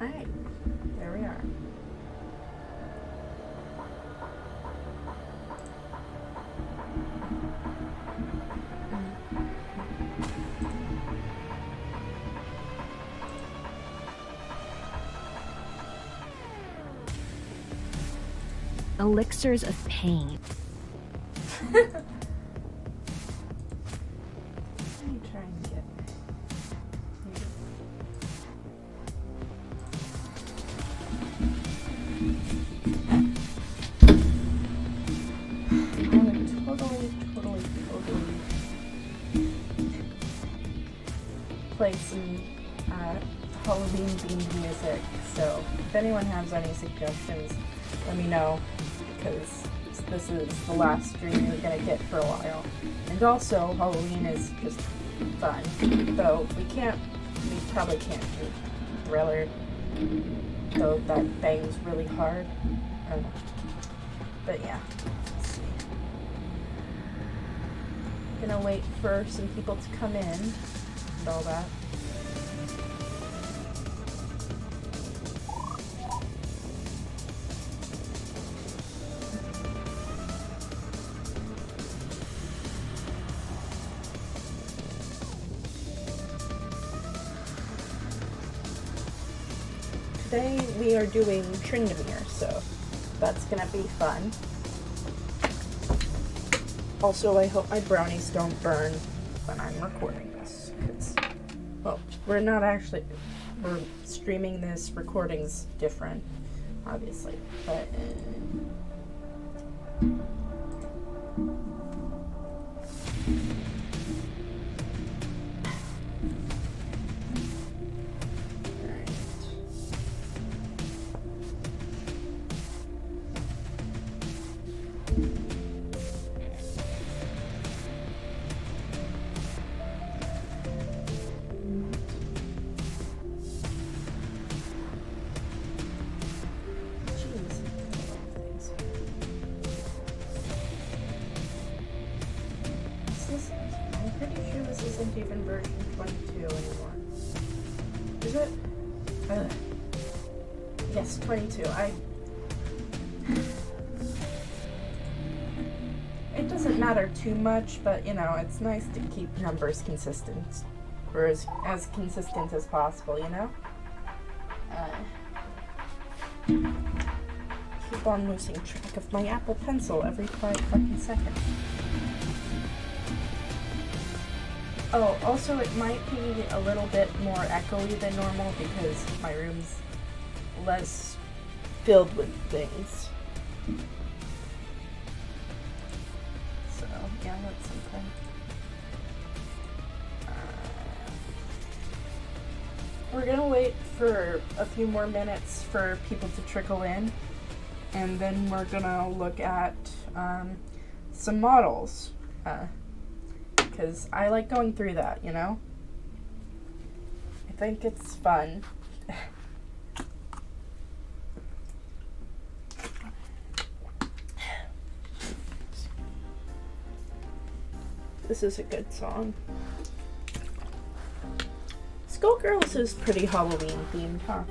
Alright, there we are. Elixirs of pain. Let me try and get here. I'm gonna totally play some Halloween themed music. So if anyone has any suggestions, let me know, because this is the last stream you're gonna get for a while. And also, Halloween is just fun. Though we probably can't do Thriller, though that bangs really hard. But yeah, let's see. Gonna wait for some people to come in and all that. Today we are doing Tryndamere, so that's gonna be fun. Also, I hope my brownies don't burn when I'm recording this, because, well, we're streaming this, recording's different, obviously, but, I'm pretty sure this isn't even version 22 anymore. Is it? Yes, 22. It doesn't matter too much, but you know, it's nice to keep numbers consistent. Or as consistent as possible, you know? Keep on losing track of my Apple Pencil every 5 fucking seconds. Oh, also it might be a little bit more echoey than normal because my room's less filled with things. So, yeah, that's something. We're gonna wait for a few more minutes for people to trickle in, and then we're gonna look at some models. Because I like going through that, you know? I think it's fun. This is a good song. Skullgirls is pretty Halloween themed, huh?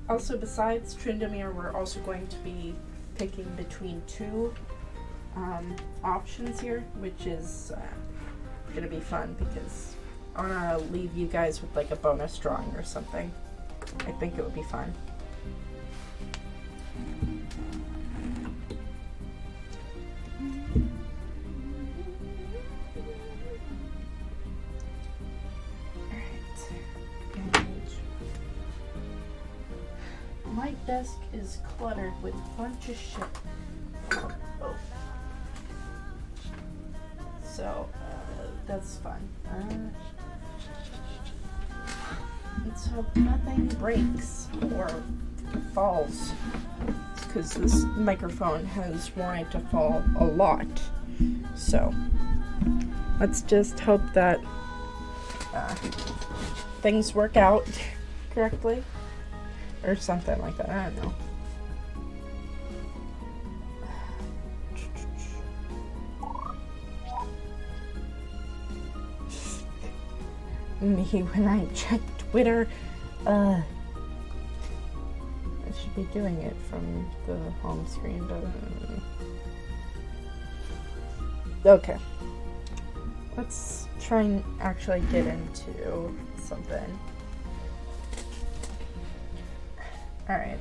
Also, besides Tryndamere, we're also going to be picking between two options here, which is gonna be fun because I wanna leave you guys with like a bonus drawing or something. I think it would be fun. Alright. And my desk is cluttered with a bunch of shit. Oh. So, that's fun. Let's hope nothing breaks or falls, because this microphone has worn it to fall a lot. So, let's just hope that things work out correctly, or something like that. I don't know. me when I check Twitter. I should be doing it from the home screen, but okay. Let's try and actually get into something. Alright.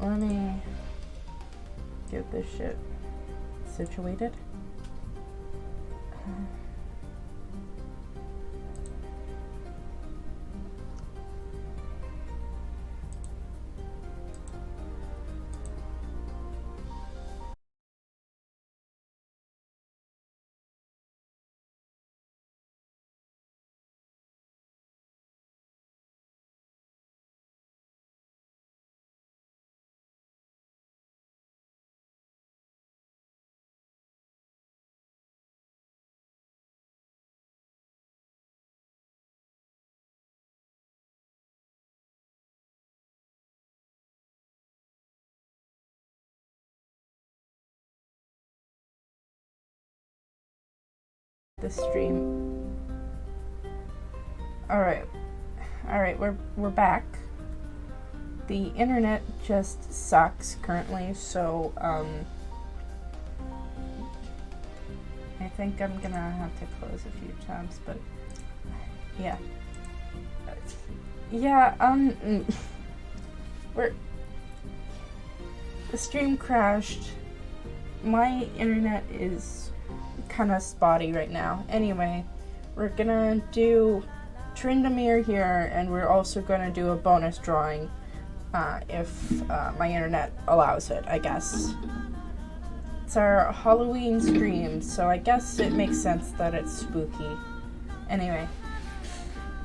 Let me get this shit situated. The stream. Alright, we're back. The internet just sucks currently, so I think I'm gonna have to close a few tabs, but yeah. The stream crashed. My internet is kind of spotty right now. Anyway, we're gonna do Tryndamere here, and we're also gonna do a bonus drawing if my internet allows it, I guess. It's our Halloween stream, so I guess it makes sense that it's spooky. Anyway,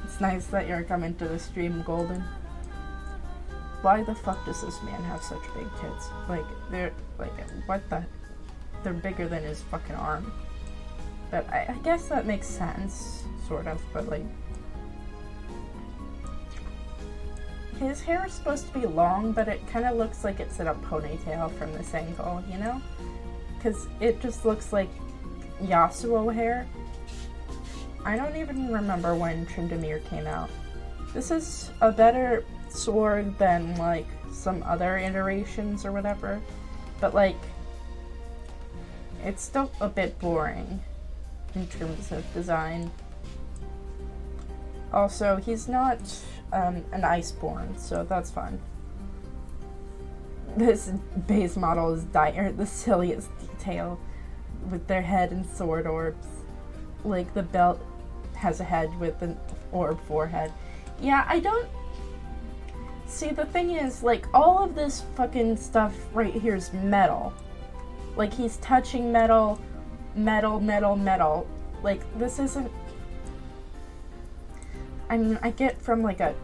it's nice that you're coming to the stream, Golden. Why the fuck does this man have such big tits? Like, they're, like, what the? They're bigger than his fucking arm. But I guess that makes sense, sort of, but like... His hair is supposed to be long, but it kind of looks like it's in a ponytail from this angle, you know? Because it just looks like Yasuo hair. I don't even remember when Tryndamere came out. This is a better sword than, like, some other iterations or whatever. But, like, it's still a bit boring in terms of design. Also, he's not an Iceborn, so that's fun. This base model is the silliest detail with their head and sword orbs. Like, the belt has a head with an orb forehead. Yeah, I don't... See, the thing is, like, all of this fucking stuff right here is metal. Like, he's touching metal, metal. Like, this isn't... I mean, I get from, like, a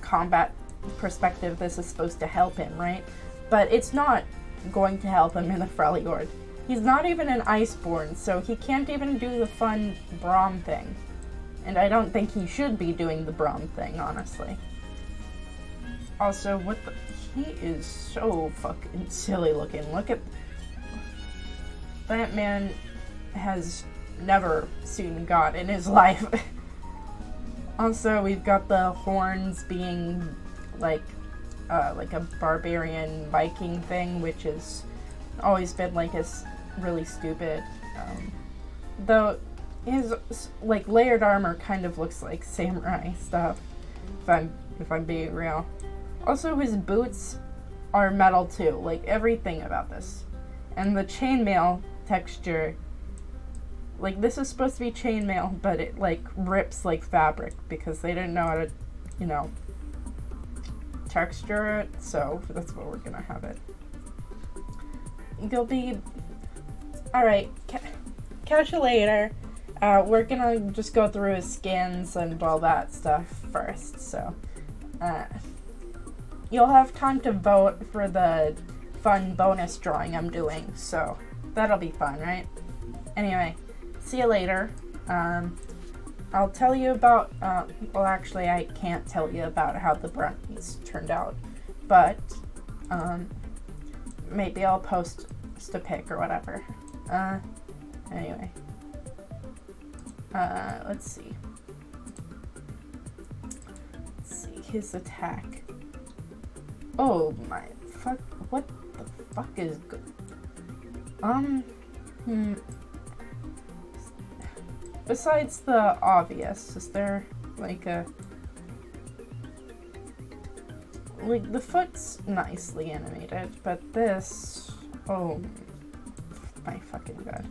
combat perspective this is supposed to help him, right? But it's not going to help him in the Freljord. He's not even an Iceborn, so he can't even do the fun Braum thing. And I don't think he should be doing the Braum thing, honestly. Also, what the... He is so fucking silly looking. Look at... That man has never seen God in his life. Also, we've got the horns being like a barbarian Viking thing, which has always been like really stupid. Though his like layered armor kind of looks like samurai stuff, if I'm being real. Also, his boots are metal too, like everything about this. And the chainmail texture, like this is supposed to be chainmail, but it like rips like fabric because they didn't know how to, you know, texture it, so that's what we're gonna have it. You'll be... Alright, catch you later. We're gonna just go through his skins and all that stuff first, so... you'll have time to vote for the fun bonus drawing I'm doing, so that'll be fun, right? Anyway, see you later. I'll tell you about, well actually I can't tell you about how the brownies turned out, but maybe I'll post a pic or whatever. Anyway. Let's see. his attack. Oh my fuck, what the fuck is besides the obvious, is there like a, like the foot's nicely animated, but this, oh my fucking god.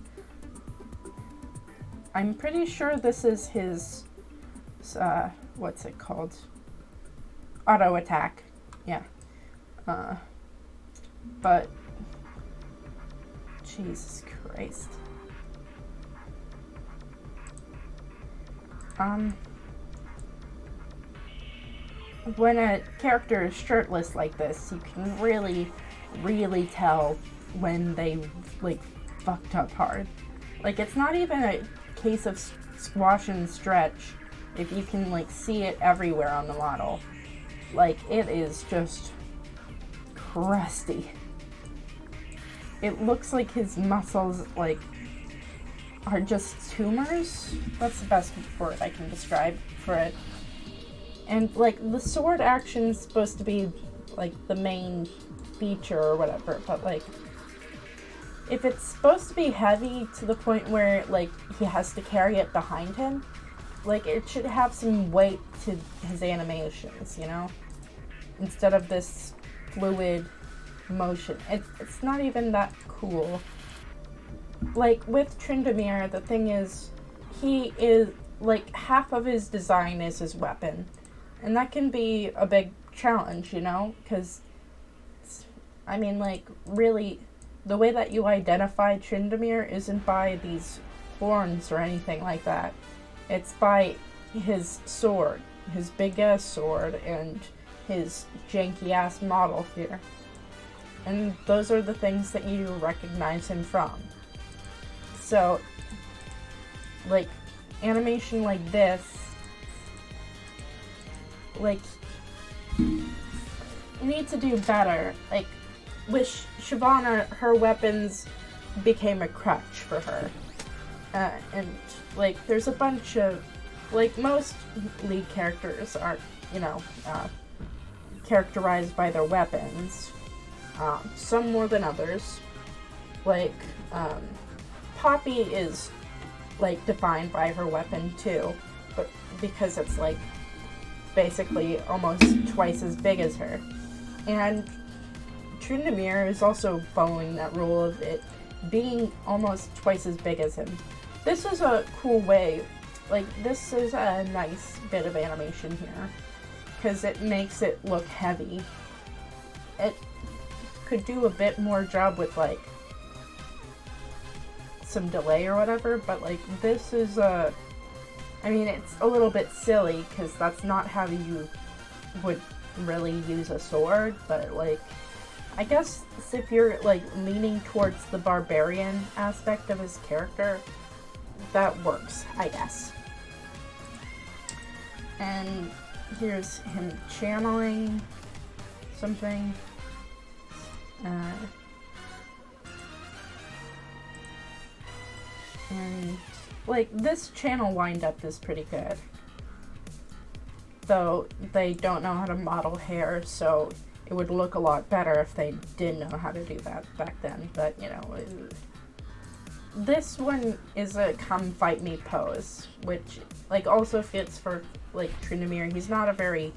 I'm pretty sure this is his, what's it called? Auto attack, yeah. But, Jesus Christ. When a character is shirtless like this, you can really, really tell when they, like, fucked up hard. Like, it's not even a case of squash and stretch if you can, like, see it everywhere on the model. Like, it is just crusty. It looks like his muscles, like, are just tumors. That's the best word I can describe for it. And, like, the sword action's supposed to be, like, the main feature or whatever, but, like, if it's supposed to be heavy to the point where, like, he has to carry it behind him, like, it should have some weight to his animations, you know? Instead of this fluid motion. It's not even that cool. Like, with Tryndamere, the thing is, he is, like, half of his design is his weapon. And that can be a big challenge, you know? Because, I mean, like, really, the way that you identify Tryndamere isn't by these horns or anything like that. It's by his sword, his big-ass sword, and his janky-ass model here. And those are the things that you recognize him from. So, like, animation like this, like, you need to do better. Like, with Shyvana, her weapons became a crutch for her. And, like, there's a bunch of, like, most lead characters are, you know, characterized by their weapons. Some more than others. Like, Poppy is, like, defined by her weapon too, but because it's, like, basically almost twice as big as her. And Tryndamere is also following that rule of it being almost twice as big as him. This is a cool way, like, this is a nice bit of animation here, because it makes it look heavy. It could do a bit more job with, like, some delay or whatever, but, like, this is I mean, it's a little bit silly, because that's not how you would really use a sword, but, like, I guess if you're, like, leaning towards the barbarian aspect of his character, that works, I guess. And here's him channeling something. And, like, this channel wind-up is pretty good. Though they don't know how to model hair, so it would look a lot better if they did know how to do that back then. But, you know, this one is a come fight me pose, which, like, also fits for, like, Tryndamere. He's not a very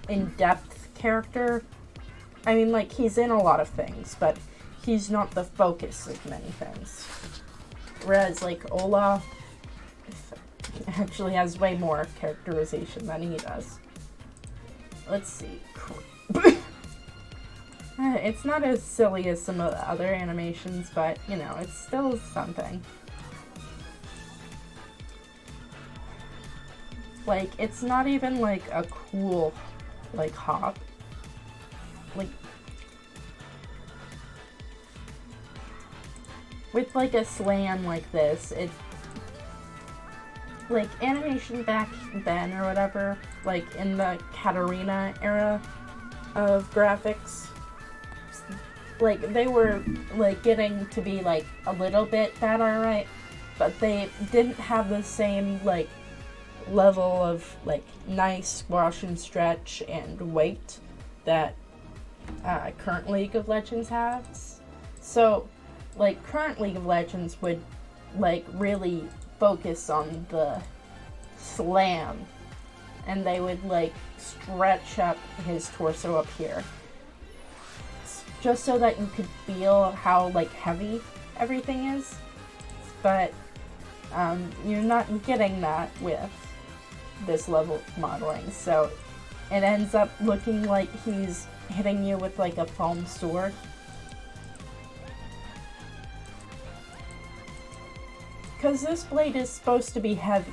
in-depth character. I mean, like, he's in a lot of things, but he's not the focus of many things. Whereas, like, Olaf actually has way more characterization than he does. Let's see. It's not as silly as some of the other animations, but, you know, it's still something. Like, it's not even, like, a cool, like, hop. Like, with, like, a slam like this, it, like, animation back then or whatever, like, in the Katarina era of graphics, like, they were, like, getting to be, like, a little bit better, right? But they didn't have the same, like, level of like nice squash and stretch and weight that current League of Legends has. So like current League of Legends would like really focus on the slam, and they would like stretch up his torso up here just so that you could feel how like heavy everything is. But you're not getting that with this level of modeling, so it ends up looking like he's hitting you with like a foam sword. Because this blade is supposed to be heavy.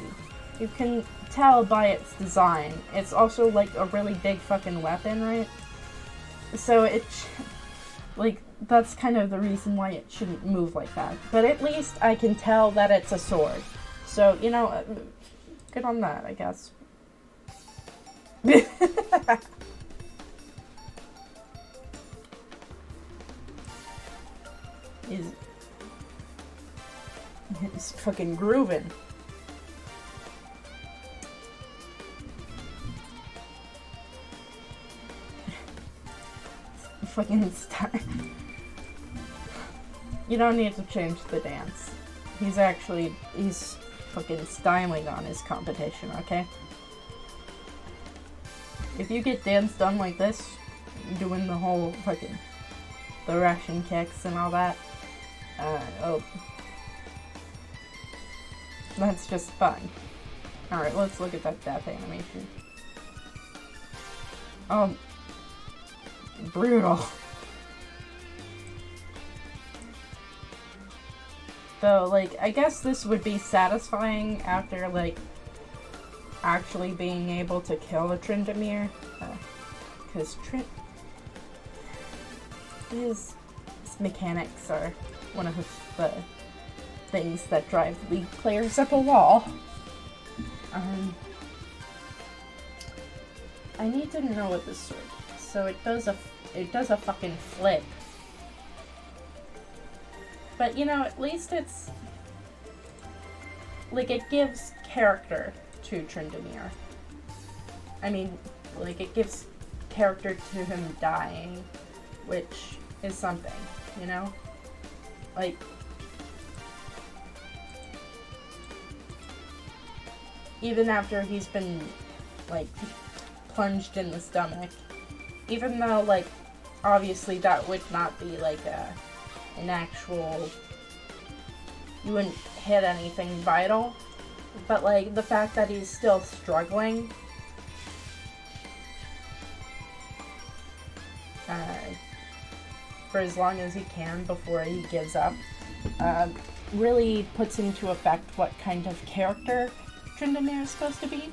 You can tell by its design. It's also like a really big fucking weapon, right? So it's like, that's kind of the reason why it shouldn't move like that. But at least I can tell that it's a sword. So, you know, good on that, I guess. He's fucking grooving. Fucking You don't need to change the dance. He's fucking styling on his competition, okay? If you get dance done like this, doing the whole fucking the Russian kicks and all that, oh, that's just fun. Alright, let's look at that death animation. Brutal. Though, like, I guess this would be satisfying after, like, actually being able to kill a Tryndamere. Because his mechanics are one of the things that drive League players up a wall. I need to know what this sword is. So it does a fucking flip. But, you know, at least it's like, it gives character to Tryndamere. I mean, like, it gives character to him dying, which is something, you know? Like, even after he's been, like, plunged in the stomach, even though, like, obviously that would not be, like, an actual, you wouldn't hit anything vital, but, like, the fact that he's still struggling, for as long as he can before he gives up, really puts into effect what kind of character Tryndamere is supposed to be,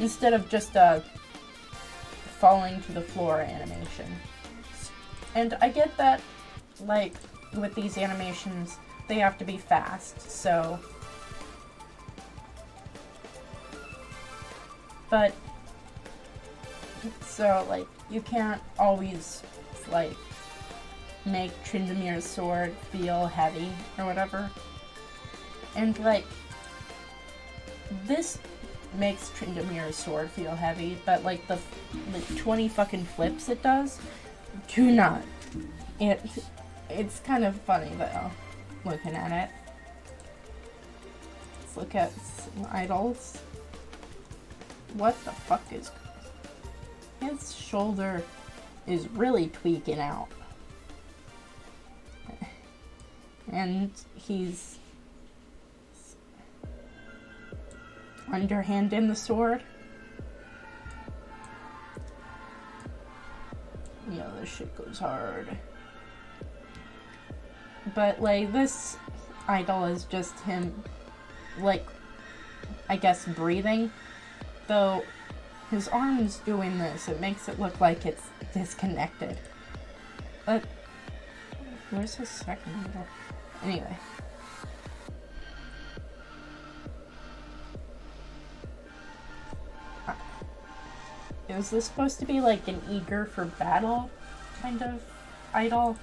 instead of just a falling to the floor animation. And I get that, like, with these animations, they have to be fast, so... But, so, like, you can't always, like, make Tryndamere's sword feel heavy, or whatever. And, like, this makes Tryndamere's sword feel heavy, but, like, the 20 fucking flips it does, do not. It's kind of funny, though, looking at it. Let's look at some idols. What the fuck is... His shoulder is really tweaking out. And he's underhand in the sword. Yeah, this shit goes hard. But, like, this idol is just him, like, I guess breathing. Though his arm's doing this, it makes it look like it's disconnected. But where's his second idol? Anyway. Is this supposed to be like an eager for battle kind of idol?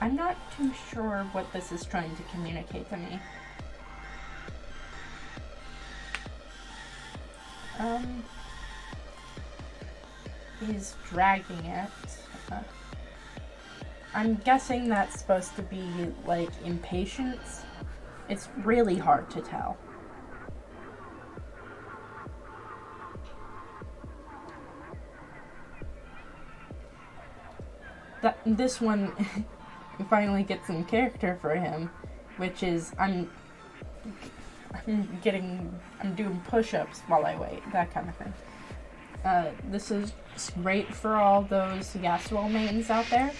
I'm not too sure what this is trying to communicate to me. He's dragging it. I'm guessing that's supposed to be, like, impatience. It's really hard to tell. This one finally gets some character for him, which is I'm doing push-ups while I wait, that kind of thing. This is great for all those Yasuo mains out there.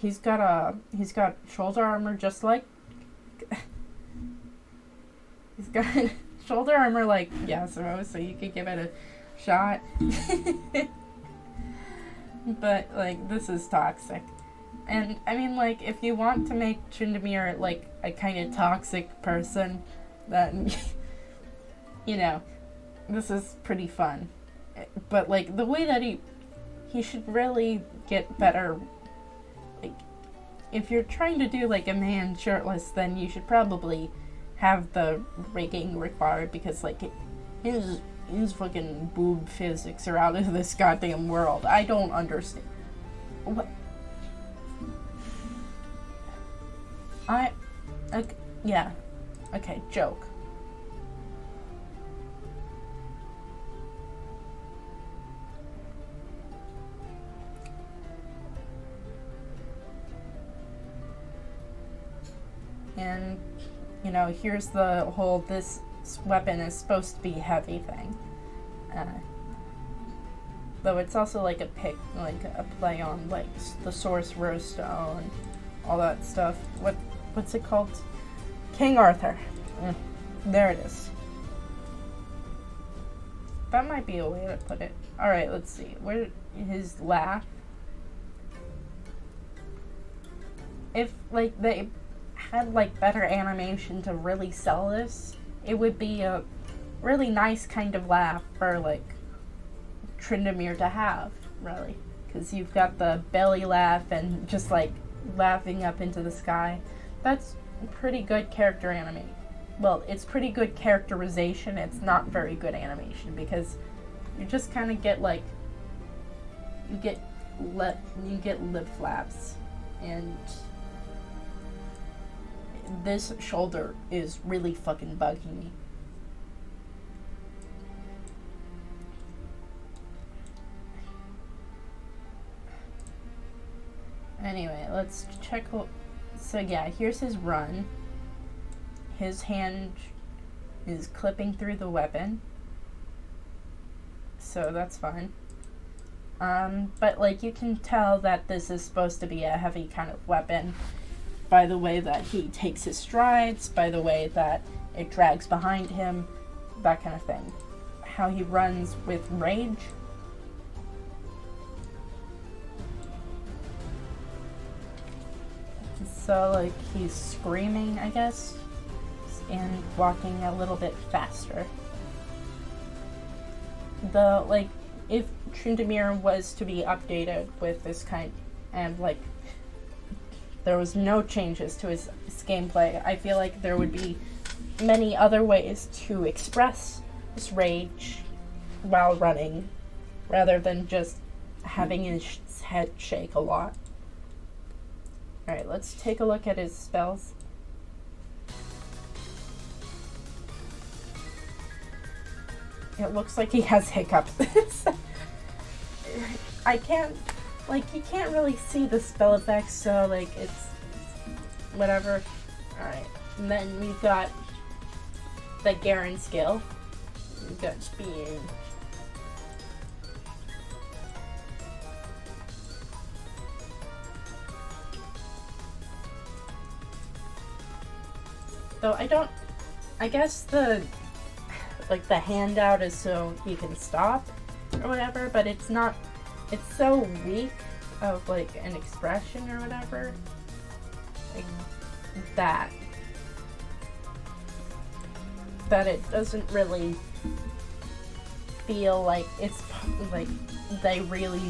He's got shoulder armor just like he's got shoulder armor like Yasuo, so you could give it a shot. But like, this is toxic. And I mean, like, if you want to make Tryndamere like a kind of toxic person, then you know, this is pretty fun. But like, the way that he should really get better. Like, if you're trying to do like a man shirtless, then you should probably have the rigging required, because like his fucking boob physics are out of this goddamn world. I don't understand. What? Okay, yeah. Okay, joke. And, you know, here's the whole, this weapon is supposed to be heavy thing. Though it's also like a play on like the Sorcerer's Stone, all that stuff. What's it called? King Arthur. There it is. That might be a way to put it. Alright, let's see. Where his laugh. If like they had like better animation to really sell this, it would be a really nice kind of laugh for like Tryndamere to have, really, because you've got the belly laugh and just like laughing up into the sky. That's pretty good character animation. Well, it's pretty good characterization. It's not very good animation, because you just kind of get like you get lip flaps, and this shoulder is really fucking bugging me. Anyway, let's check. So yeah, here's his run. His hand is clipping through the weapon, so that's fine. But like, you can tell that this is supposed to be a heavy kind of weapon by the way that he takes his strides, by the way that it drags behind him, that kind of thing. How he runs with rage. So like, he's screaming, I guess, and walking a little bit faster. Like, if Tryndamere was to be updated with this kind, and like there was no changes to his gameplay, I feel like there would be many other ways to express this rage while running, rather than just having his head shake a lot. Alright, let's take a look at his spells. It looks like he has hiccups. I can't, like, you can't really see the spell effects, so, like, it's whatever. Alright, and then we've got the Garen skill. We've got speed. So I guess the handout is so he can stop or whatever, but it's not, it's so weak of like an expression or whatever, like that it doesn't really feel like it's like they really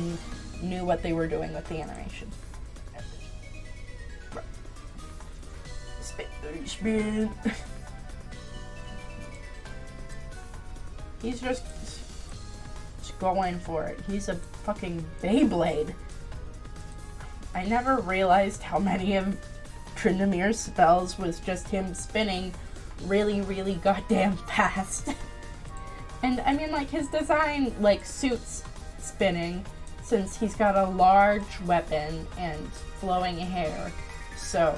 knew what they were doing with the animation. Speed. He's just going for it. He's a fucking Beyblade. I never realized how many of Tryndamere's spells was just him spinning really, really goddamn fast. And I mean, like, his design, like, suits spinning, since he's got a large weapon and flowing hair. So,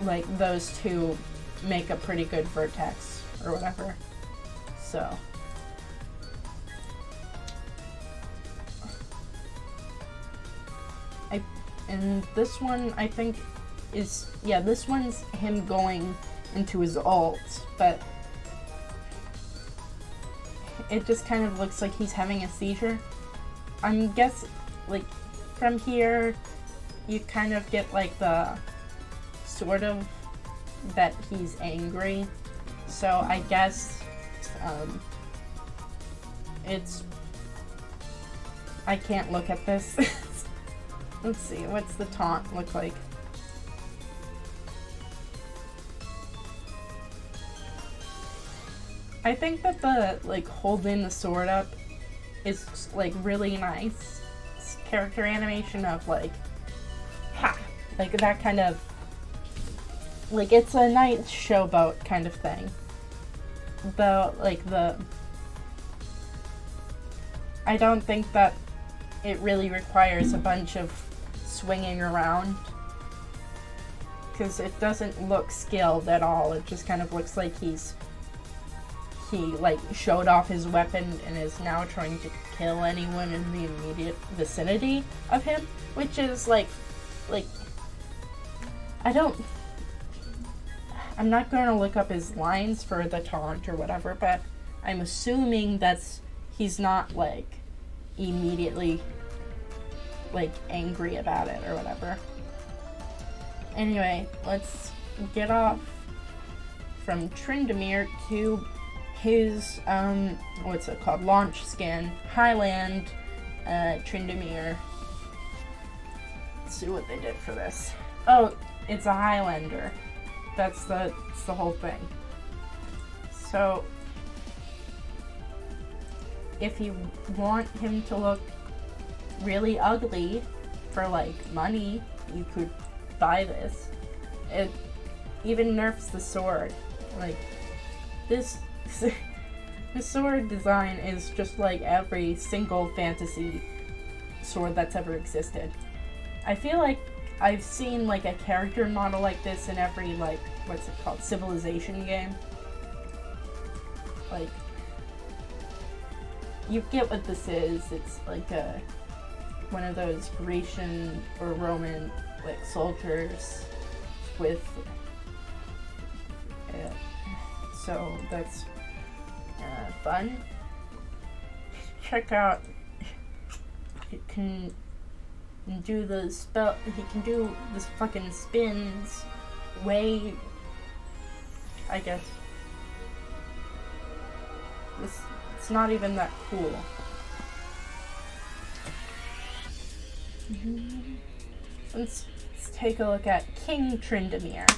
like, those two make a pretty good vertex, or whatever. So. And this one, I think, is, yeah, this one's him going into his ult, but it just kind of looks like he's having a seizure. I'm guessing, like, from here, you kind of get, like, the sort of that he's angry. So I guess, it's, I can't look at this. Let's see, what's the taunt look like? I think that the, like, holding the sword up is, like, really nice. It's character animation of, like, ha! Like, that kind of, like, it's a nice showboat kind of thing. Though, like, I don't think that it really requires a bunch of swinging around, because it doesn't look skilled at all. It just kind of looks like he like showed off his weapon and is now trying to kill anyone in the immediate vicinity of him, which is like I'm not going to look up his lines for the taunt or whatever, but I'm assuming he's not like immediately like angry about it or whatever. Anyway, let's get off from Tryndamere to his what's it called, launch skin, Highland Tryndamere. Let's see what they did for this. Oh, it's a Highlander. That's the whole thing. So if you want him to look really ugly for like money, you could buy this. It even nerfs the sword. Like, this the sword design is just like every single fantasy sword that's ever existed. I feel like I've seen like a character model like this in every, like, what's it called, Civilization game. Like, you get what this is. It's like one of those Grecian or Roman, like, soldiers with so that's fun. Check out, it can do the spell, he can do this fucking spins way, I guess. It's not even that cool. Let's take a look at King Tryndamere.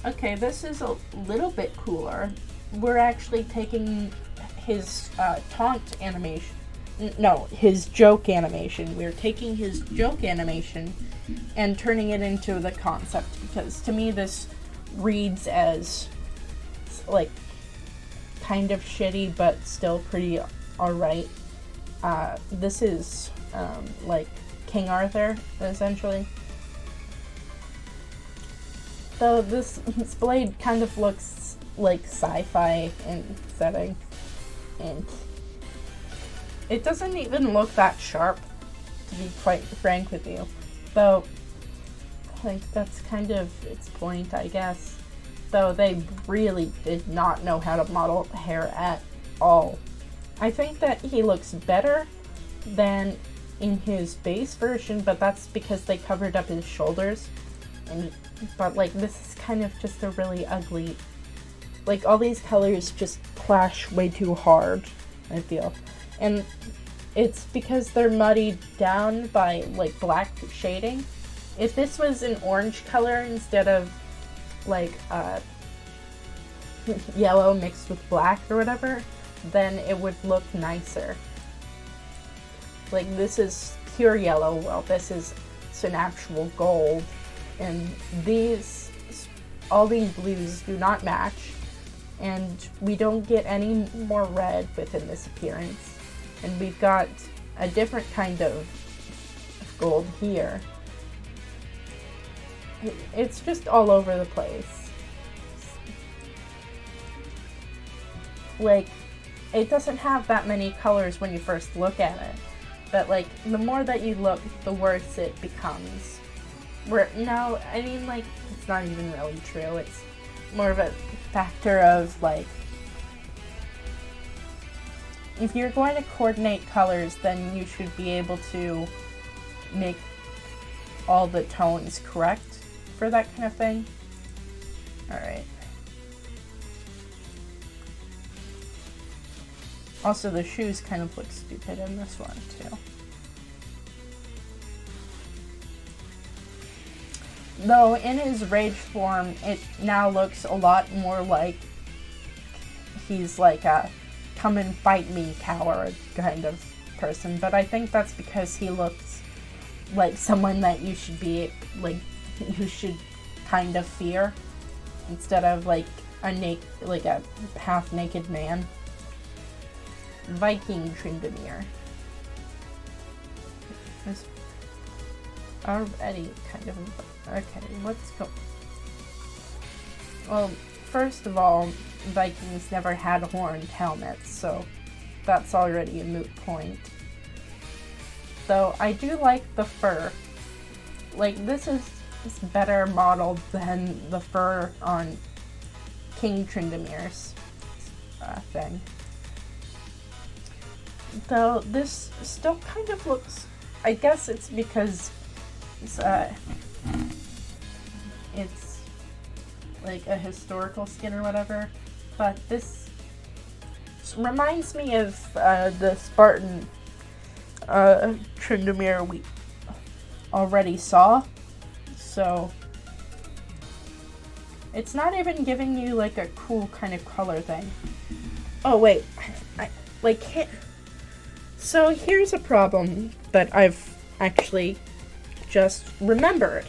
Okay, this is a little bit cooler. We're actually taking his taunt animation. No, his joke animation. We're taking his joke animation and turning it into the concept, because to me this reads as, like, kind of shitty but still pretty alright. This is like King Arthur, essentially. Though this blade kind of looks like sci-fi in setting, and it doesn't even look that sharp, to be quite frank with you. Though, like, that's kind of its point, I guess. Though they really did not know how to model hair at all. I think that he looks better than in his base version, but that's because they covered up his shoulders. But, like, this is kind of just a really ugly, like, all these colors just clash way too hard, I feel. And it's because they're muddied down by, like, black shading. If this was an orange color instead of like yellow mixed with black or whatever, then it would look nicer. Like this is pure yellow, well this is an actual gold, and all these blues do not match, and we don't get any more red within this appearance, and we've got a different kind of gold here. It's just all over the place. Like, it doesn't have that many colors when you first look at it, but like the more that you look, the worse it becomes. No, I mean, like, it's not even really true. It's more of a factor of like, if you're going to coordinate colors, then you should be able to make all the tones correct for that kind of thing. Alright. Also, the shoes kind of look stupid in this one, too. Though, in his rage form, it now looks a lot more like he's like a come and fight me coward kind of person. But I think that's because he looks like someone that you should be, like, you should kind of fear, instead of like a half-naked man. Viking Tryndamere. It's already kind of... Okay, let's go. Well, first of all, Vikings never had horned helmets, so that's already a moot point. Though I do like the fur. Like, this is better modeled than the fur on King Tryndamere's thing. Though this still kind of looks... I guess it's because it's like a historical skin or whatever, but this reminds me of the Spartan Tryndamere we already saw, so it's not even giving you like a cool kind of color thing. Oh wait, I like can't. So here's a problem that I've actually just remembered.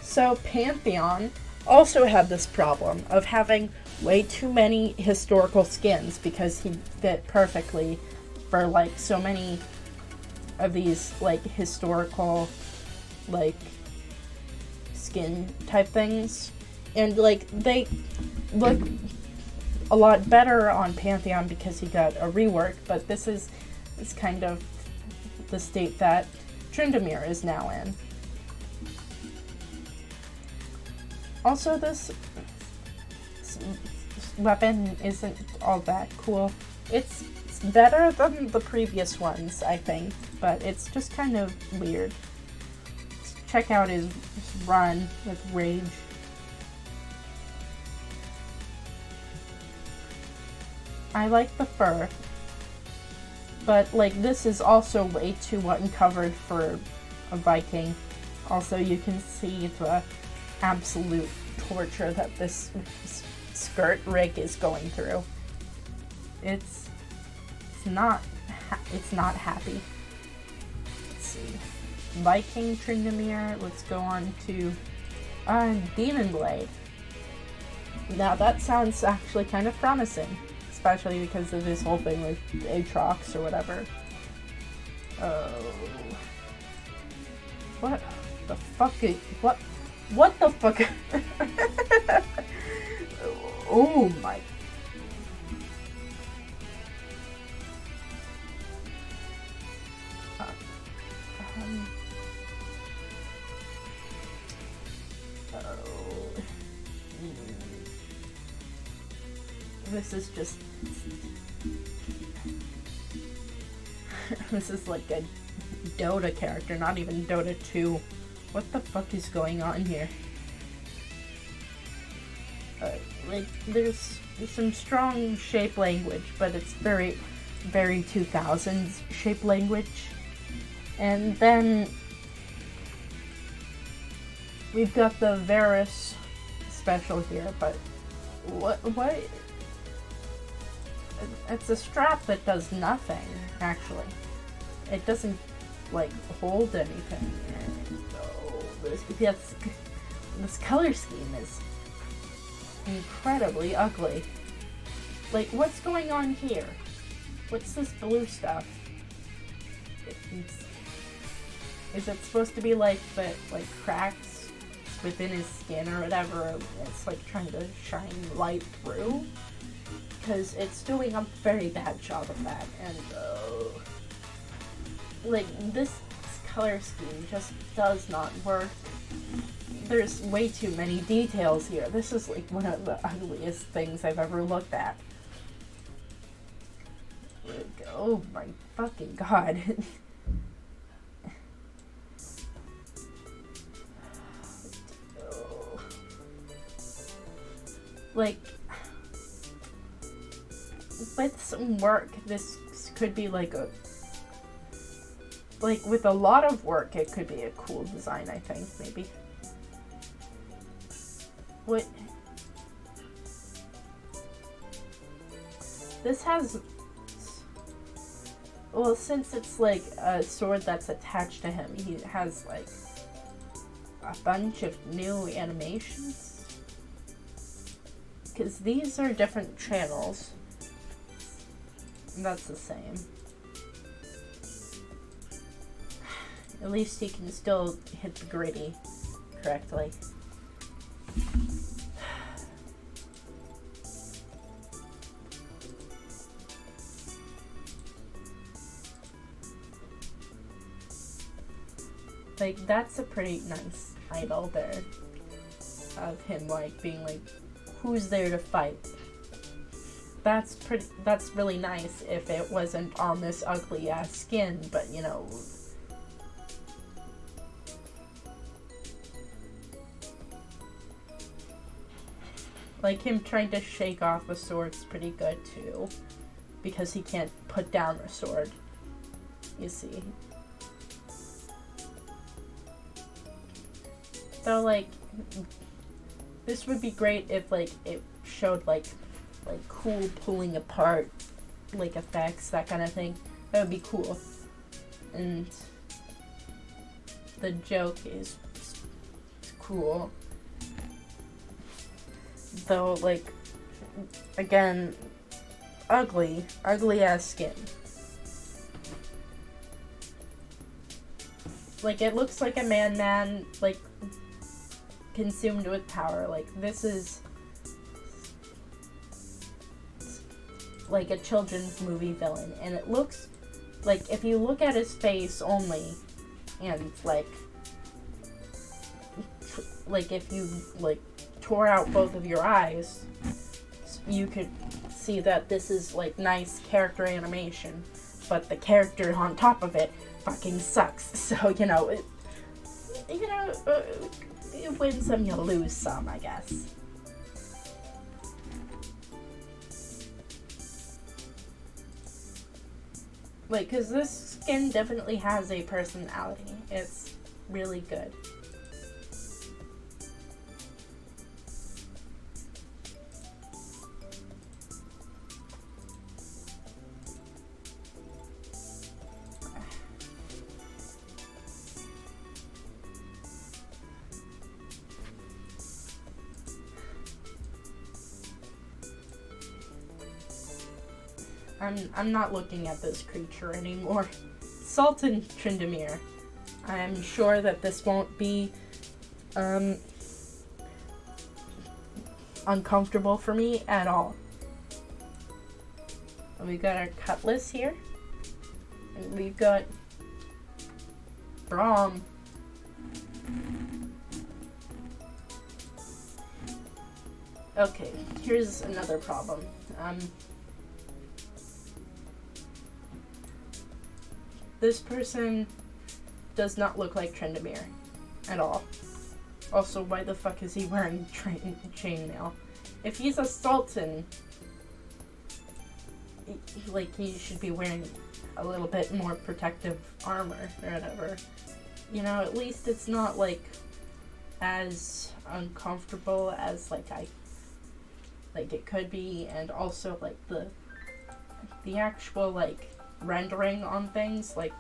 So Pantheon also had this problem of having way too many historical skins because he fit perfectly for like so many of these like historical like skin type things, and like they look a lot better on Pantheon because he got a rework, but this is kind of the state that Tryndamere is now in. Also, this weapon isn't all that cool. It's better than the previous ones, I think, but it's just kind of weird. Let's check out his run with Rage. I like the fur, but like this is also way too uncovered for a Viking. Also, you can see the absolute torture that this skirt rig is going through. It's not happy. Let's see, Viking Tryndamere. Let's go on to Demon Blade. Now that sounds actually kind of promising, especially because of this whole thing with Aatrox or whatever. Oh, what the fuck? What the fuck? Oh my. This is just... This is like a Dota character, not even Dota 2. What the fuck is going on here? Like, there's some strong shape language, but it's very, very 2000s shape language. And then we've got the Varus special here, but what? It's a strap that does nothing, actually. It doesn't, like, hold anything. And, oh, this color scheme is incredibly ugly. Like, what's going on here? What's this blue stuff? Is it supposed to be like the cracks within his skin or whatever? It's like trying to shine light through, because it's doing a very bad job of that. And like, this color scheme just does not work. There's way too many details here. This is like one of the ugliest things I've ever looked at. Oh my fucking god. Like, with some work, this could be like with a lot of work, it could be a cool design, I think, maybe. What? This has, well, since it's like a sword that's attached to him, he has like a bunch of new animations. Because these are different channels. That's the same. At least he can still hit the gritty correctly. Like, that's a pretty nice idol there of him, like, being like, who's there to fight? That's really nice if it wasn't on this ugly ass skin, but you know. Like, him trying to shake off a sword's pretty good too, because he can't put down a sword, you see. So, like, this would be great if, like, it showed, like cool pulling apart, like, effects, that kind of thing. That would be cool. And the joke is cool. Though, like, again, ugly ass skin. Like, it looks like a man, like, consumed with power. Like, this is like a children's movie villain, and it looks like, if you look at his face only, and like if you like tore out both of your eyes, you could see that this is like nice character animation, but the character on top of it fucking sucks. So, you know, you win some, you lose some, I guess. Like, because this skin definitely has a personality. It's really good. I'm not looking at this creature anymore. Sultan Tryndamere. I'm sure that this won't be uncomfortable for me at all. We've got our cutlass here. And we've got Braum. Okay, here's another problem. This person does not look like Tryndamere at all. Also, why the fuck is he wearing chainmail? If he's a sultan, he should be wearing a little bit more protective armor or whatever. You know, at least it's not like as uncomfortable as like it could be, and also like the actual like rendering on things like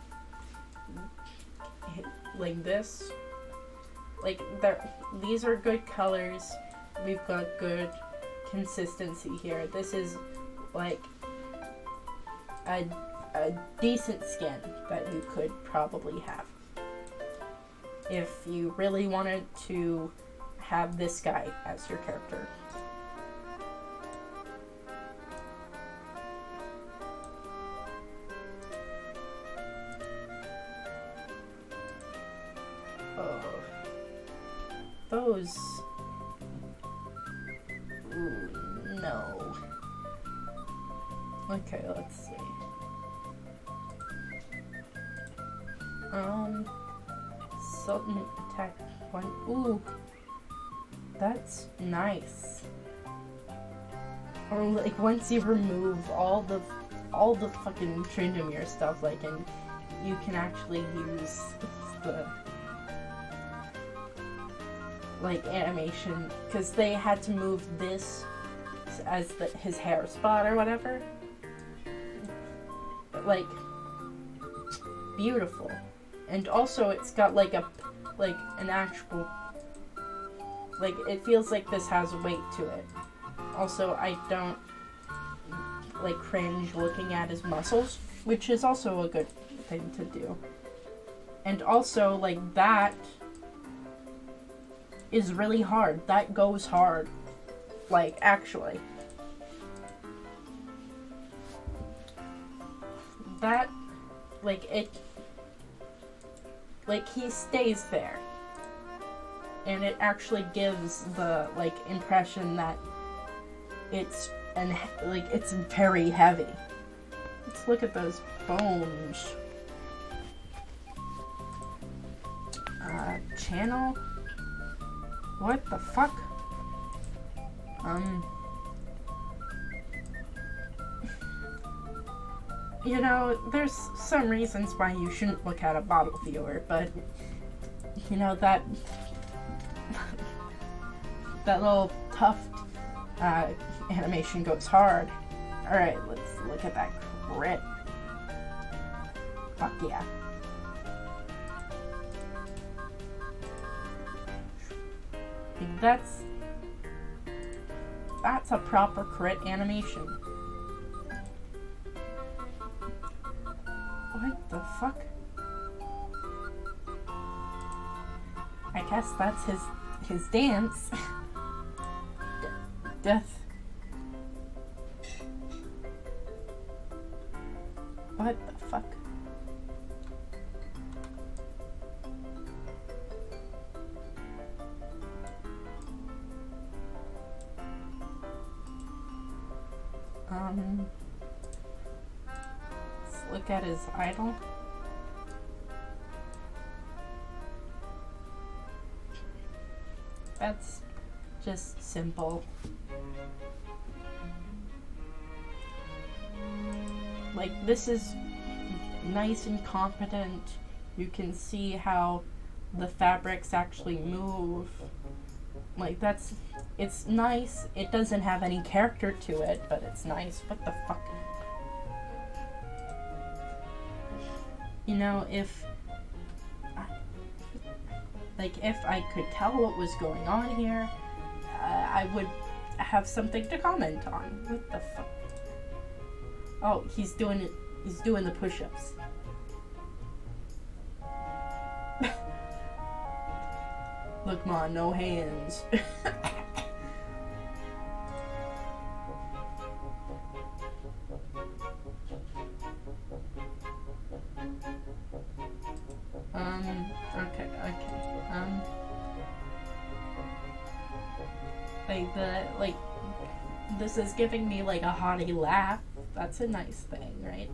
this, like these are good colors. We've got good consistency here. This is like a decent skin that you could probably have if you really wanted to have this guy as your character. Oh, those. Ooh, no. Okay, let's see. Sultan attack one. Ooh, that's nice. Or like once you remove all the fucking Tryndamere stuff, like, and you can actually use the like animation, because they had to move this as his hair spot or whatever. But, like, beautiful. And also it's got like an actual, like, it feels like this has weight to it. Also, I don't like cringe looking at his muscles, which is also a good thing to do. And also, like, that is really hard. That goes hard. Like, actually. That, like, it, like, he stays there. And it actually gives the, like, impression that it's, it's very heavy. Let's look at those bones. Channel? What the fuck? You know, there's some reasons why you shouldn't look at a bottle viewer, but, you know, that little tuft animation goes hard. Alright, let's look at that crit. Fuck yeah. That's a proper crit animation. What the fuck? I guess that's his dance. Death. What the fuck? Let's look at his idol. That's just simple. Like, this is nice and competent. You can see how the fabrics actually move. Like, it's nice. It doesn't have any character to it, but it's nice. What the fuck? You know, if I could tell what was going on here, I would have something to comment on. What the fuck? Oh, he's doing it. He's doing the push-ups. Look, ma, no hands. Okay. This is giving me like a haughty laugh. That's a nice thing, right?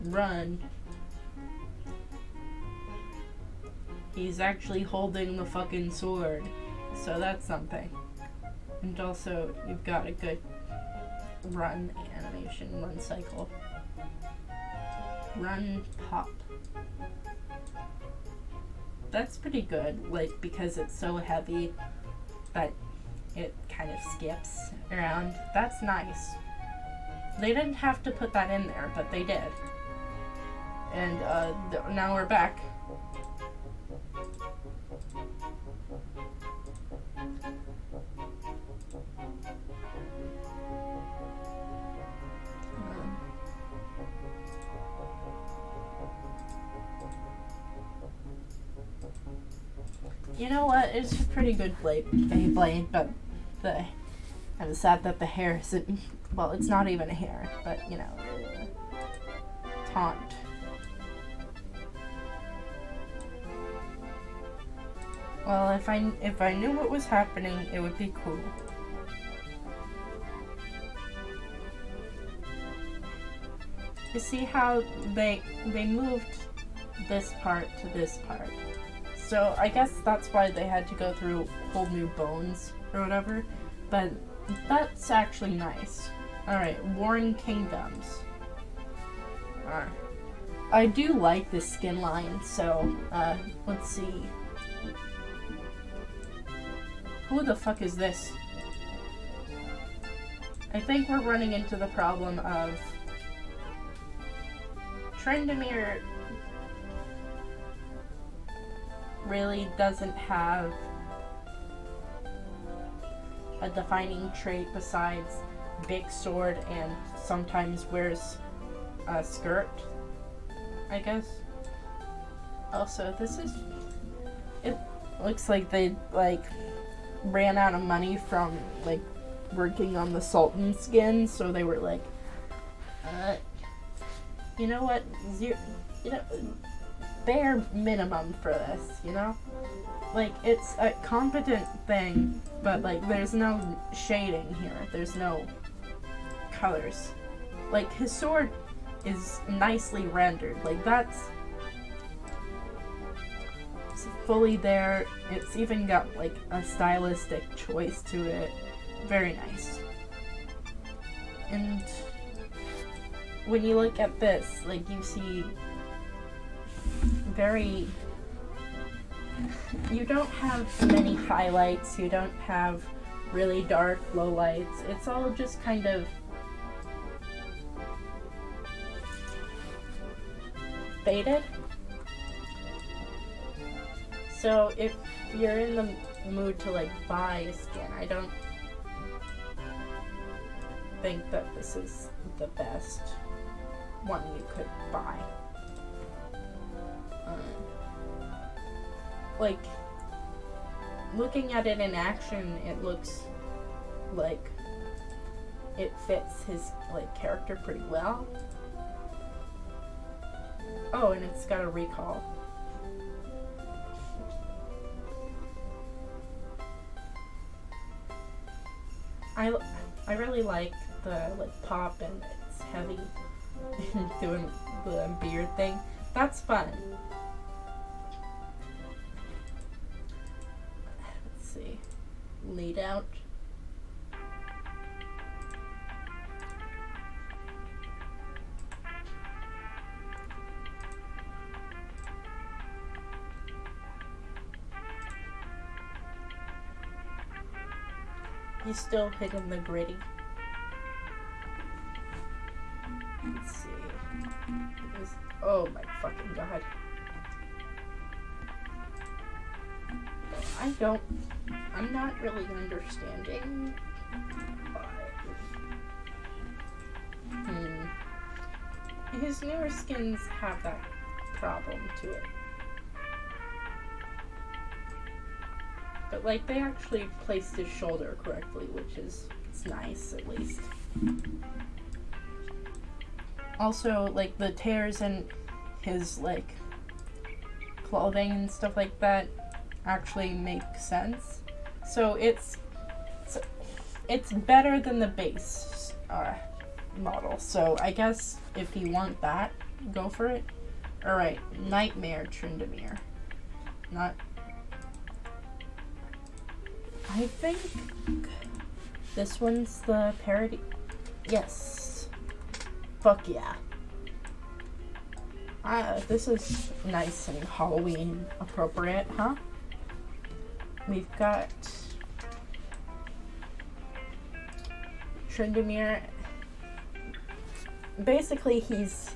Run. He's actually holding the fucking sword, so that's something. And also, you've got a good run animation, run cycle. Run, pop. that's pretty good, like, because it's so heavy that it kind of skips around. That's nice. They didn't have to put that in there, but they did. And now we're back. You know what? It's a pretty good blade, but I'm sad that the hair isn't. Well, it's not even a hair, but you know, taunt. Well, if I knew what was happening, it would be cool. You see how they moved this part to this part. So I guess that's why they had to go through whole new bones or whatever. But that's actually nice. Alright, Warring Kingdoms. I do like this skin line, so let's see. Who the fuck is this? I think we're running into the problem of Tyrndamere really doesn't have a defining trait besides big sword and sometimes wears a skirt, I guess. Also, it looks like they ran out of money from working on the Sultan skin, so they were like, you know what, bare minimum for this, you know? It's a competent thing, but there's no shading here. There's no colors. His sword is nicely rendered. That's fully there. It's even got a stylistic choice to it. Very nice. And when you look at this, you see you don't have many highlights, you don't have really dark lowlights. It's all just kind of faded. So if you're in the mood to buy skin, I don't think that this is the best one you could buy. Looking at it in action, it looks like it fits his character pretty well. Oh, and it's got a recall. I really like the pop, and it's heavy doing the beard thing. That's fun. Let's see. Lead out. He's still hitting the gritty. Let's see. Oh my fucking god. I'm not really understanding why. His newer skins have that problem to it. But they actually placed his shoulder correctly, which is nice, at least. Also, the tears in his clothing and stuff like that actually make sense. So it's better than the base model. So I guess if you want that, go for it. All right, Nightmare Tryndamere. I think this one's the parody. Yes. Fuck yeah. This is nice and Halloween appropriate, huh? We've got Tyrndamere. Basically, he's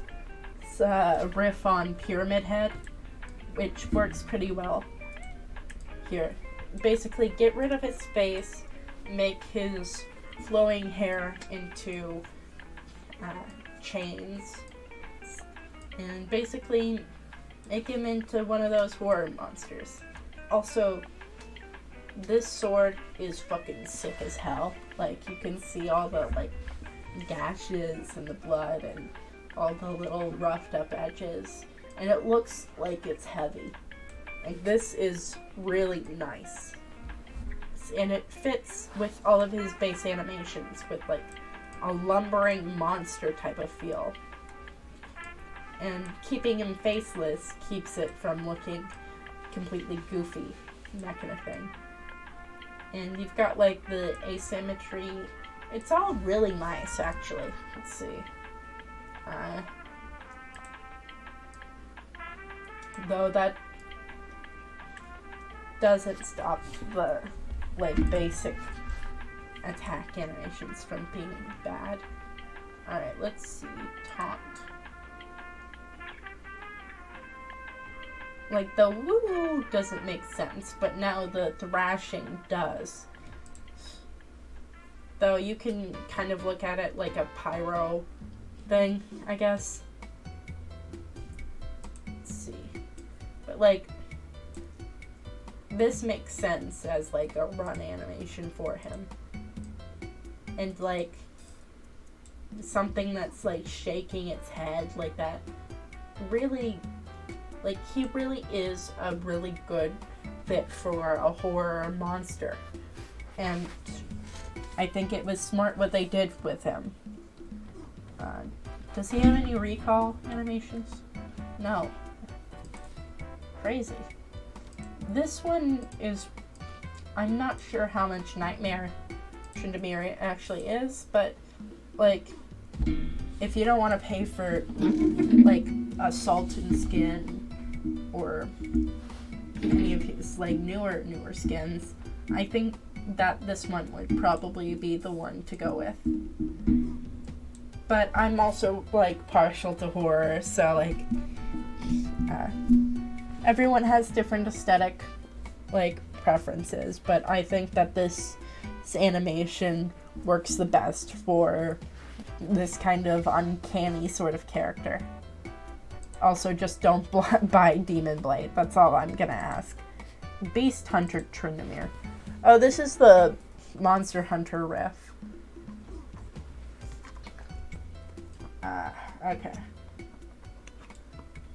a riff on Pyramid Head, which works pretty well here. Basically, get rid of his face, make his flowing hair into chains, and basically make him into one of those horror monsters. Also, this sword is fucking sick as hell. Like, you can see all the, like, gashes and the blood and all the little roughed up edges. And it looks like it's heavy. Like, this is really nice. And it fits with all of his base animations with, like, a lumbering monster type of feel. And keeping him faceless keeps it from looking completely goofy and that kind of thing. And you've got, like, the asymmetry. It's all really nice, actually. Let's see. Though that doesn't stop the, like, basic attack animations from being bad. Alright, let's see. Taunt. Like, the woo doesn't make sense, but now the thrashing does. Though you can kind of look at it like a pyro thing, I guess. Let's see. But, like, this makes sense as, like, a run animation for him. And, like, something that's, like, shaking its head like that really... Like, he really is a really good fit for a horror monster. And I think it was smart what they did with him. Does he have any recall animations? No. Crazy. This one is... I'm not sure how much Nightmare Tryndamere actually is, but, like, if you don't want to pay for, like, a Sultan skin or any of his, like, newer skins, I think that this one would probably be the one to go with. But I'm also, like, partial to horror, so, like, everyone has different aesthetic, like, preferences, but I think that this animation works the best for this kind of uncanny sort of character. Also, just don't buy Demon Blade. That's all I'm gonna ask. Beast Hunter Tryndamere. Oh, this is the Monster Hunter riff. Okay.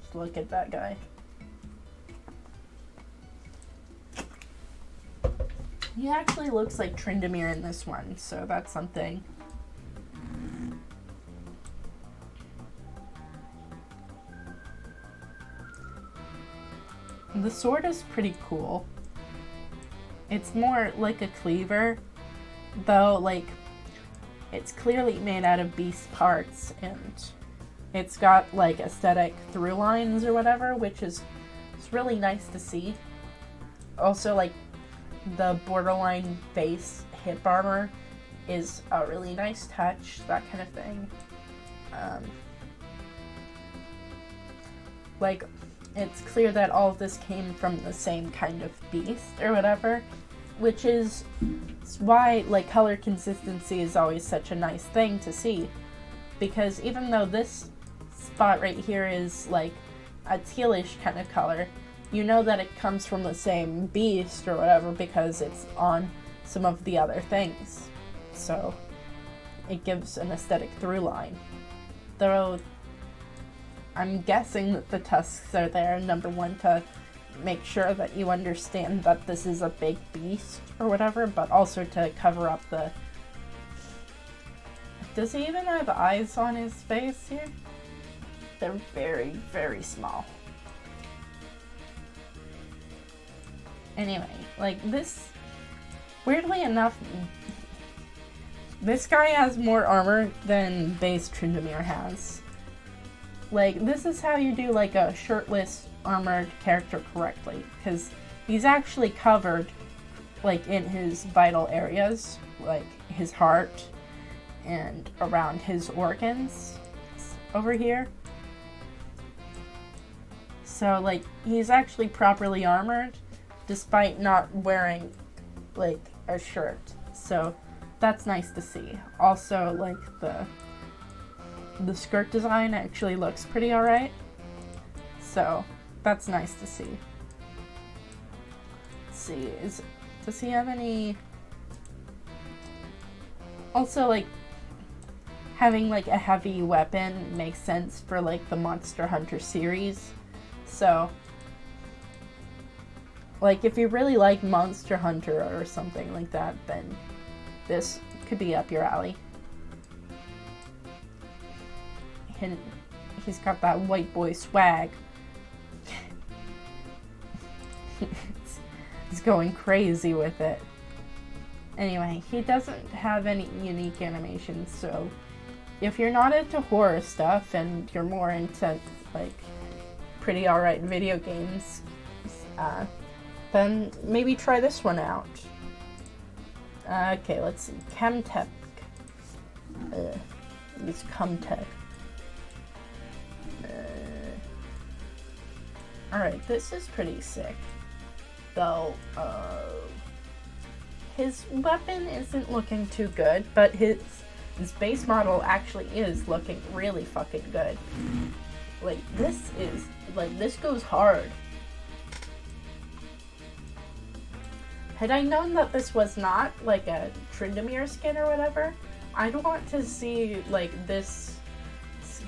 Just look at that guy. He actually looks like Tryndamere in this one, so that's something. The sword is pretty cool. It's more like a cleaver, though, like, it's clearly made out of beast parts, and it's got, like, aesthetic through lines or whatever, which is it's really nice to see. Also, like, the borderline base hip armor is a really nice touch, that kind of thing. Like, it's clear that all of this came from the same kind of beast or whatever, which is why, like, color consistency is always such a nice thing to see. Because even though this spot right here is, like, a tealish kind of color, you know that it comes from the same beast or whatever because it's on some of the other things. So it gives an aesthetic through line. Though I'm guessing that the tusks are there, number one, to make sure that you understand that this is a big beast or whatever, but also to cover up the... Does he even have eyes on his face here? They're very, very small. Anyway, like, this... Weirdly enough, this guy has more armor than base Tryndamere has. Like, this is how you do, like, a shirtless, armored character correctly. Because he's actually covered, like, in his vital areas. Like, his heart and around his organs over here. So, like, he's actually properly armored despite not wearing, like, a shirt. So, that's nice to see. Also, like, the skirt design actually looks pretty alright. So, that's nice to see. Let's see, does he have any... Also, like, having, like, a heavy weapon makes sense for, like, the Monster Hunter series. So, like, if you really like Monster Hunter or something like that, then this could be up your alley. And he's got that white boy swag. He's going crazy with it. Anyway, he doesn't have any unique animations, so if you're not into horror stuff and you're more into, like, pretty alright video games, then maybe try this one out. Okay, let's see. Chemtech. Use Chemtech. Alright, this is pretty sick. Though, his weapon isn't looking too good, but his base model actually is looking really fucking good. Like, this goes hard. Had I known that this was not, like, a Tryndamere skin or whatever, I'd want to see, like, this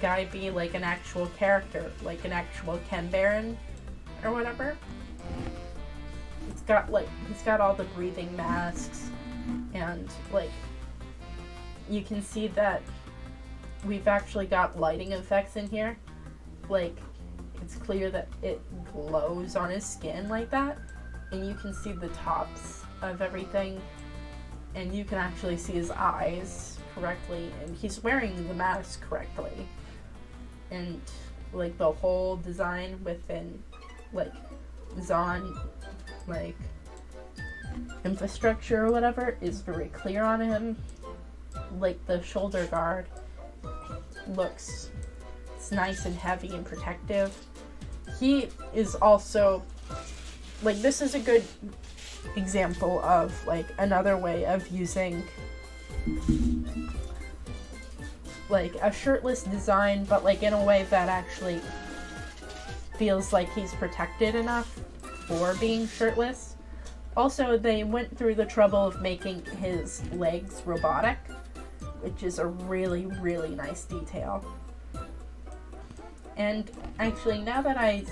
guy be, like, an actual character, like an actual Ken Baron or whatever. He's got all the breathing masks, and, like, you can see that we've actually got lighting effects in here. Like, it's clear that it glows on his skin like that, and you can see the tops of everything, and you can actually see his eyes correctly, and he's wearing the mask correctly, and, like, the whole design within, like, Zon, like, infrastructure or whatever is very clear on him. Like, the shoulder guard looks, it's nice and heavy and protective. He is also, like, this is a good example of, like, another way of using, like, a shirtless design, but, like, in a way that actually feels like he's protected enough for being shirtless. Also, they went through the trouble of making his legs robotic, which is a really, really nice detail. And actually, now that I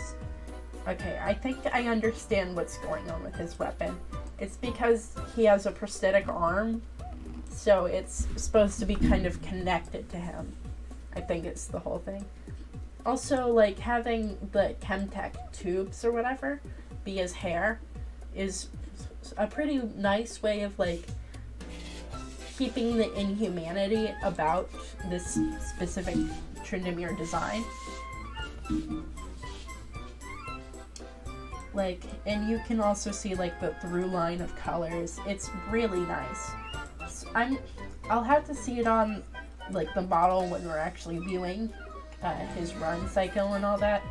think I understand what's going on with his weapon. It's because he has a prosthetic arm, so it's supposed to be kind of connected to him. I think it's the whole thing. Also, like, having the Chemtech tubes or whatever be his hair is a pretty nice way of, like, keeping the inhumanity about this specific Tryndamere design. Like, and you can also see, like, the through line of colors. It's really nice. So I'll have to see it on, like, the model when we're actually viewing his run cycle and all that.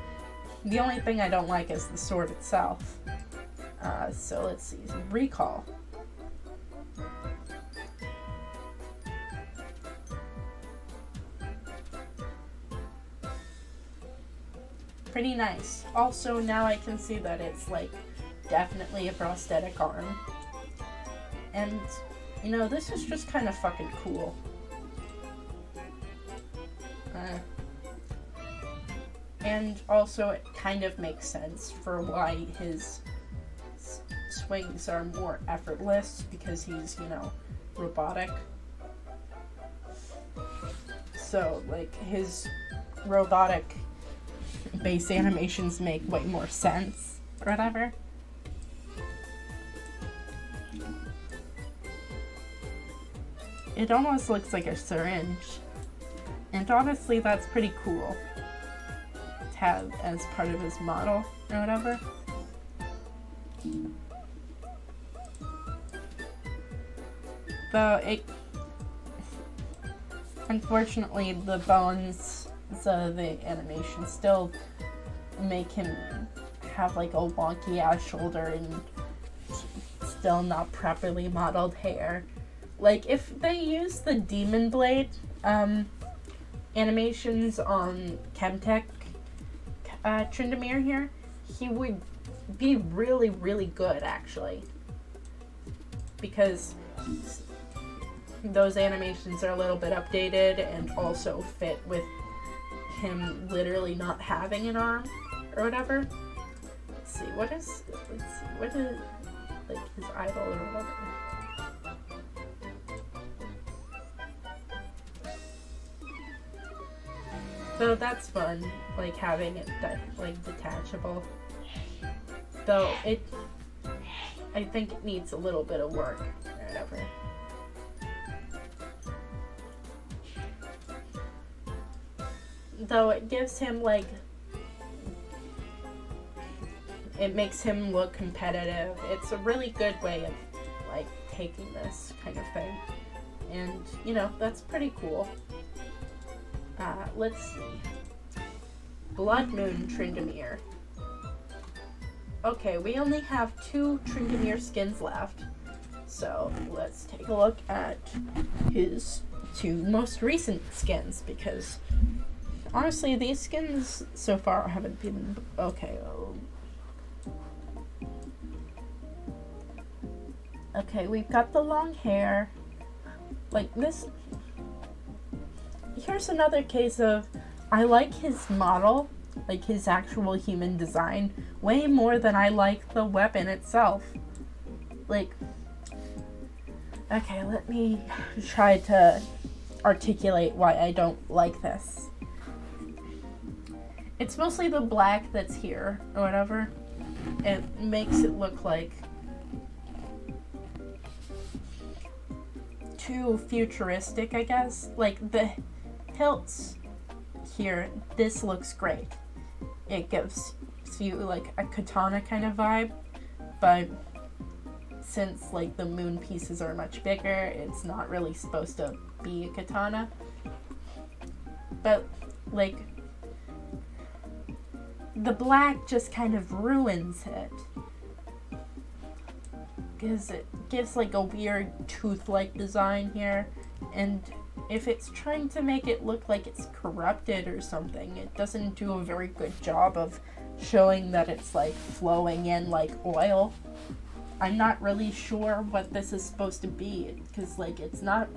The only thing I don't like is the sword itself. So let's see. Recall. Pretty nice. Also, now I can see that it's, like, definitely a prosthetic arm. And, you know, this is just kind of fucking cool. And also, it kind of makes sense for why his swings are more effortless, because he's, you know, robotic. So, like, his robotic base animations make way more sense, or whatever. It almost looks like a syringe. And honestly, that's pretty cool. have as part of his model or whatever. Though unfortunately, the bones of the animation still make him have like a wonky ass shoulder and still not properly modeled hair. Like, if they use the Demon Blade animations on Chemtech Tryndamere here, he would be really, really good, actually. Because those animations are a little bit updated and also fit with him literally not having an arm or whatever. Let's see, what is like his idol or whatever? So that's fun, like having it like detachable. Though I think it needs a little bit of work or whatever. Though it gives him like, it makes him look competitive. It's a really good way of like taking this kind of thing. And you know, that's pretty cool. Let's see. Blood Moon Tryndamere. Okay, we only have 2 Tryndamere skins left. So let's take a look at his 2 most recent skins, because honestly, these skins so far haven't been okay. Okay, we've got the long hair. Like this. Here's another case of, I like his model, like his actual human design, way more than I like the weapon itself. Like, okay, let me try to articulate why I don't like this. It's mostly the black that's here, or whatever. It makes it look like too futuristic, I guess. Like, the hilts here, this looks great. It gives you like a katana kind of vibe, but since like the moon pieces are much bigger, it's not really supposed to be a katana. But like the black just kind of ruins it, because it gives like a weird tooth-like design here, and if it's trying to make it look like it's corrupted or something, it doesn't do a very good job of showing that it's like flowing in like oil. I'm not really sure what this is supposed to be, because like it's not,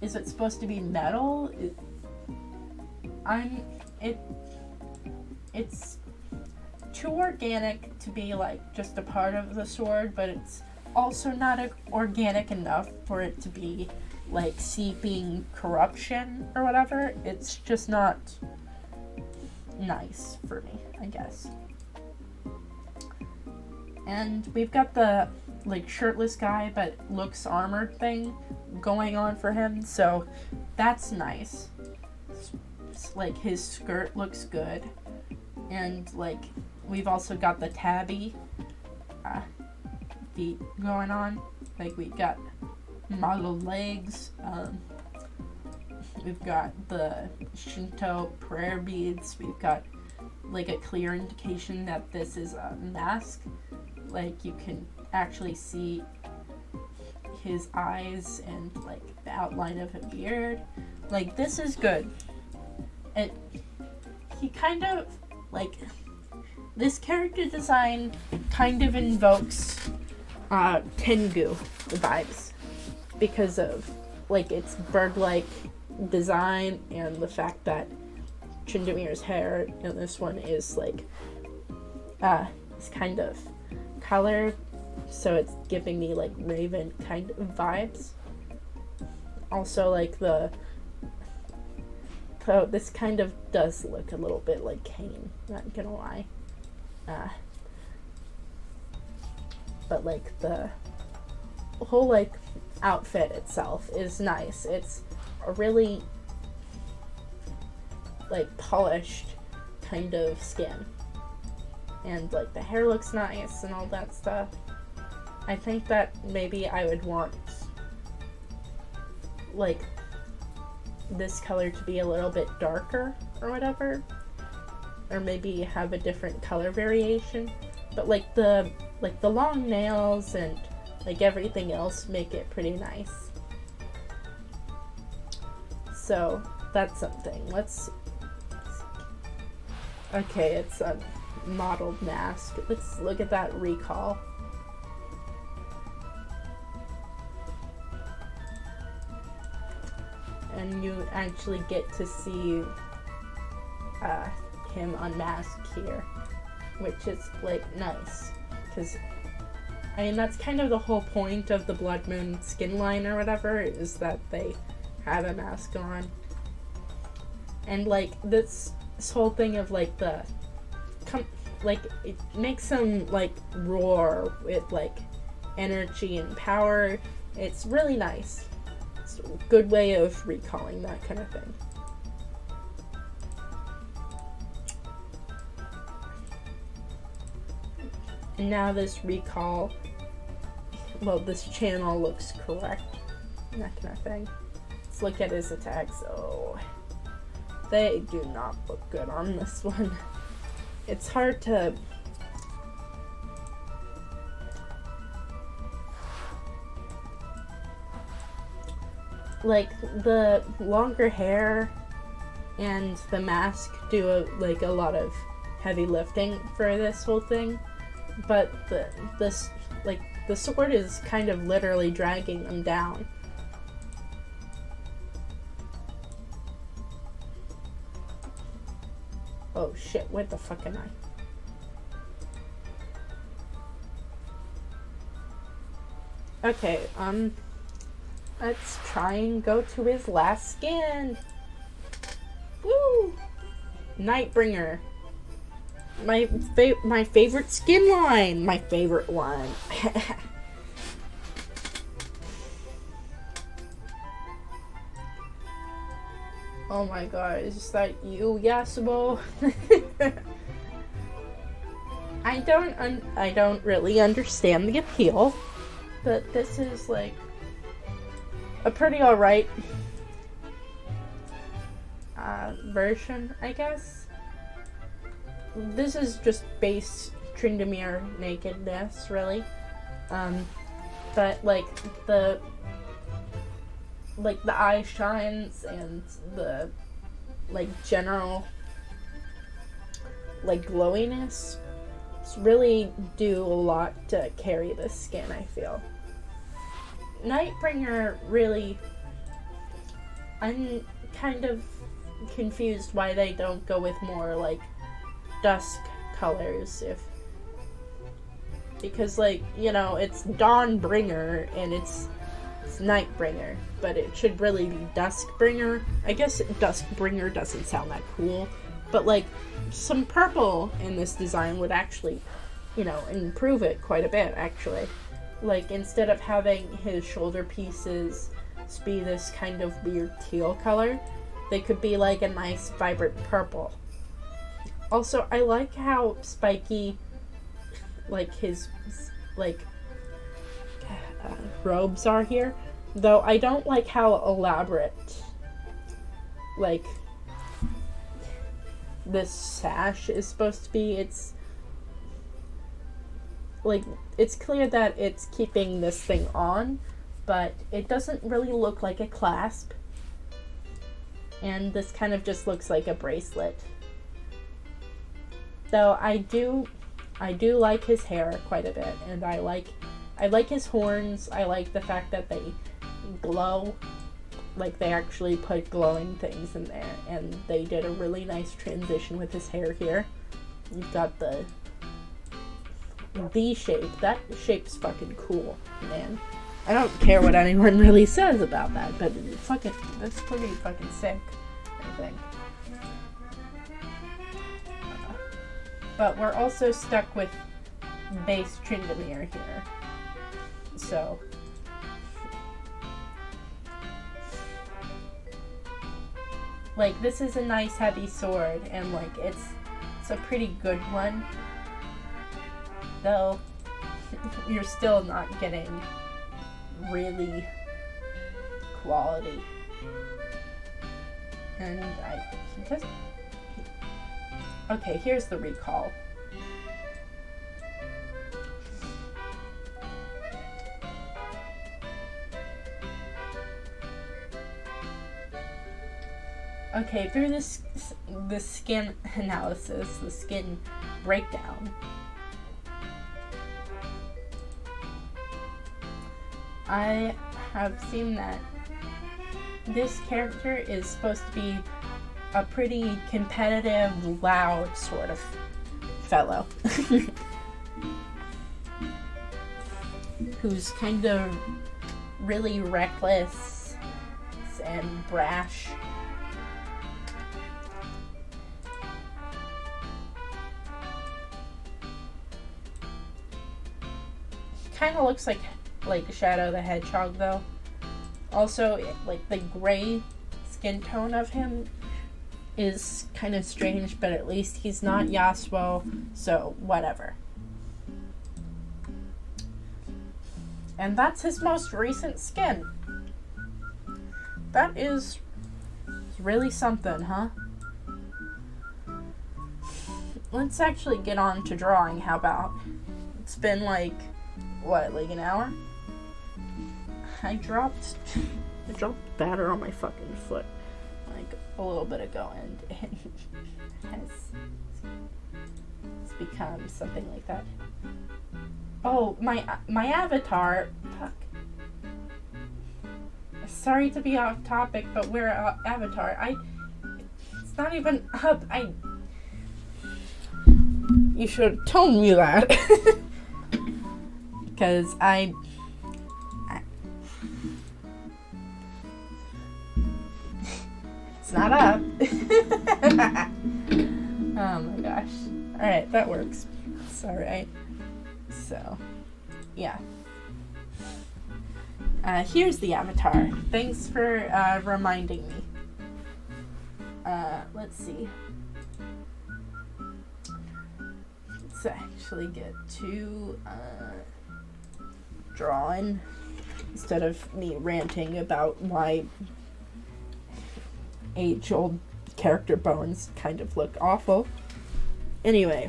is it supposed to be metal? It's too organic to be like just a part of the sword, but it's also not organic enough for it to be like seeping corruption or whatever. It's just not nice for me, I guess. And we've got the like shirtless guy but looks armored thing going on for him, so that's nice. It's like his skirt looks good, and like we've also got the tabby feet going on. Like we've got modeled legs. We've got the Shinto prayer beads. We've got like a clear indication that this is a mask. Like you can actually see his eyes and like the outline of a beard. Like this is good. He kind of like, this character design kind of invokes Tengu vibes, because of like its bird-like design and the fact that Tryndamere's hair in this one is like it's kind of colored, so it's giving me like raven kind of vibes. Also like this kind of does look a little bit like Cain, not gonna lie. But like the whole like outfit itself is nice. It's a really like polished kind of skin. And like the hair looks nice and all that stuff. I think that maybe I would want like this color to be a little bit darker or whatever, or maybe have a different color variation. But like the long nails and like everything else make it pretty nice. So that's something. Okay, it's a modeled mask. Let's look at that recall. And you actually get to see him unmasked here, which is like nice, because I mean that's kind of the whole point of the Blood Moon skin line or whatever, is that they have a mask on. And like this whole thing of like like it makes him like roar with like energy and power. It's really nice. It's a good way of recalling that kind of thing. And now this recall, well, this channel looks correct, that kind of thing. Let's look at his attacks. Oh, they do not look good on this one. It's hard to... like, the longer hair and the mask do a lot of heavy lifting for this whole thing, but the sword is kind of literally dragging them down. Oh shit, what the fuck am I? Okay, let's try and go to his last skin. Woo! Nightbringer. My favorite skin line. My favorite one. Oh my god, is that you, Yasuo? I don't really understand the appeal, but this is like a pretty alright version, I guess. This is just base Tryndamere nakedness, really. But like the eye shines and the like general like glowiness really do a lot to carry this skin, I feel. Nightbringer really, I'm kind of confused why they don't go with more like dusk colors, because like, you know, it's Dawnbringer and it's Nightbringer, but it should really be Duskbringer. I guess Duskbringer doesn't sound that cool, but like some purple in this design would actually, you know, improve it quite a bit, actually. Like, instead of having his shoulder pieces be this kind of weird teal color, they could be like a nice vibrant purple. Also, I like how spiky like his like robes are here, though I don't like how elaborate like this sash is supposed to be. It's like, it's clear that it's keeping this thing on, but it doesn't really look like a clasp, and this kind of just looks like a bracelet. Though I do like his hair quite a bit, and I like his horns. I like the fact that they glow, like they actually put glowing things in there, and they did a really nice transition with his hair here. You've got the V shape. That shape's fucking cool, man. I don't care what anyone really says about that, but that's pretty fucking sick, I think. But we're also stuck with base Tryndamere here. So like, this is a nice heavy sword, and like It's a pretty good one, though you're still not getting really quality. And he doesn't. Okay, here's the recall. Okay, through the skin analysis, the skin breakdown, I have seen that this character is supposed to be a pretty competitive, loud sort of fellow. Who's kind of really reckless and brash. Kind of looks like Shadow the Hedgehog, though. Also, like, the gray skin tone of him is kind of strange, but at least he's not Yasuo, so whatever. And that's his most recent skin. That is really something, huh? Let's actually get on to drawing, how about? It's been like, what, like an hour? I dropped batter on my fucking foot like a little bit ago, and it has become something like that. Oh, my avatar. Fuck. Sorry to be off topic, but where avatar? It's not even up. You should have told me that. Because it's not up. Oh my gosh. Alright, that works. It's alright. So, yeah. Here's the avatar. Thanks for reminding me. Let's see. Let's actually get to drawing instead of me ranting about why age-old character bones kind of look awful. Anyway.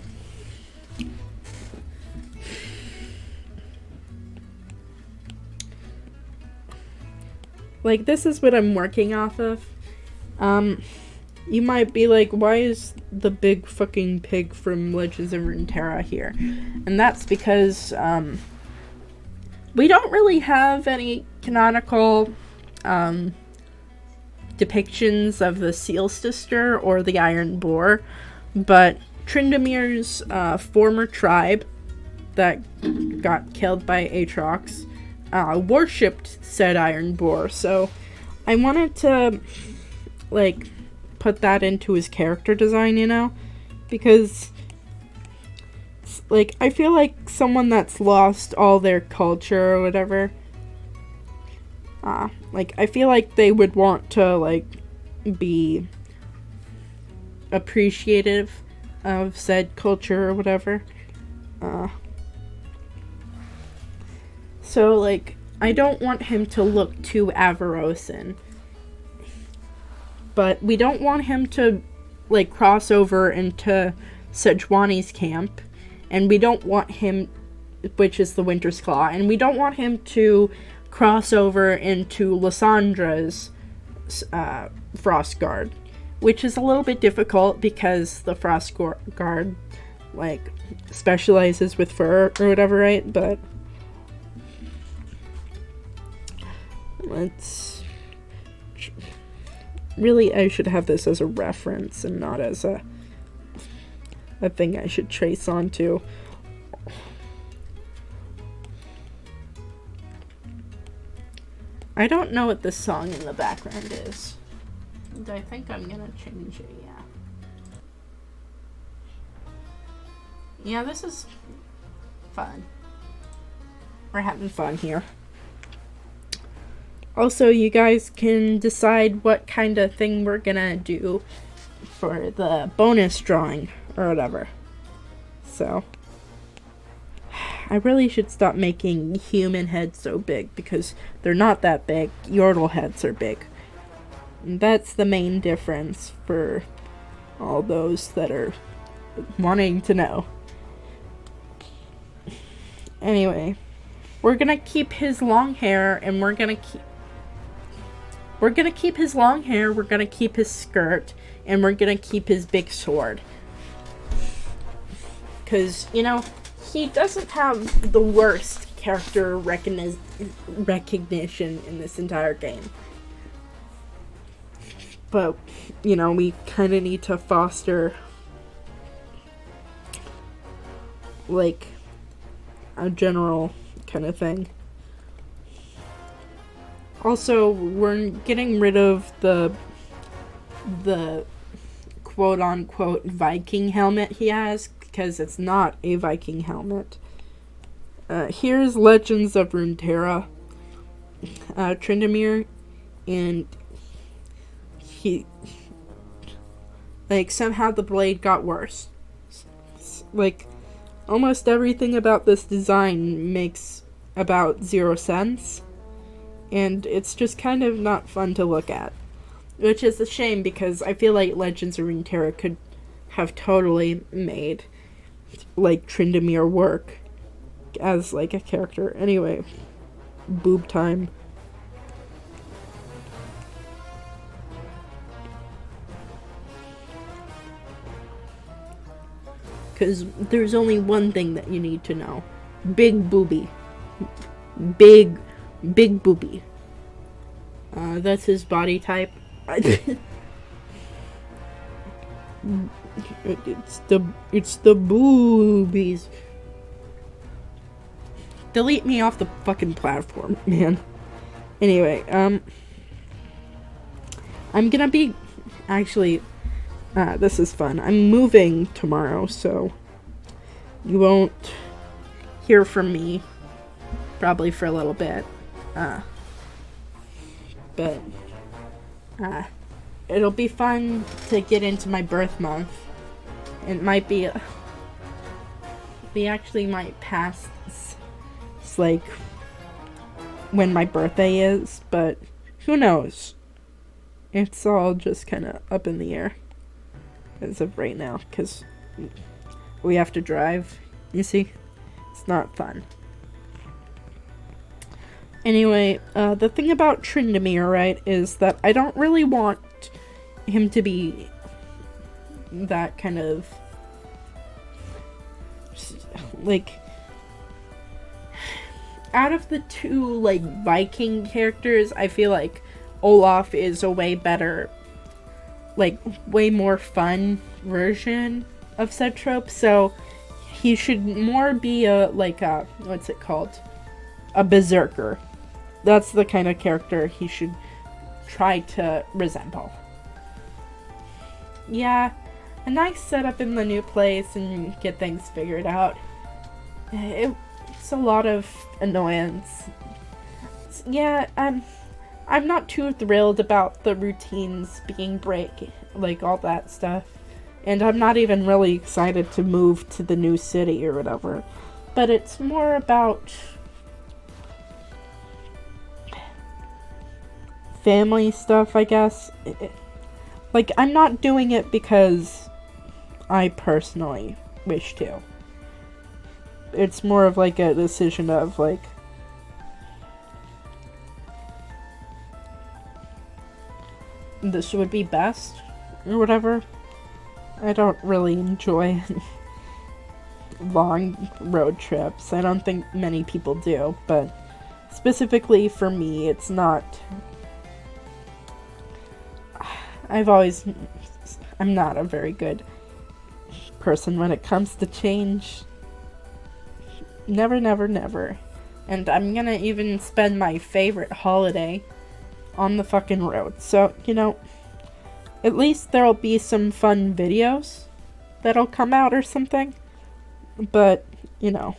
Like, this is what I'm working off of. You might be like, why is the big fucking pig from Legends of Runeterra here? And that's because, we don't really have any canonical, depictions of the Seal Sister or the Iron Boar, but Tryndamere's former tribe that got killed by Aatrox worshipped said Iron Boar, so I wanted to, like, put that into his character design, you know, because, like, I feel like someone that's lost all their culture or whatever, like, I feel like they would want to, like, be appreciative of said culture or whatever. So, like, I don't want him to look too Avarosan. But we don't want him to, like, cross over into Sejuani's camp. And we don't want him, which is the Winter's Claw, and we don't want him to cross over into Lyssandra's Frostguard, which is a little bit difficult because the Frostguard, like, specializes with fur or whatever, right? But let's... Really, I should have this as a reference and not as a thing I should trace onto. I don't know what this song in the background is. And I think I'm gonna change it, yeah. Yeah, this is fun. We're having fun here. Also, you guys can decide what kind of thing we're gonna do for the bonus drawing or whatever. So I really should stop making human heads so big, because they're not that big. Yordle heads are big. And that's the main difference for all those that are wanting to know. Anyway, we're gonna keep his long hair, and we're gonna keep his long hair, we're gonna keep his skirt, and we're gonna keep his big sword. Because, you know, he doesn't have the worst character recognition in this entire game. But, you know, we kind of need to foster, like, a general kind of thing. Also, we're getting rid of the quote-unquote Viking helmet he has, because it's not a Viking helmet. Here's Legends of Runeterra, Tryndamere, and he, like, somehow the blade got worse. Like, almost everything about this design makes about 0 sense, and it's just kind of not fun to look at. Which is a shame, because I feel like Legends of Runeterra could have totally made, like, Tryndamere work as, like, a character. Anyway, boob time. Because there's only one thing that you need to know. Big booby. Big booby. That's his body type. It's the boobies. Delete me off the fucking platform, man. Anyway, I'm gonna be, actually, this is fun. I'm moving tomorrow, so you won't hear from me probably for a little bit. But it'll be fun to get into my birth month. It might be, we actually might pass, it's like when my birthday is, but who knows? It's all just kind of up in the air as of right now, because we have to drive, you see? It's not fun. Anyway, the thing about Tryndamere, right, is that I don't really want him to be that kind of, like, out of the two, like, Viking characters, I feel like Olaf is a way better, like, way more fun version of said trope, so he should more be a, like, a, what's it called? A berserker. That's the kind of character he should try to resemble. Yeah, a nice setup in the new place and get things figured out. It's a lot of annoyance. Yeah, I'm not too thrilled about the routines being like all that stuff. And I'm not even really excited to move to the new city or whatever. But it's more about family stuff, I guess. Like, I'm not doing it because I personally wish to. It's more of like a decision of, like, this would be best or whatever. I don't really enjoy long road trips. I don't think many people do, but specifically for me, it's not. I'm not a very good person when it comes to change. Never, never, never. And I'm gonna even spend my favorite holiday on the fucking road. So, you know, at least there'll be some fun videos that'll come out or something. But, you know,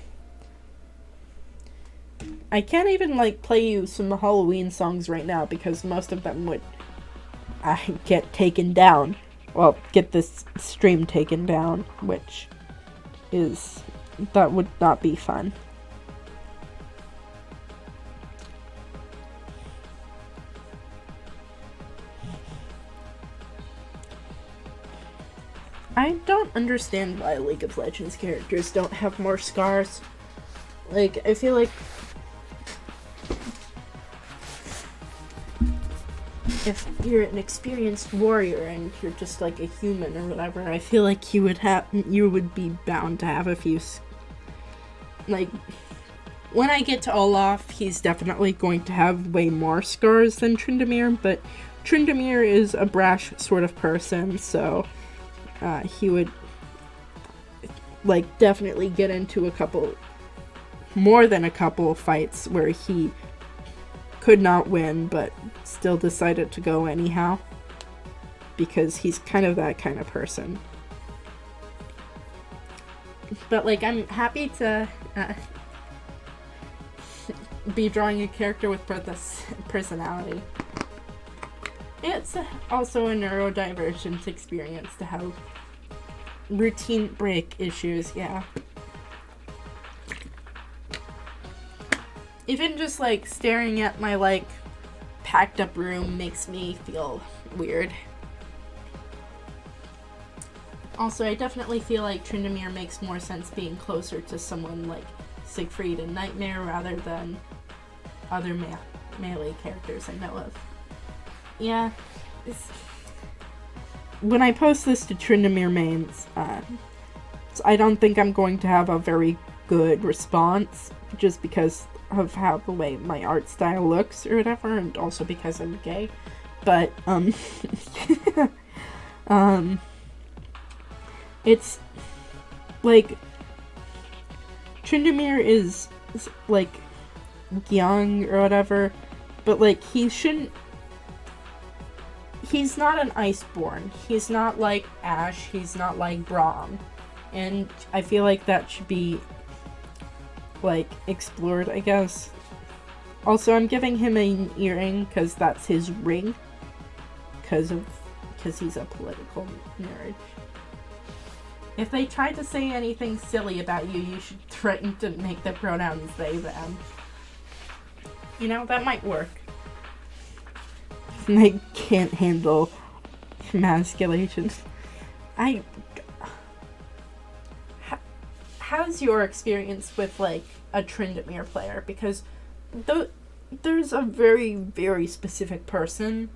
I can't even, like, play you some Halloween songs right now because most of them would get taken down well, get this stream taken down, which is, that would not be fun. I don't understand why League of Legends characters don't have more scars. Like, I feel like if you're an experienced warrior and you're just like a human or whatever, I feel like you would be bound to have a few. Like, when I get to Olaf, he's definitely going to have way more scars than Tryndamere, but Tryndamere is a brash sort of person, so he would, like, definitely get into more than a couple fights where he could not win, but still decided to go anyhow. Because he's kind of that kind of person. But, like, I'm happy to be drawing a character with this personality. It's also a neurodivergent experience to have routine break issues, yeah. Even just, like, staring at my, like, packed up room makes me feel weird. Also, I definitely feel like Tryndamere makes more sense being closer to someone like Siegfried and Nightmare rather than other melee characters I know of. Yeah, when I post this to Tryndamere mains, I don't think I'm going to have a very good response, just because of how the way my art style looks or whatever, and also because I'm gay. But, it's, like, Tryndamere is, like, young or whatever, but, like, he's not an Iceborn. He's not like Ashe. He's not like Braum. And I feel like that should be, like, explored, I guess. Also, I'm giving him an earring because that's his ring. Because he's a political nerd. If they try to say anything silly about you, you should threaten to make the pronouns they, them. You know, that might work. They can't handle emasculation. How's your experience with, like, a Tryndamere player? Because there's a very, very specific person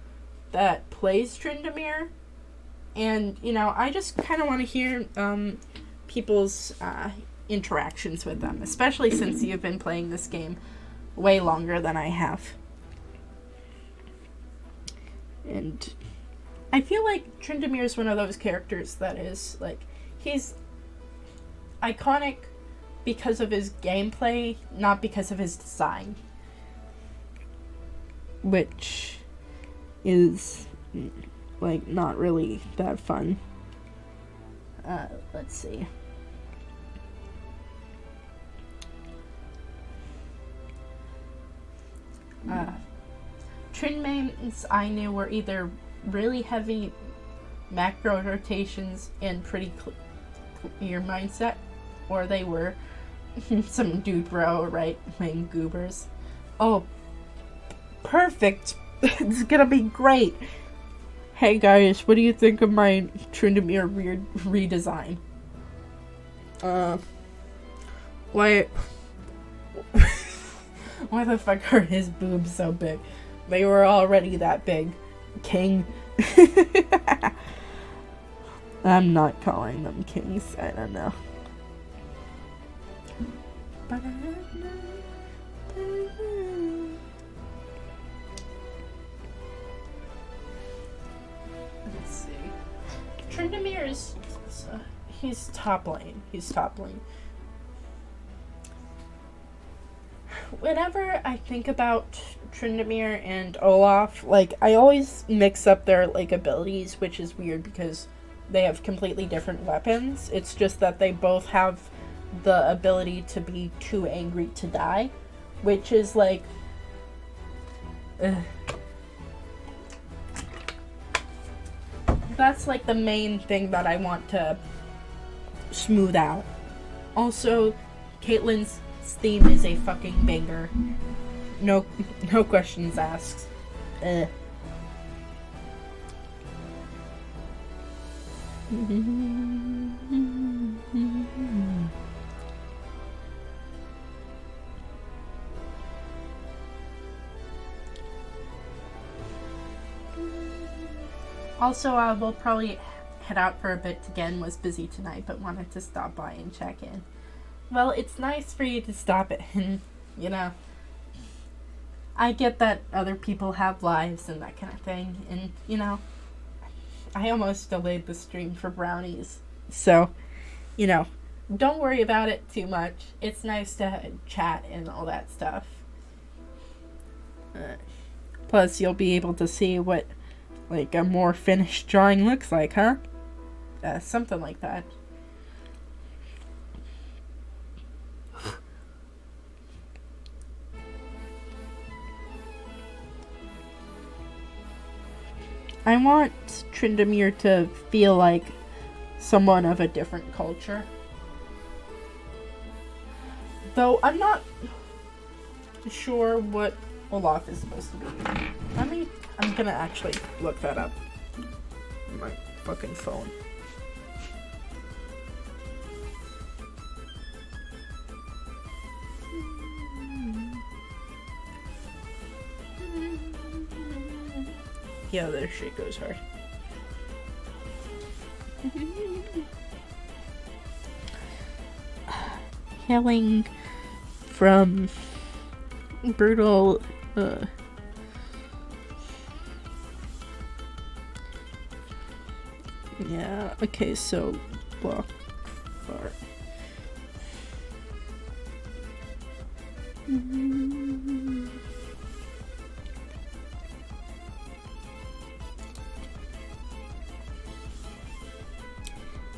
that plays Tryndamere, and, you know, I just kind of want to hear people's interactions with them, especially since you've been playing this game way longer than I have. And I feel like Tryndamere is one of those characters that is, like, he's iconic because of his gameplay, not because of his design. Which is, like, not really that fun. Let's see. Trynd mains I knew were either really heavy macro rotations and pretty clear mindset, or they were some dude bro right-wing goobers. Oh, perfect! It's gonna be great! Hey guys, what do you think of my Tryndamere redesign? Why the fuck are his boobs so big? They were already that big. King. I'm not calling them kings. I don't know. Let's see. Tryndamere is... he's top lane. Whenever I think about Tryndamere and Olaf, like, I always mix up their, like, abilities, which is weird because they have completely different weapons. It's just that they both have the ability to be too angry to die, which is, like, that's like the main thing that I want to smooth out. Also, Caitlyn's theme is a fucking banger. No questions asked. Also, we'll probably head out for a bit again. Was busy tonight, but wanted to stop by and check in. Well, it's nice for you to stop in, you know. I get that other people have lives and that kind of thing, and, you know, I almost delayed the stream for brownies. So, you know, don't worry about it too much. It's nice to chat and all that stuff. Plus, you'll be able to see what, like, a more finished drawing looks like, huh? Something like that. I want Tryndamere to feel like someone of a different culture. Though I'm not sure what Olaf is supposed to be. I'm gonna actually look that up on my fucking phone. Yeah, their shit goes hard. Hailing from brutal, yeah, okay, so block far.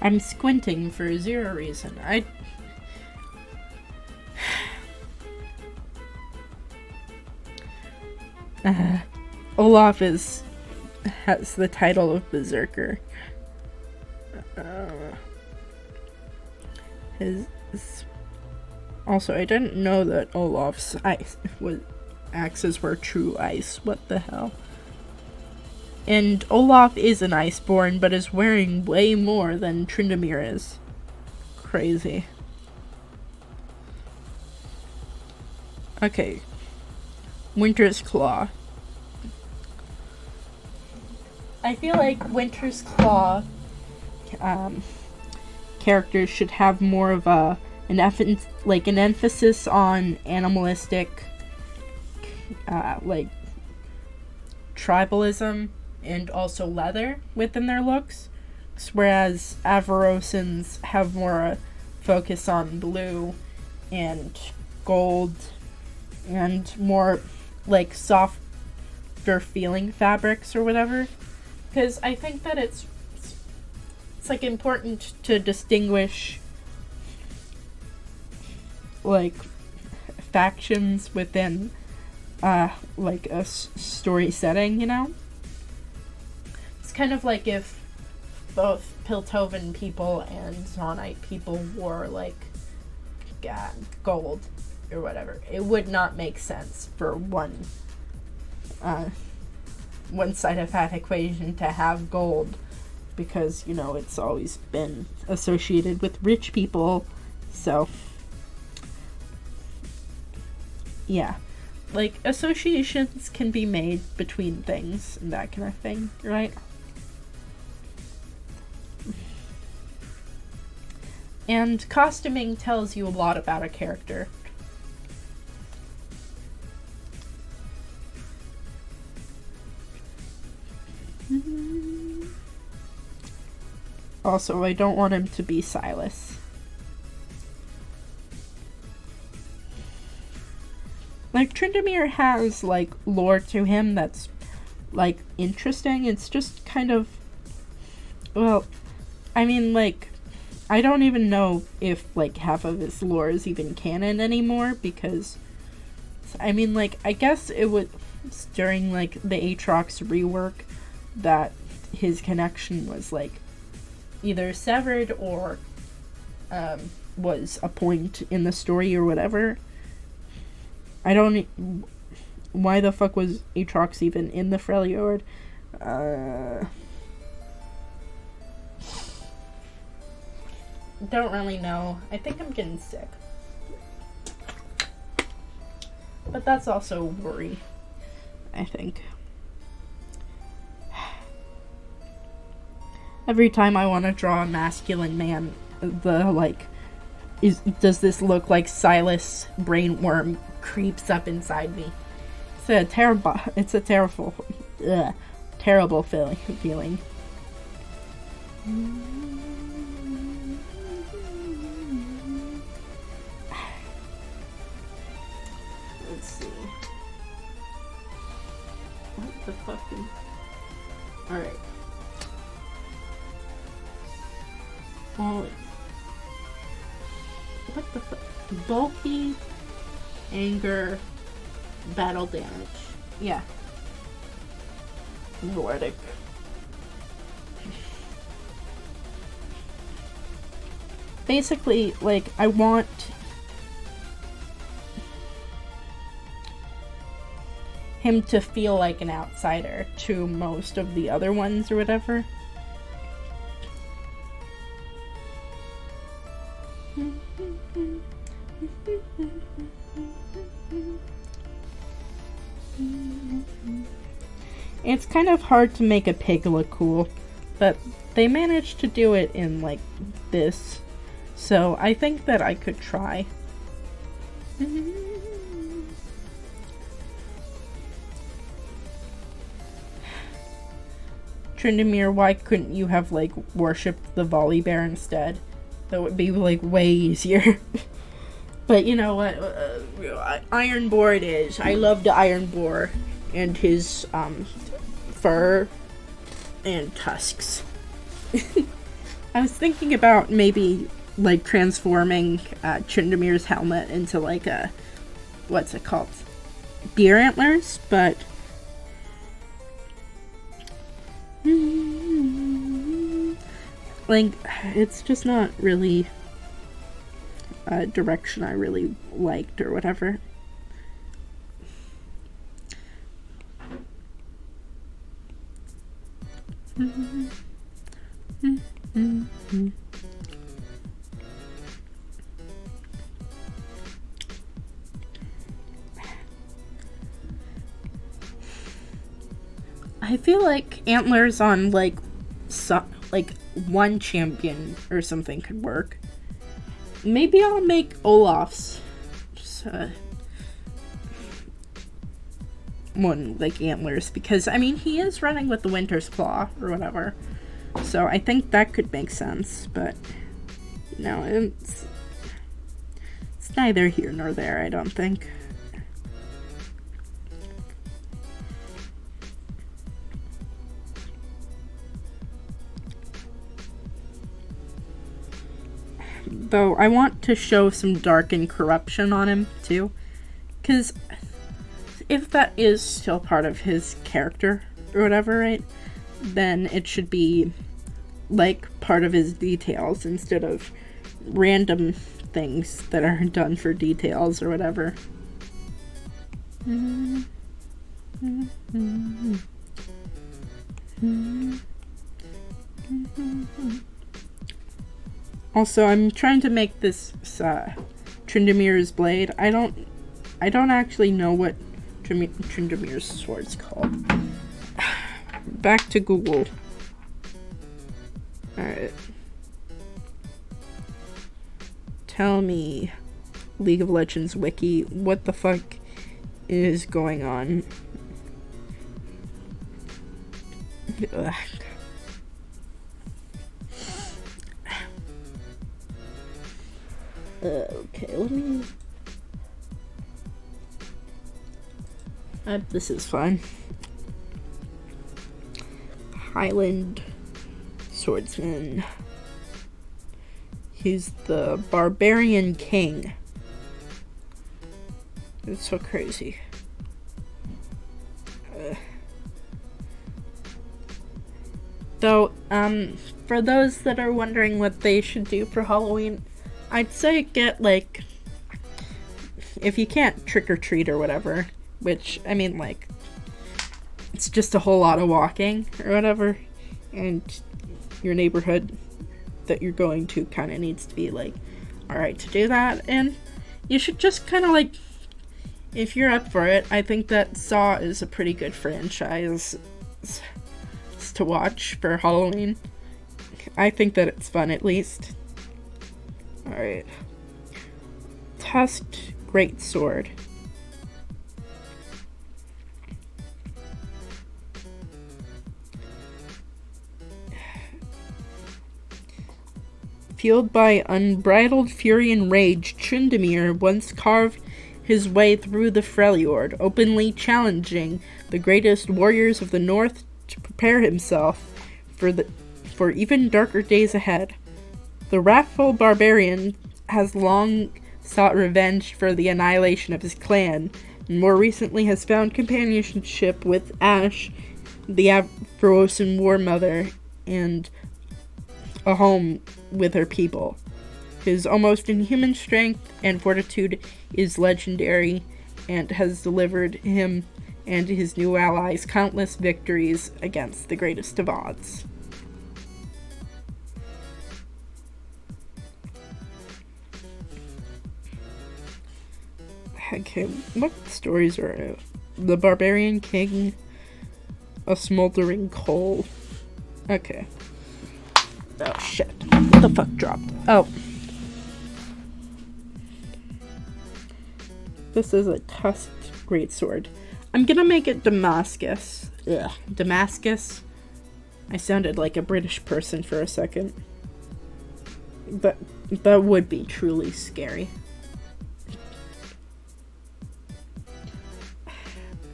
I'm squinting for zero reason. Olaf has the title of Berserker. Also, I didn't know that Olaf's axes were true ice. What the hell? And Olaf is an Iceborn, but is wearing way more than Tryndamere is. Crazy. Okay. Winter's Claw. I feel like Winter's Claw characters should have more of an emphasis on animalistic, like tribalism and also leather within their looks, whereas Avarosans have more a focus on blue and gold and more like softer feeling fabrics or whatever. Because I think that it's like important to distinguish like factions within like a story setting, you know? It's kind of like if both Piltovan people and Zonite people wore like gold or whatever. It would not make sense for one side of that equation to have gold, because, you know, it's always been associated with rich people. So yeah, like associations can be made between things and that kind of thing, right? And costuming tells you a lot about a character. Also, I don't want him to be Silas. Like, Tryndamere has, like, lore to him that's, like, interesting. It's just kind of, well, I mean, like, I don't even know if, like, half of his lore is even canon anymore, because, I mean, like, I guess it was during, like, the Aatrox rework that his connection was like either severed or was a point in the story or whatever. I don't. Why the fuck was Aatrox even in the Freljord? Don't really know. I think I'm getting sick. But that's also worry, I think. Every time I want to draw a masculine man, does this look like Silas Brainworm creeps up inside me? It's a terrible feeling. Let's see. What the fucking... Alright. Well, what the fuck? Bulky, anger, battle damage. Yeah. Nordic. Basically, like, I want him to feel like an outsider to most of the other ones or whatever. It's kind of hard to make a pig look cool, but they managed to do it in, like, this. So I think that I could try. Tryndamere, why couldn't you have, like, worshipped the volley bear instead? That would be, like, way easier. But you know what? Iron Boar it is. I love the Iron Boar and his fur and tusks. I was thinking about maybe like transforming Tryndamere's helmet into like a, what's it called? Deer antlers, but like it's just not really a direction I really liked or whatever. I feel like antlers on like one champion or something could work. Maybe I'll make Olaf's one like antlers, because I mean he is running with the Winter's Claw or whatever, so I think that could make sense. But you know, it's neither here nor there, I don't think. Though I want to show some dark and corruption on him too, because if that is still part of his character or whatever, right, then it should be like part of his details instead of random things that are done for details or whatever. Also, I'm trying to make this Tryndamere's blade. I don't actually know what Tryndamere's sword's called. Back to Google. Alright. Tell me, League of Legends wiki, what the fuck is going on? Ugh. Okay, let me... this is fine. Highland swordsman. He's the Barbarian King. It's so crazy. Though, for those that are wondering what they should do for Halloween, I'd say get, like, if you can't trick or treat or whatever, which, I mean, like, it's just a whole lot of walking or whatever, and your neighborhood that you're going to kind of needs to be, like, alright to do that, and you should just kind of, like, if you're up for it, I think that Saw is a pretty good franchise to watch for Halloween. I think that it's fun, at least. Alright. Tusked Greatsword. Fueled by unbridled fury and rage, Tryndamere once carved his way through the Freljord, openly challenging the greatest warriors of the North to prepare himself for even darker days ahead. The wrathful barbarian has long sought revenge for the annihilation of his clan, and more recently has found companionship with Ash, the Afrosan war mother, and a home with her people. His almost inhuman strength and fortitude is legendary, and has delivered him and his new allies countless victories against the greatest of odds. Okay, what stories are The Barbarian King, A Smoldering Coal. Okay. Oh shit. What the fuck dropped? Oh. This is a tusked greatsword. I'm gonna make it Damascus. Ugh. Damascus? I sounded like a British person for a second. But that would be truly scary.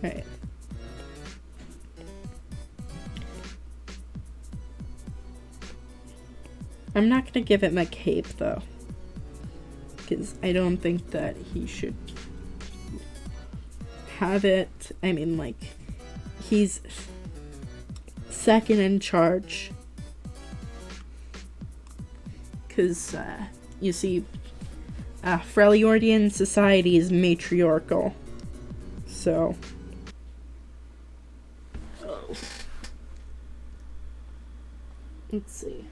Right. I'm not gonna give him a cape though, because I don't think that he should have it. I mean, like, he's second in charge, because you see, Freljordian society is matriarchal, so. Let's see.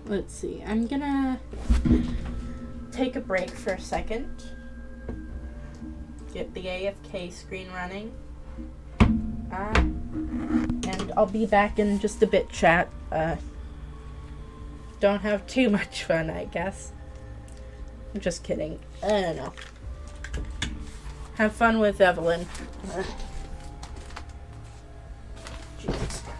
Let's see. I'm gonna take a break for a second. Get the AFK screen running. And I'll be back in just a bit, chat. Don't have too much fun, I guess. I'm just kidding. I don't know. Have fun with Evelyn. Jesus Christ.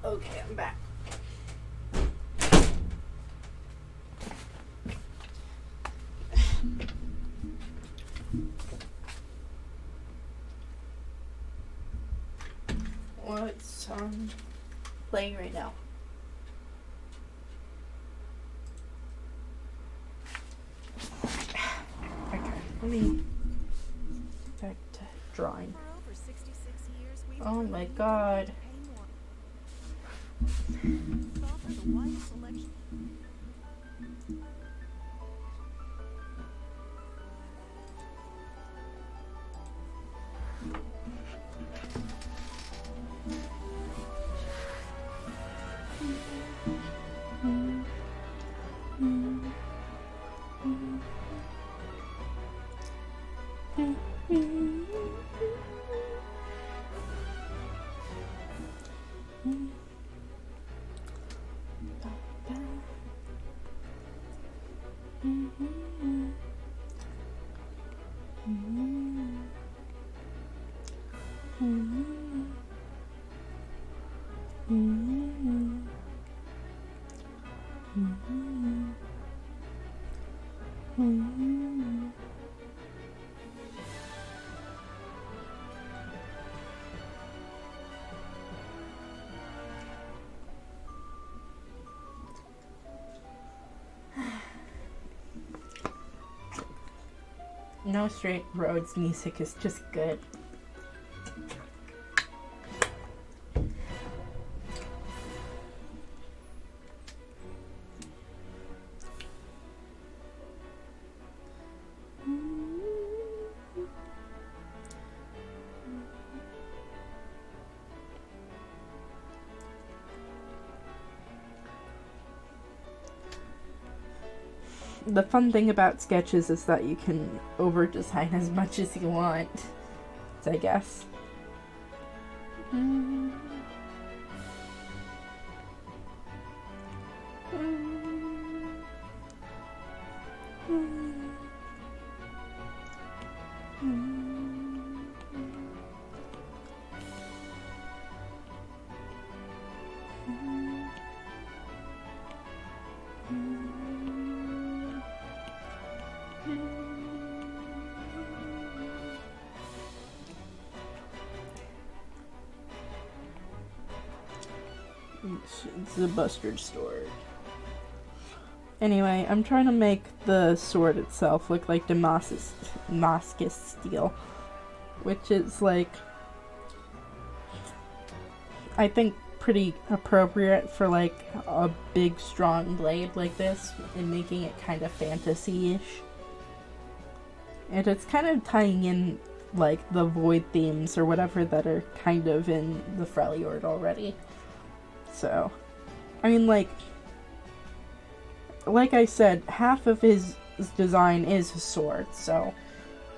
Okay, I'm back. What's playing right now? Okay, let me back to drawing. Oh my god. No Straight Roads music is just good. The fun thing about sketches is that you can over-design as much as you want, I guess. It's a bustard sword. Anyway, I'm trying to make the sword itself look like Damascus steel, which is like, I think pretty appropriate for like a big strong blade like this, and making it kind of fantasy-ish. And it's kind of tying in like the void themes or whatever that are kind of in the Freljord already. So, I mean, like I said, half of his design is his sword, so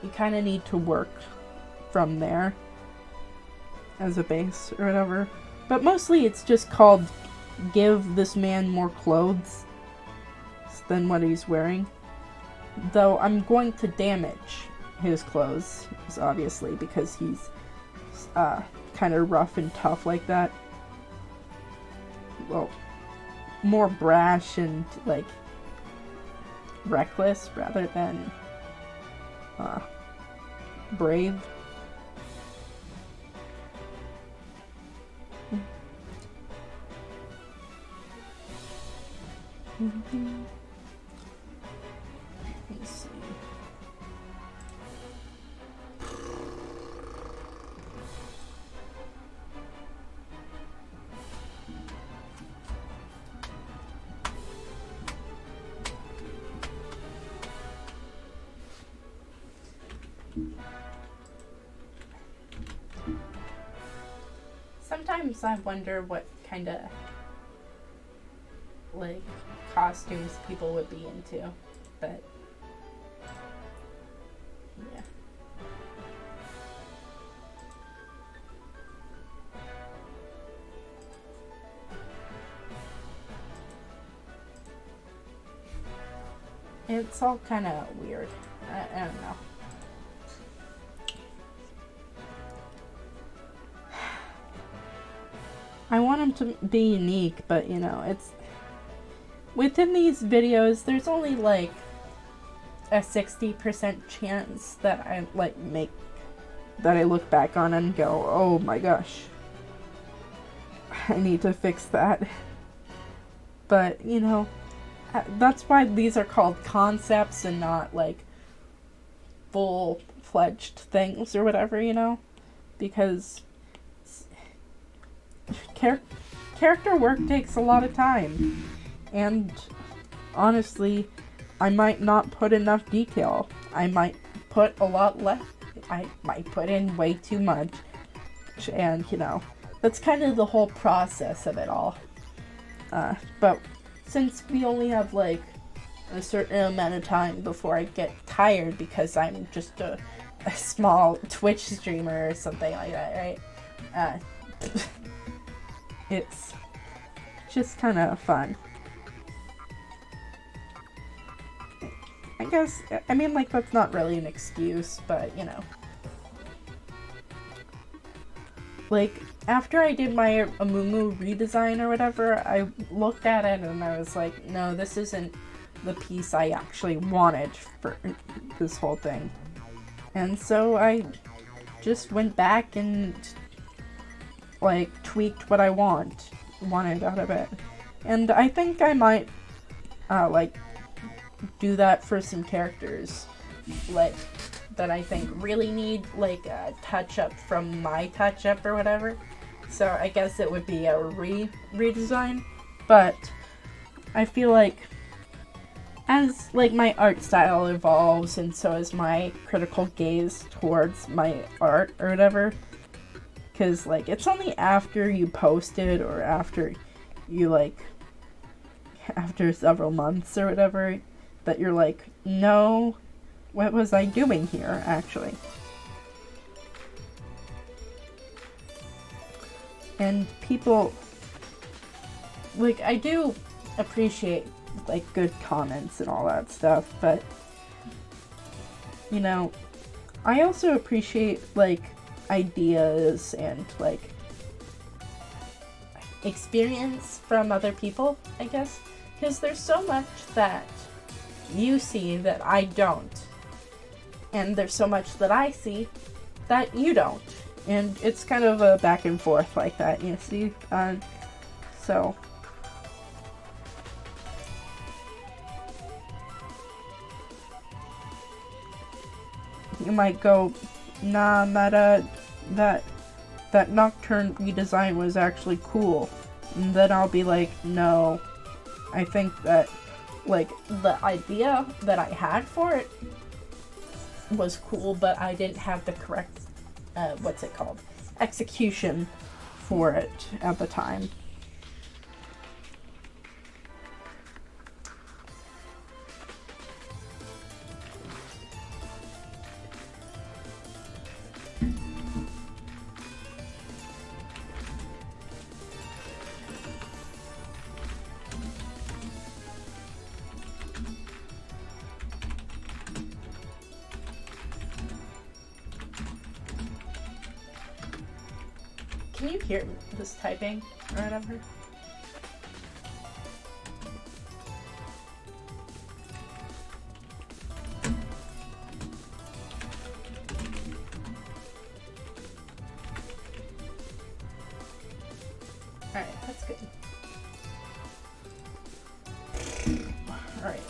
you kind of need to work from there as a base or whatever. But mostly it's just called give this man more clothes than what he's wearing. Though I'm going to damage his clothes, obviously, because he's kind of rough and tough like that. Well, more brash and, like, reckless rather than brave. Let's see. Sometimes I wonder what kind of, like, costumes people would be into, but, yeah. It's all kind of weird. I don't know. I want them to be unique, but you know, it's within these videos, there's only like a 60% chance that I look back on and go, oh my gosh, I need to fix that. But you know, that's why these are called concepts and not like full-fledged things or whatever, you know, because character work takes a lot of time, and honestly, I might not put enough detail. I might put a lot less. I might put in way too much, and you know, that's kind of the whole process of it all. But since we only have like a certain amount of time before I get tired because I'm just a small Twitch streamer or something like that, right? It's just kind of fun. I guess, I mean, like, that's not really an excuse, but, you know. Like, after I did my Amumu redesign or whatever, I looked at it and I was like, no, this isn't the piece I actually wanted for this whole thing. And so I just went back and like tweaked what I wanted out of it. And I think I might like do that for some characters like that I think really need like a touch up from my touch up or whatever. So I guess it would be a redesign, but I feel like as like my art style evolves and so is my critical gaze towards my art or whatever, because like it's only after you post it or after you like after several months or whatever that you're like, no, what was I doing here actually? And people like, I do appreciate like good comments and all that stuff, but you know, I also appreciate like ideas and like experience from other people, I guess, because there's so much that you see that I don't, and there's so much that I see that you don't, and it's kind of a back and forth like that, you see. So you might go, nah, that Nocturne redesign was actually cool. And then I'll be like, no, I think that, like, the idea that I had for it was cool, but I didn't have the correct, execution for it at the time. Can you hear this typing or whatever? Alright, that's good. Alright.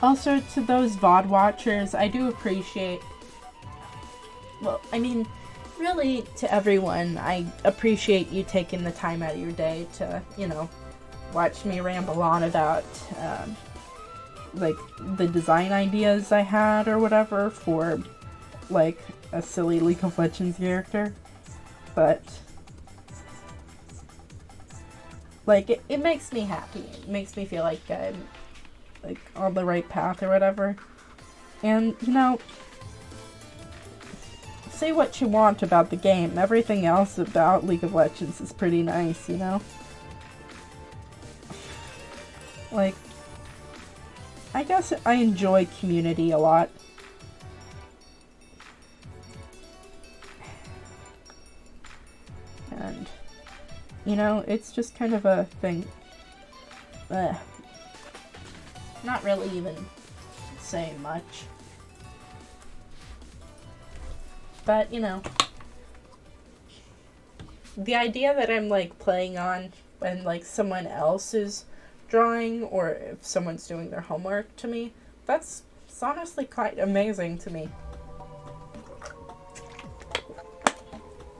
Also, to those VOD watchers, I do appreciate, well, I mean, really, to everyone, I appreciate you taking the time out of your day to, you know, watch me ramble on about, like, the design ideas I had or whatever for, like, a silly League of Legends character. But, like, it makes me happy. It makes me feel like I'm like on the right path or whatever. And you know, say what you want about the game, everything else about League of Legends is pretty nice, you know. Like, I guess I enjoy community a lot. And, you know, it's just kind of a thing. Not really even saying much. But, you know, the idea that I'm, like, playing on when, like, someone else is drawing or if someone's doing their homework to me, it's honestly quite amazing to me.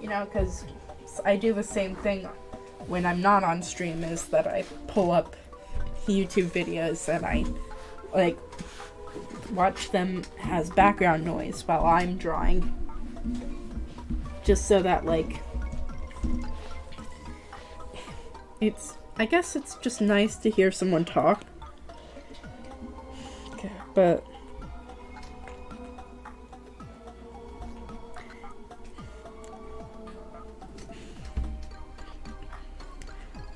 You know, because I do the same thing when I'm not on stream, is that I pull up YouTube videos and I, like, watch them as background noise while I'm drawing. Just so that, like, I guess it's just nice to hear someone talk. Okay, but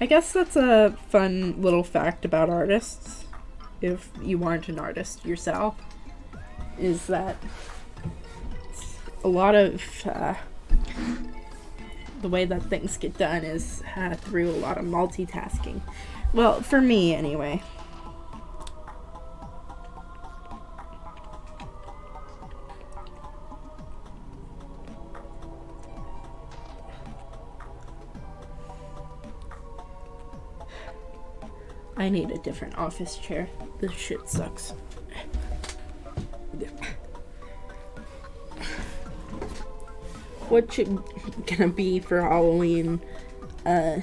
I guess that's a fun little fact about artists, if you aren't an artist yourself, is that a lot of the way that things get done is through a lot of multitasking. Well, for me anyway. I need a different office chair. This shit sucks. What you gonna be for Halloween? I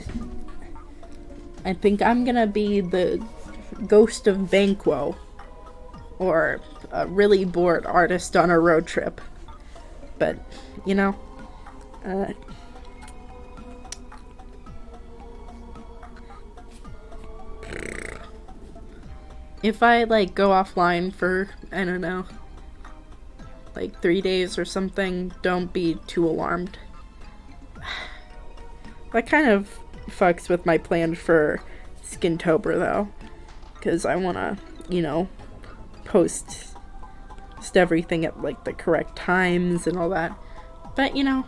think I'm gonna be the ghost of Banquo, or a really bored artist on a road trip. But, you know, if I, like, go offline for, I don't know, like 3 days or something, don't be too alarmed. That kind of fucks with my plan for Skintober, though, because I want to, you know, post everything at, like, the correct times and all that. But, you know,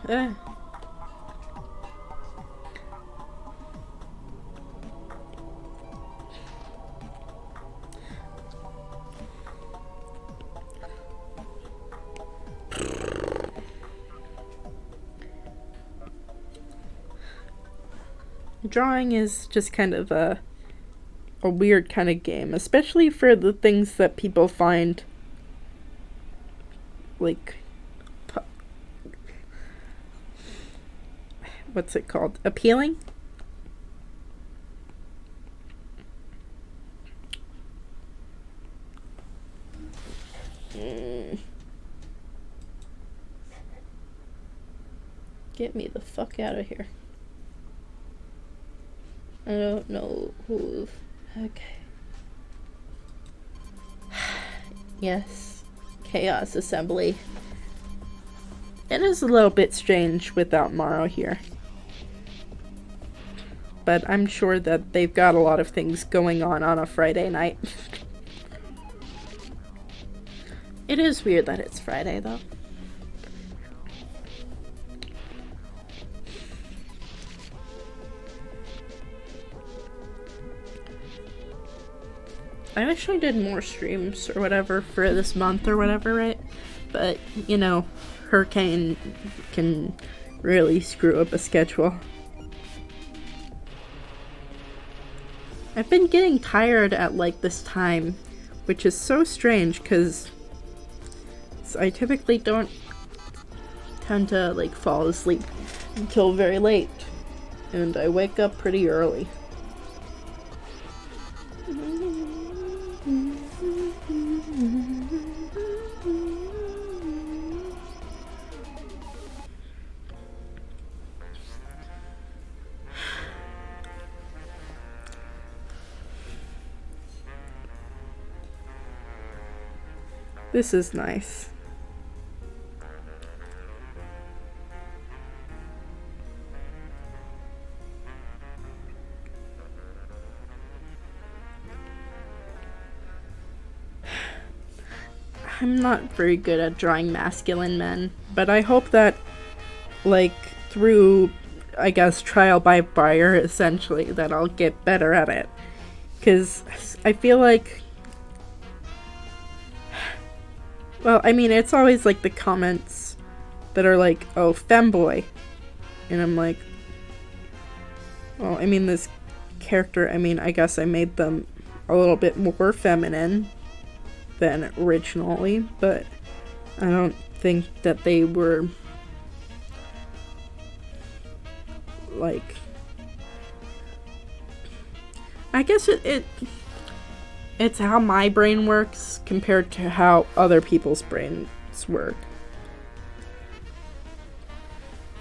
drawing is just kind of a weird kind of game, especially for the things that people find, like, what's it called? Appealing? Get me the fuck out of here. I don't know who. Okay. Yes. Chaos Assembly. It is a little bit strange without Morrow here. But I'm sure that they've got a lot of things going on a Friday night. It is weird that it's Friday, though. I wish I did more streams or whatever for this month or whatever, right? But, you know, Hurricane can really screw up a schedule. I've been getting tired at, like, this time, which is so strange, because I typically don't tend to, like, fall asleep until very late, and I wake up pretty early. This is nice. I'm not very good at drawing masculine men, but I hope that, like, through, I guess, trial by fire, essentially, that I'll get better at it. Because I feel like, well, I mean, it's always, like, the comments that are like, oh, femboy. And I'm like, well, I mean, this character, I mean, I guess I made them a little bit more feminine than originally, but I don't think that they were, like, I guess it's how my brain works compared to how other people's brains work.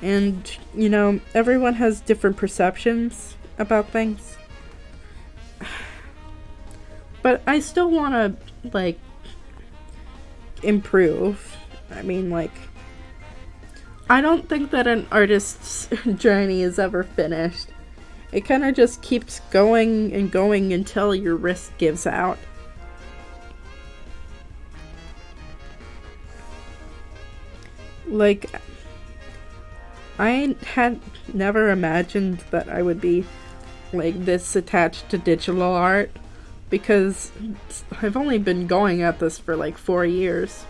And, you know, everyone has different perceptions about things. But I still want to, like, improve. I mean, like, I don't think that an artist's journey is ever finished. It kind of just keeps going and going until your wrist gives out. Like, I had never imagined that I would be, like, this attached to digital art, because I've only been going at this for, like, 4 years.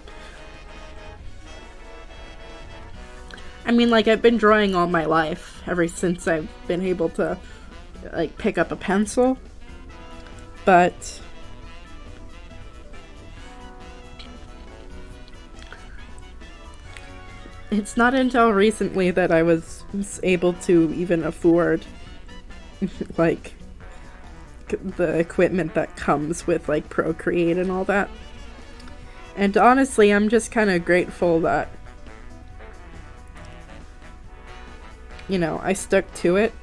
I mean, like, I've been drawing all my life, ever since I've been able to, like, pick up a pencil, but it's not until recently that I was able to even afford, like, the equipment that comes with, like, Procreate and all that. And honestly, I'm just kind of grateful that, you know, I stuck to it.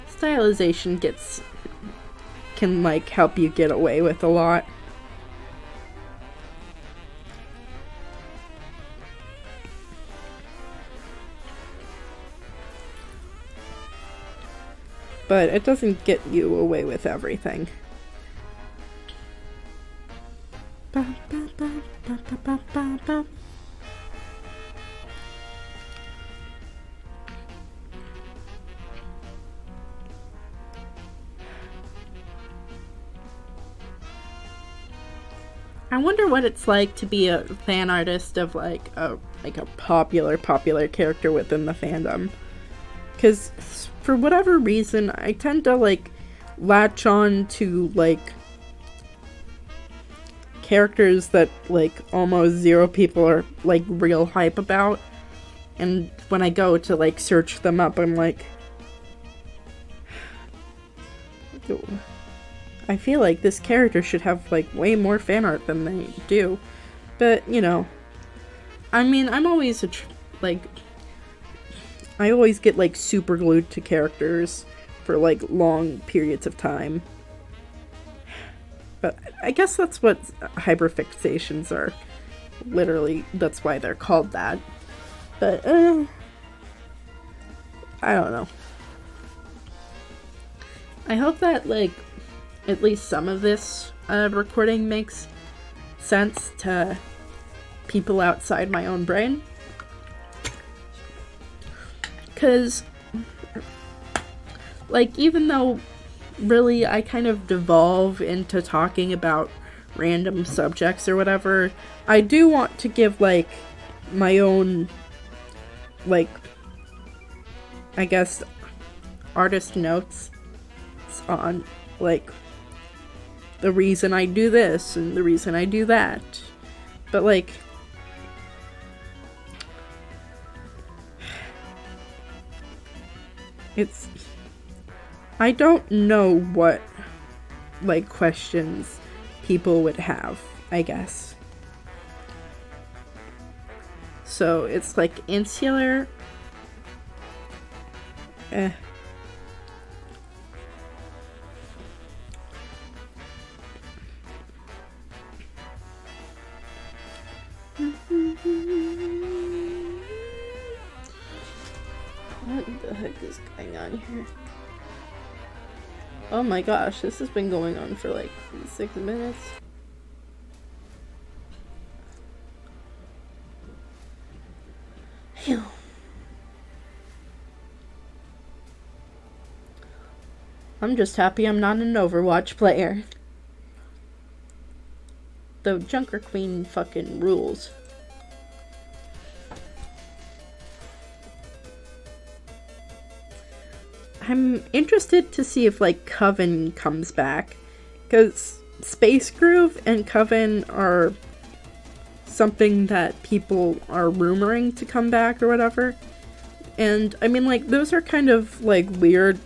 Stylization can, like, help you get away with a lot. But it doesn't get you away with everything. Ba, ba, ba, ba, ba, ba, ba. I wonder what it's like to be a fan artist of, like, a popular character within the fandom. Because for whatever reason, I tend to, like, latch on to, like, characters that, like, almost zero people are, like, real hype about. And when I go to, like, search them up, I'm like, I feel like this character should have, like, way more fan art than they do. But, you know, I mean, I'm always, I always get, like, super glued to characters for, like, long periods of time. But I guess that's what hyperfixations are. Literally, that's why they're called that. But, I don't know. I hope that, like, at least some of this recording makes sense to people outside my own brain. Because, like, even though really I kind of devolve into talking about random subjects or whatever, I do want to give, like, my own, like, I guess, artist notes on, like, the reason I do this and the reason I do that. But, like, I don't know what, like, questions people would have, I guess. So it's, like, insular. What the heck is going on here? Oh my gosh, this has been going on for like 6 minutes. Phew. I'm just happy I'm not an Overwatch player. The Junker Queen fucking rules. I'm interested to see if, like, Coven comes back. Because Space Groove and Coven are something that people are rumoring to come back or whatever. And, I mean, like, those are kind of, like, weird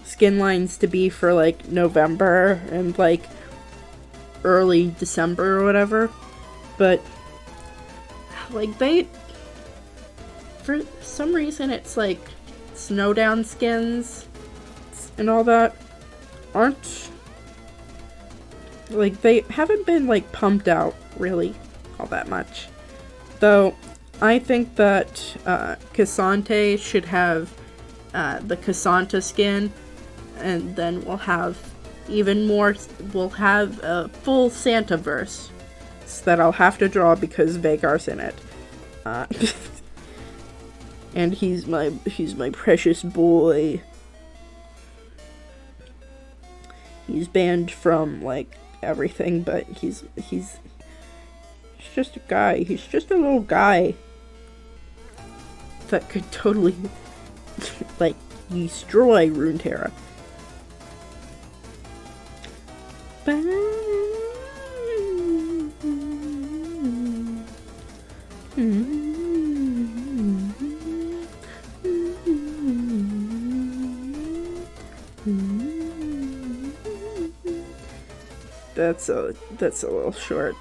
skin lines to be for, like, November and, like, early December or whatever. But, like, for some reason, it's, like, Snowdown skins and all that aren't, like, they haven't been, like, pumped out really all that much. Though I think that Cassante should have the Cassanta skin, and then we'll have even more, we'll have a full Santaverse that I'll have to draw because Vagar's in it. And he's my precious boy. He's banned from, like, everything, but he's just a guy. He's just a little guy that could totally, like, destroy Runeterra. That's a little short.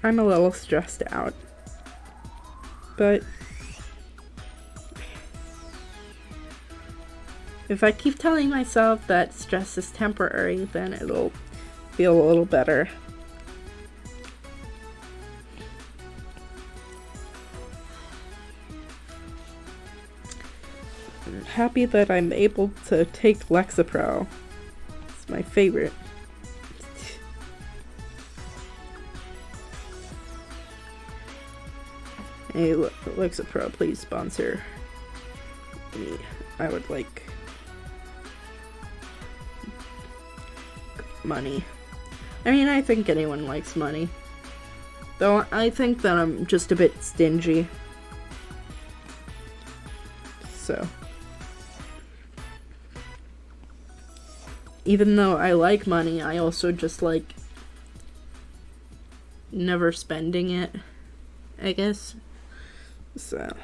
I'm a little stressed out, but if I keep telling myself that stress is temporary, then it'll feel a little better. I'm happy that I'm able to take Lexapro. It's my favorite. Hey, Lexapro, please sponsor me. I would like money. I mean, I think anyone likes money. Though I think that I'm just a bit stingy. So, even though I like money, I also just like never spending it, I guess. So,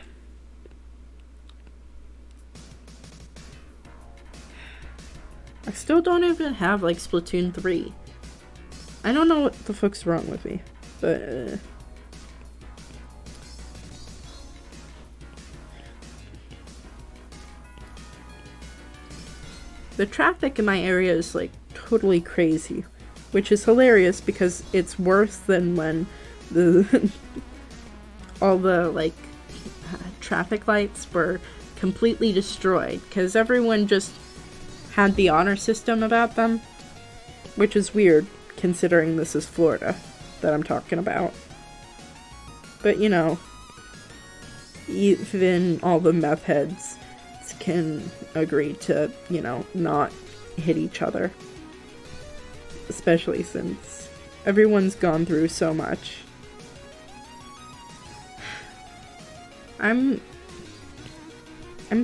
I still don't even have, like, Splatoon 3. I don't know what the fuck's wrong with me, but the traffic in my area is, like, totally crazy, which is hilarious because it's worse than when all the, like, traffic lights were completely destroyed because everyone just had the honor system about them, which is weird considering this is Florida that I'm talking about. But, you know, even all the meth heads can agree to, you know, not hit each other, especially since everyone's gone through so much. I'm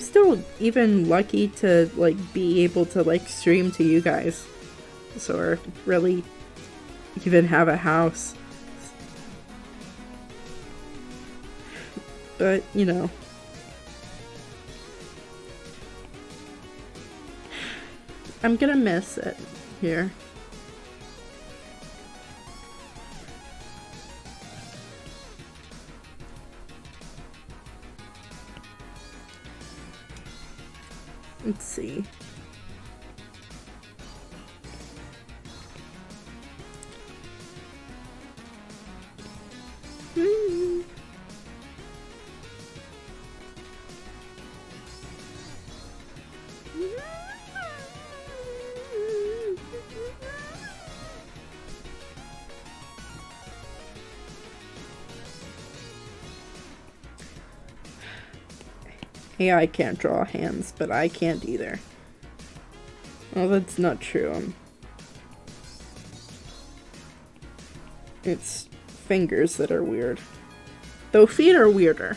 still even lucky to, like, be able to, like, stream to you guys. Or really even have a house. But, you know. I'm gonna miss it here. Let's see. AI can't draw hands, but I can't either. Well, that's not true. It's fingers that are weird. Though feet are weirder.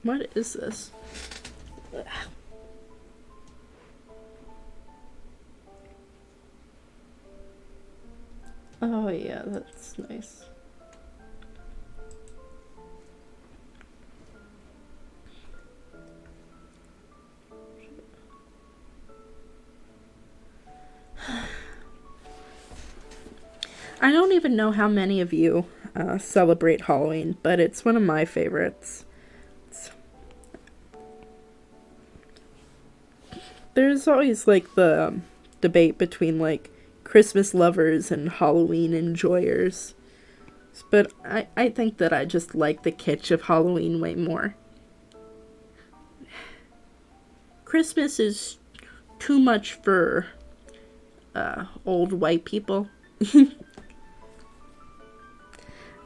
What is this? Ugh. Oh yeah, that's nice. I don't even know how many of you celebrate Halloween, but it's one of my favorites. There's always like the debate between like Christmas lovers and Halloween enjoyers. But I think that I just like the kitsch of Halloween way more. Christmas is too much for old white people.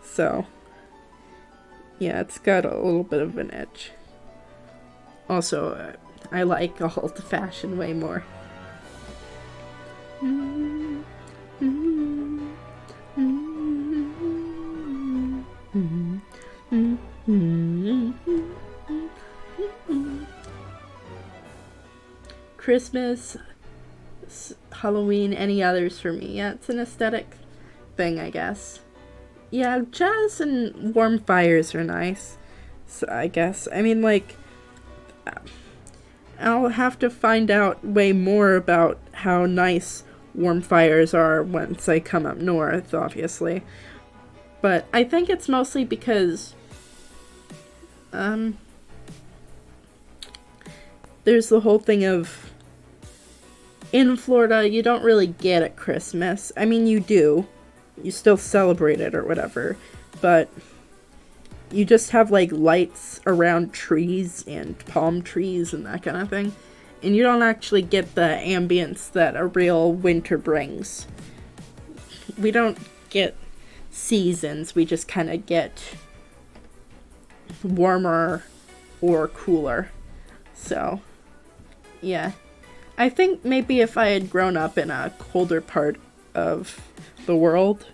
So, yeah, it's got a little bit of an edge. Also, I like old-fashioned way more. Christmas, Halloween, any others for me. Yeah, it's an aesthetic thing, I guess. Yeah, jazz and warm fires are nice, so I guess. I mean, like, I'll have to find out way more about how nice warm fires are once I come up north, obviously. But I think it's mostly because, there's the whole thing of, in Florida, you don't really get it Christmas. I mean, you do. You still celebrate it or whatever, but you just have like lights around trees and palm trees and that kind of thing, and you don't actually get the ambience that a real winter brings. We don't get seasons, we just kind of get warmer or cooler. So yeah, I think maybe if I had grown up in a colder part of the world,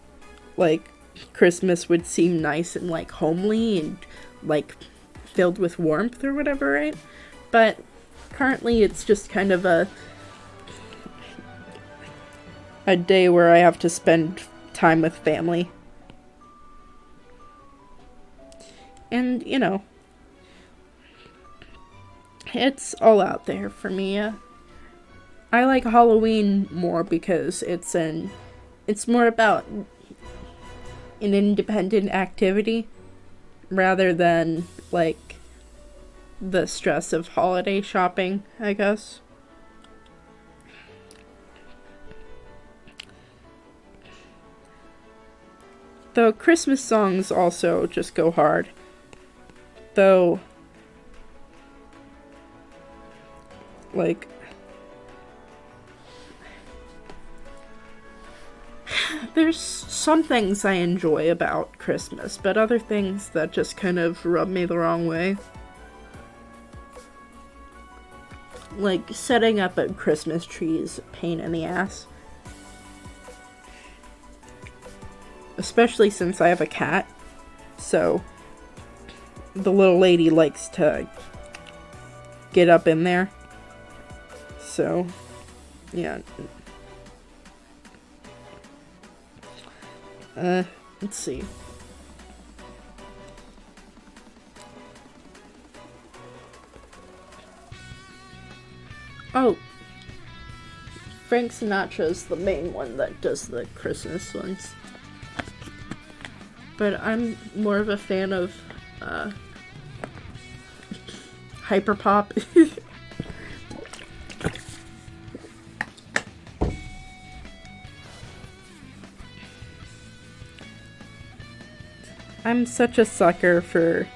like, Christmas would seem nice and like homely and like filled with warmth or whatever, right? But currently it's just kind of a day where I have to spend time with family. And, you know, it's all out there for me. I like Halloween more because it's more about an independent activity rather than like the stress of holiday shopping, I guess. Though Christmas songs also just go hard. Though, like, there's some things I enjoy about Christmas, but other things that just kind of rub me the wrong way. Like, setting up a Christmas tree is a pain in the ass. Especially since I have a cat. So, the little lady likes to get up in there. So, yeah. Let's see. Oh, Frank Sinatra's the main one that does the Christmas ones. But I'm more of a fan of hyperpop. I'm such a sucker for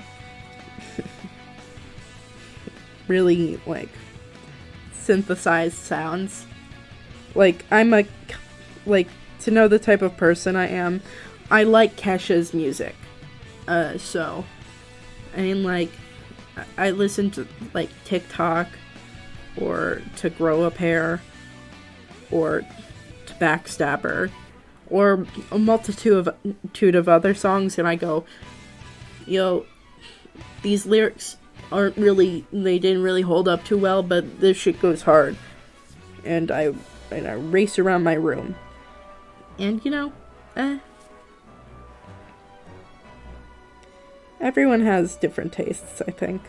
really, like, synthesized sounds. Like, to know the type of person I am, I like Kesha's music. So, I mean, like, I listen to, like, TikTok, or to Grow a Pair, or to Backstabber, or a multitude of other songs, and I go, yo, these lyrics they didn't really hold up too well, but this shit goes hard. And I race around my room. And, you know, everyone has different tastes, I think.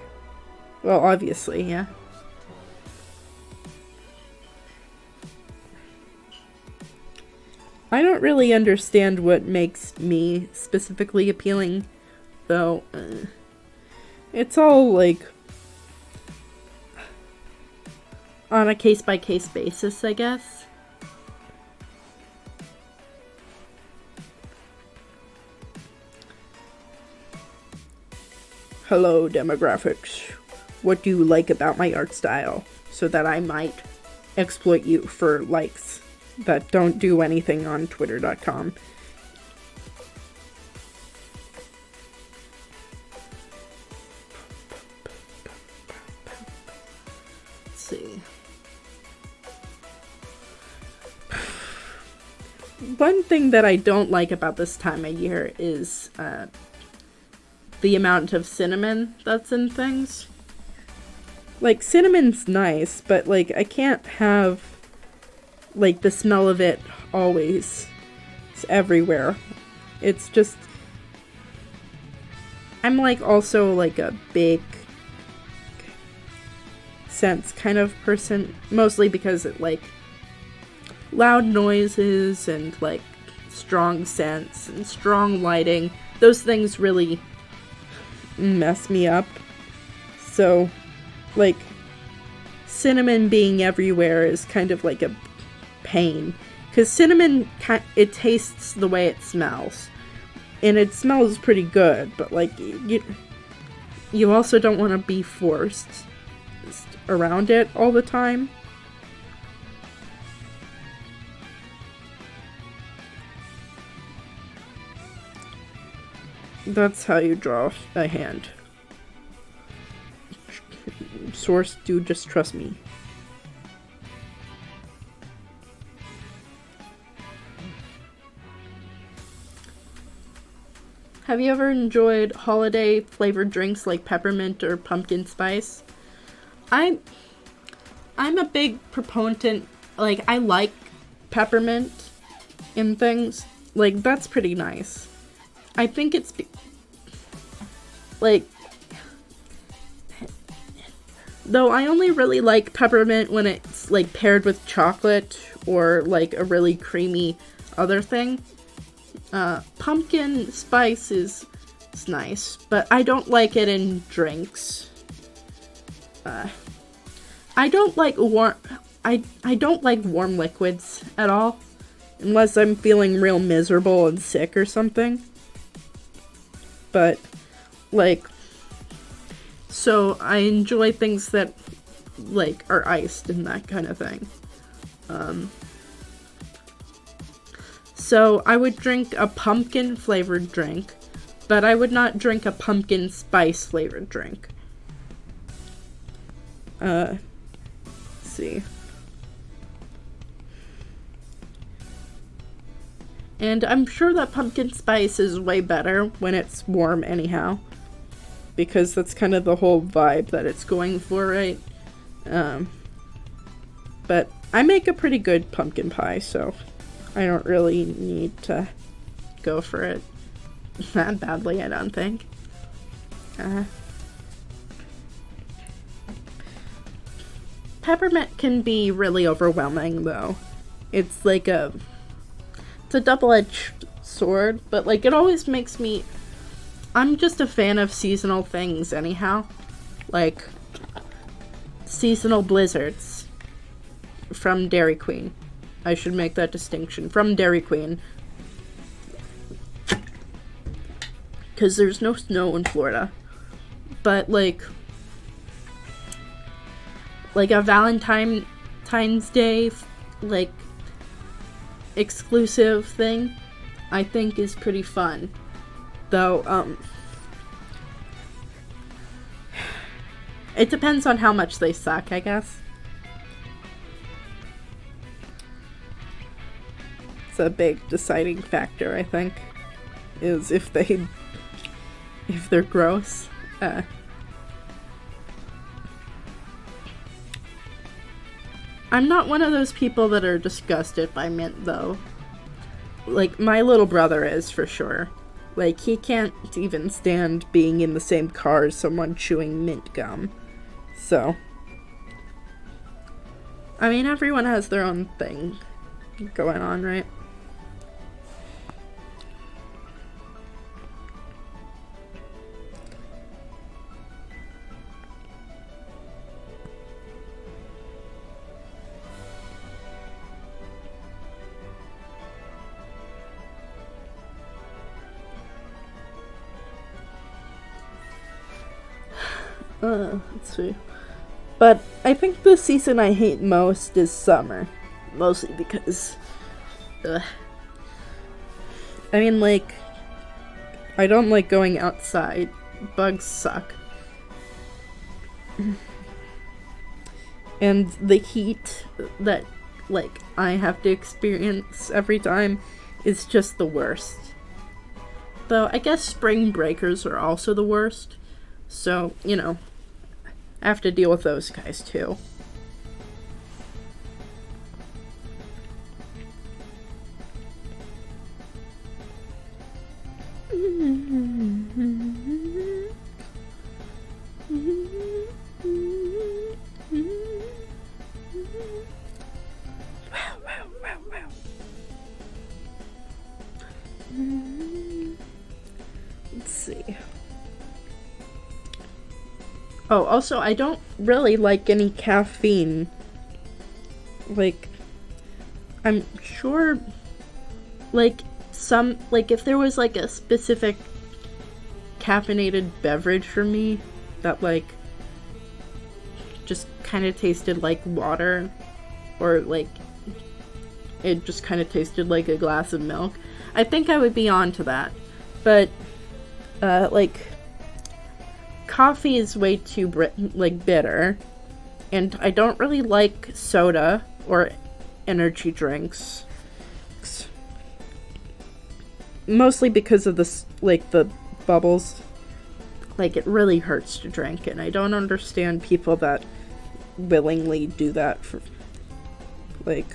Well, obviously, yeah. I don't really understand what makes me specifically appealing, though. It's all, like, on a case-by-case basis, I guess. Hello, demographics. What do you like about my art style, so that I might exploit you for likes that don't do anything on Twitter.com? Let's see. One thing that I don't like about this time of year is the amount of cinnamon that's in things. Like, cinnamon's nice, but, like, I can't have, like, the smell of it always. It's everywhere. It's just... I'm, like, also, like, a big scents kind of person. Mostly because it, like, loud noises and, like, strong scents and strong lighting. Those things really mess me up. So, like, cinnamon being everywhere is kind of like a pain. Because cinnamon, it tastes the way it smells. And it smells pretty good, but, like, you also don't want to be forced around it all the time. That's how you draw a hand. Source, dude, just trust me. Have you ever enjoyed holiday flavored drinks like peppermint or pumpkin spice? I'm a big proponent, like, I like peppermint in things. Like, that's pretty nice. I think it's, like, though I only really like peppermint when it's, like, paired with chocolate or, like, a really creamy other thing. Pumpkin spice is nice, but I don't like it in drinks. I don't like I don't like warm liquids at all, unless I'm feeling real miserable and sick or something. But, like, so I enjoy things that, like, are iced and that kind of thing. So I would drink a pumpkin flavored drink, but I would not drink a pumpkin spice flavored drink. Let's see. And I'm sure that pumpkin spice is way better when it's warm anyhow, because that's kind of the whole vibe that it's going for, right? But I make a pretty good pumpkin pie, so I don't really need to go for it that badly, I don't think. peppermint can be really overwhelming, though. It's like it's a double-edged sword, but like it always makes me, I'm just a fan of seasonal things anyhow. Like seasonal blizzards from Dairy Queen. I should make that distinction. From Dairy Queen. Because there's no snow in Florida. But like a Valentine's Day like exclusive thing, I think is pretty fun. Though it depends on how much they suck, I guess. It's a big deciding factor, I think, is if they're gross. I'm not one of those people that are disgusted by mint, though. Like, my little brother is, for sure. Like, he can't even stand being in the same car as someone chewing mint gum. So, I mean, everyone has their own thing going on, right? Let's see. But I think the season I hate most is summer. Mostly because, I mean, like, I don't like going outside. Bugs suck. And the heat that, like, I have to experience every time is just the worst. Though, I guess spring breakers are also the worst. So, you know, I have to deal with those guys too. Let's see. Oh, also, I don't really like any caffeine. Like, I'm sure, like, if there was, like, a specific caffeinated beverage for me that, like, just kind of tasted like water, or, like, it just kind of tasted like a glass of milk, I think I would be on to that. But, like, coffee is way too bitter, and I don't really like soda or energy drinks, mostly because of this, like, the bubbles. Like, it really hurts to drink, and I don't understand people that willingly do that for, like,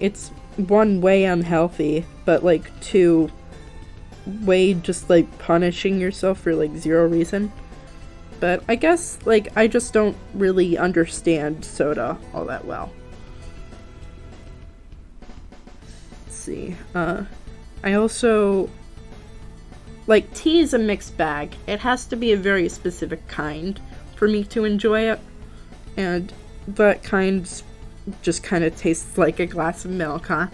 it's one, way unhealthy, but like two, way just like punishing yourself for like zero reason. But I guess, like, I just don't really understand soda all that well. Let's see. I also, like, tea is a mixed bag. It has to be a very specific kind for me to enjoy it. And that kind just kind of tastes like a glass of milk, huh?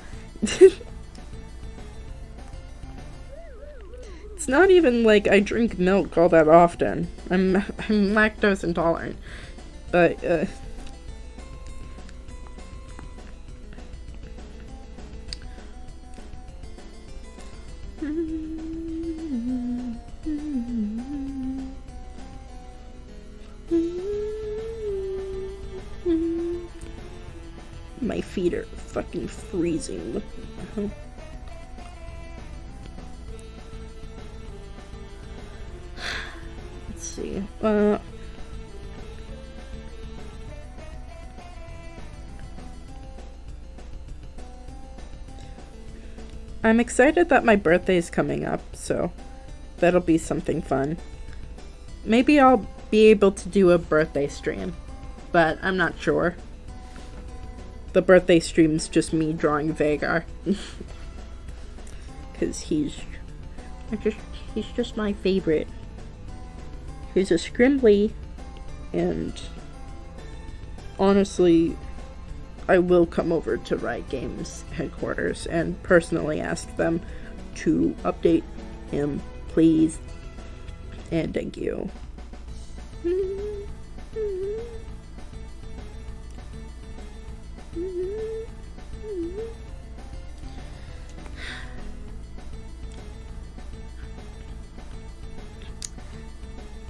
It's not even like I drink milk all that often. I'm lactose intolerant. But, my feet are fucking freezing. Let's see. I'm excited that my birthday is coming up, so that'll be something fun. Maybe I'll be able to do a birthday stream, but I'm not sure. The birthday stream's just me drawing Vagar. Because he's just my favorite. He's a scrimbly, and honestly, I will come over to Riot Games headquarters and personally ask them to update him, please. And thank you.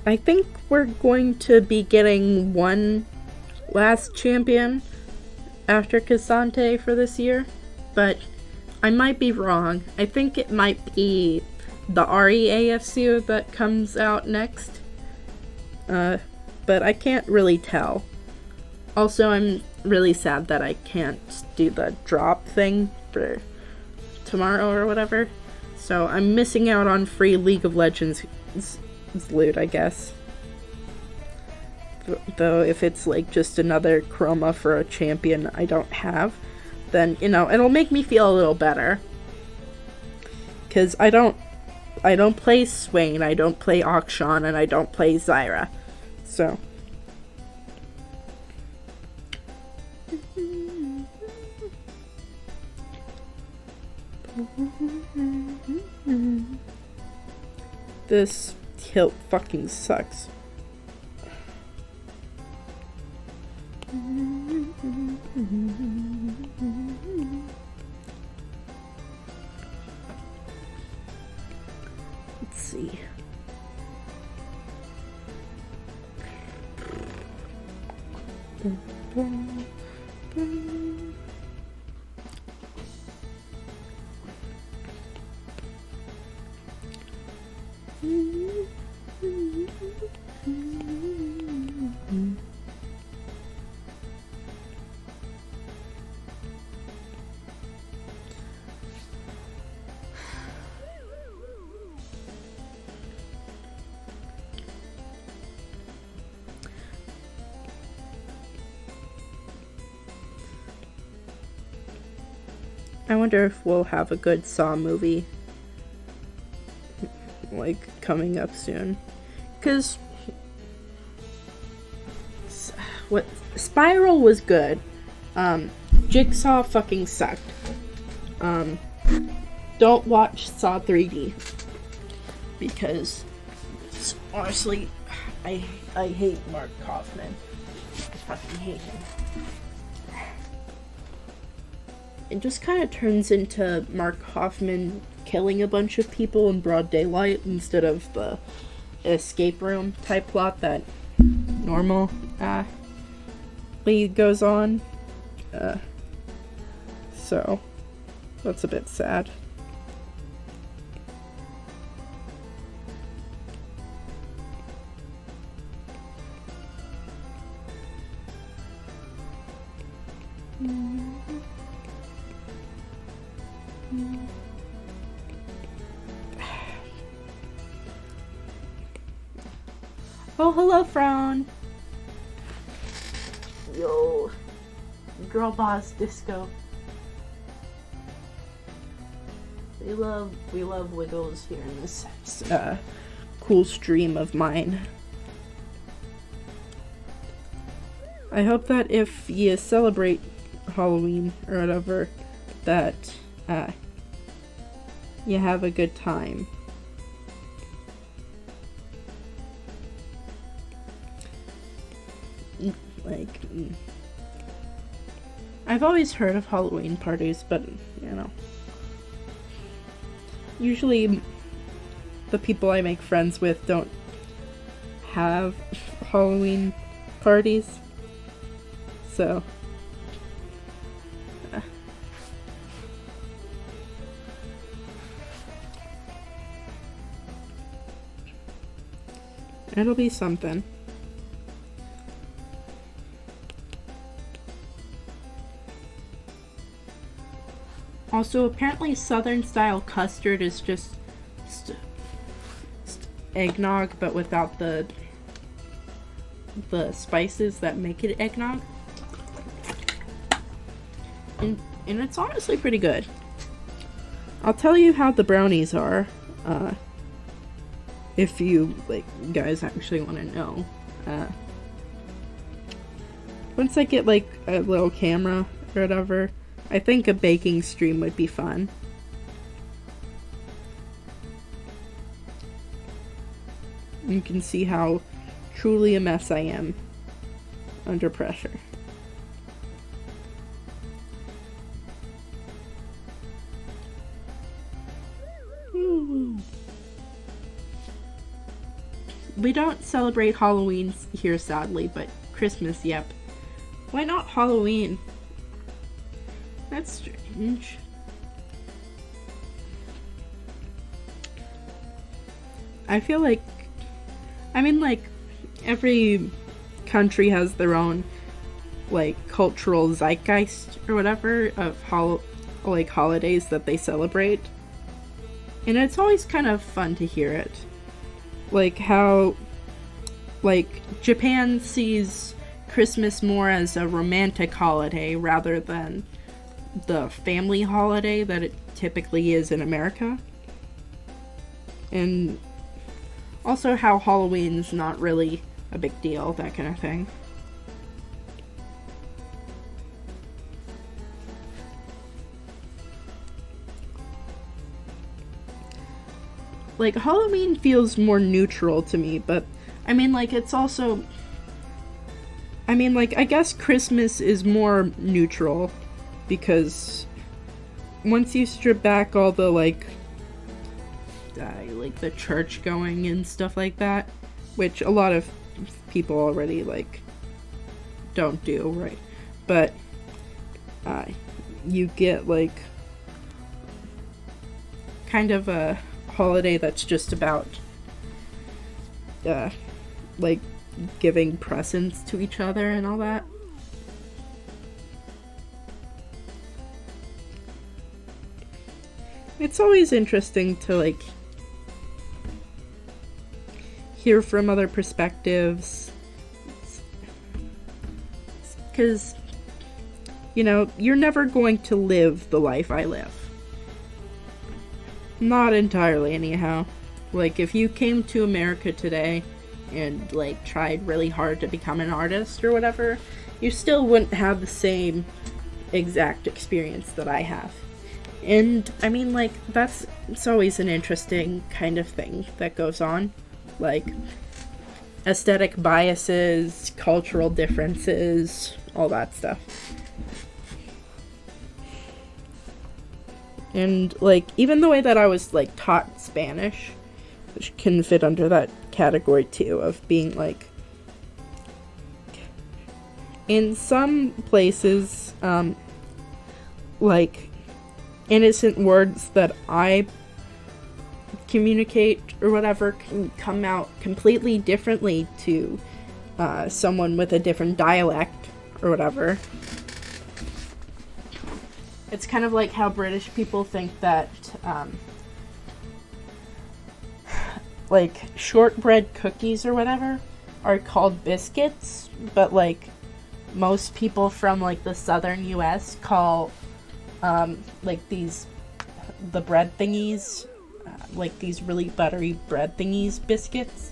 I think we're going to be getting one last champion after Cassante for this year, but I might be wrong. I think it might be the REAFC that comes out next, but I can't really tell. Also, I'm really sad that I can't do the drop thing for tomorrow or whatever, so I'm missing out on free League of Legends loot, I guess. Though if it's like just another chroma for a champion I don't have, then, you know, it'll make me feel a little better. Cause I don't play Swain, I don't play Akshan, and I don't play Zyra. So this hilt fucking sucks. Let's see. I wonder if we'll have a good Saw movie, like, coming up soon. Cause what Spiral was good. Jigsaw fucking sucked. Don't watch Saw 3D because honestly, I hate Mark Kaufman. I fucking hate him. It just kind of turns into Mark Hoffman killing a bunch of people in broad daylight instead of the escape room type plot that normal lead goes on. So that's a bit sad. Oh, hello, Frown. Yo, girl boss disco. We love Wiggles here in this cool stream of mine. I hope that if you celebrate Halloween or whatever, that you have a good time. Like, I've always heard of Halloween parties, but, you know, usually the people I make friends with don't have Halloween parties, so it'll be something. Also, apparently Southern-style custard is just eggnog, but without the the spices that make it eggnog. And it's honestly pretty good. I'll tell you how the brownies are, if you, like, guys actually want to know. Once I get, like, a little camera or whatever, I think a baking stream would be fun. You can see how truly a mess I am under pressure. We don't celebrate Halloween here, sadly, but Christmas, yep. Why not Halloween? That's strange. I feel like, I mean, like, every country has their own, like, cultural zeitgeist or whatever of holidays that they celebrate. And it's always kind of fun to hear it. Like how, like, Japan sees Christmas more as a romantic holiday rather than the family holiday that it typically is in America. And also how Halloween's not really a big deal, that kind of thing. Like, Halloween feels more neutral to me, but I mean, like, it's also, I mean, like, I guess Christmas is more neutral because once you strip back all the, like the church going and stuff like that, which a lot of people already, like, don't do, right? But you get, like, kind of a holiday that's just about like giving presents to each other and all that. It's always interesting to, like, hear from other perspectives, because, you know, you're never going to live the life I live. Not entirely, anyhow. Like, if you came to America today and, like, tried really hard to become an artist or whatever, you still wouldn't have the same exact experience that I have. And, I mean, like, it's always an interesting kind of thing that goes on. Like, aesthetic biases, cultural differences, all that stuff. And, like, even the way that I was, like, taught Spanish, which can fit under that category, too, of being, like, in some places, like, innocent words that I communicate or whatever can come out completely differently to someone with a different dialect or whatever. It's kind of like how British people think that, like, shortbread cookies or whatever are called biscuits, but, like, most people from, like, the southern US call, like, the bread thingies, like, these really buttery bread thingies biscuits.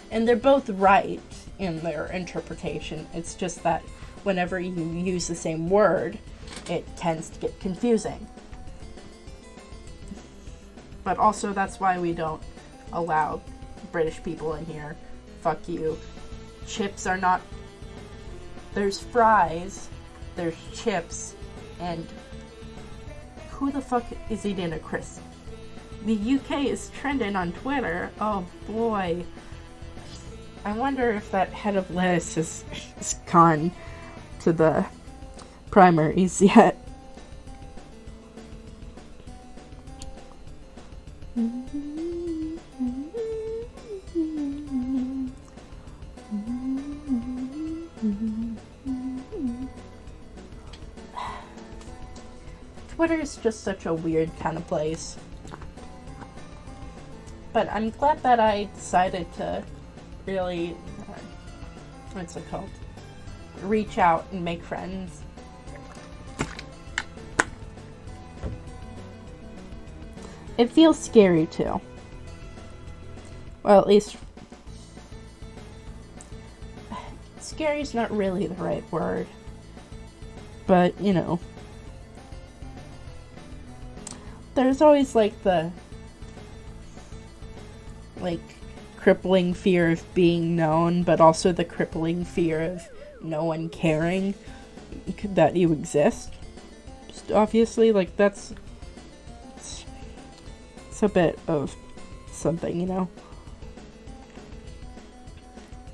And they're both right in their interpretation. It's just that whenever you use the same word, it tends to get confusing. But also, that's why we don't allow British people in here. Fuck you. Chips are not... There's fries, there's chips, and who the fuck is eating a crisp? The UK is trending on Twitter. Oh boy. I wonder if that head of lettuce has gone to the primaries yet. Twitter is just such a weird kind of place. But I'm glad that I decided to really what's it called? Reach out and make friends. It feels scary too. Well, at least scary's not really the right word. But, you know, there's always like the crippling fear of being known, but also the crippling fear of no one caring that you exist. Just obviously, like, it's a bit of something, you know.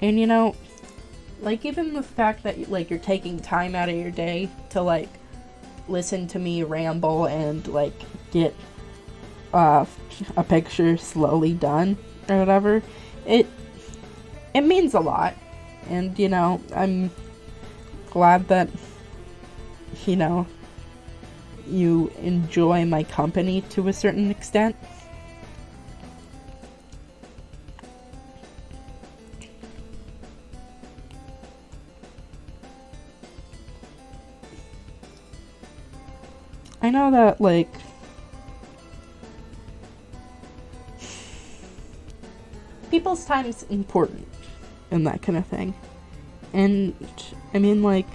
And, you know, like, even the fact that, like, you're taking time out of your day to, like, listen to me ramble and, like, get a picture slowly done or whatever, it means a lot. And, you know, I'm glad that, you know, you enjoy my company to a certain extent. I know that, like, people's time is important and that kind of thing. And, I mean, like,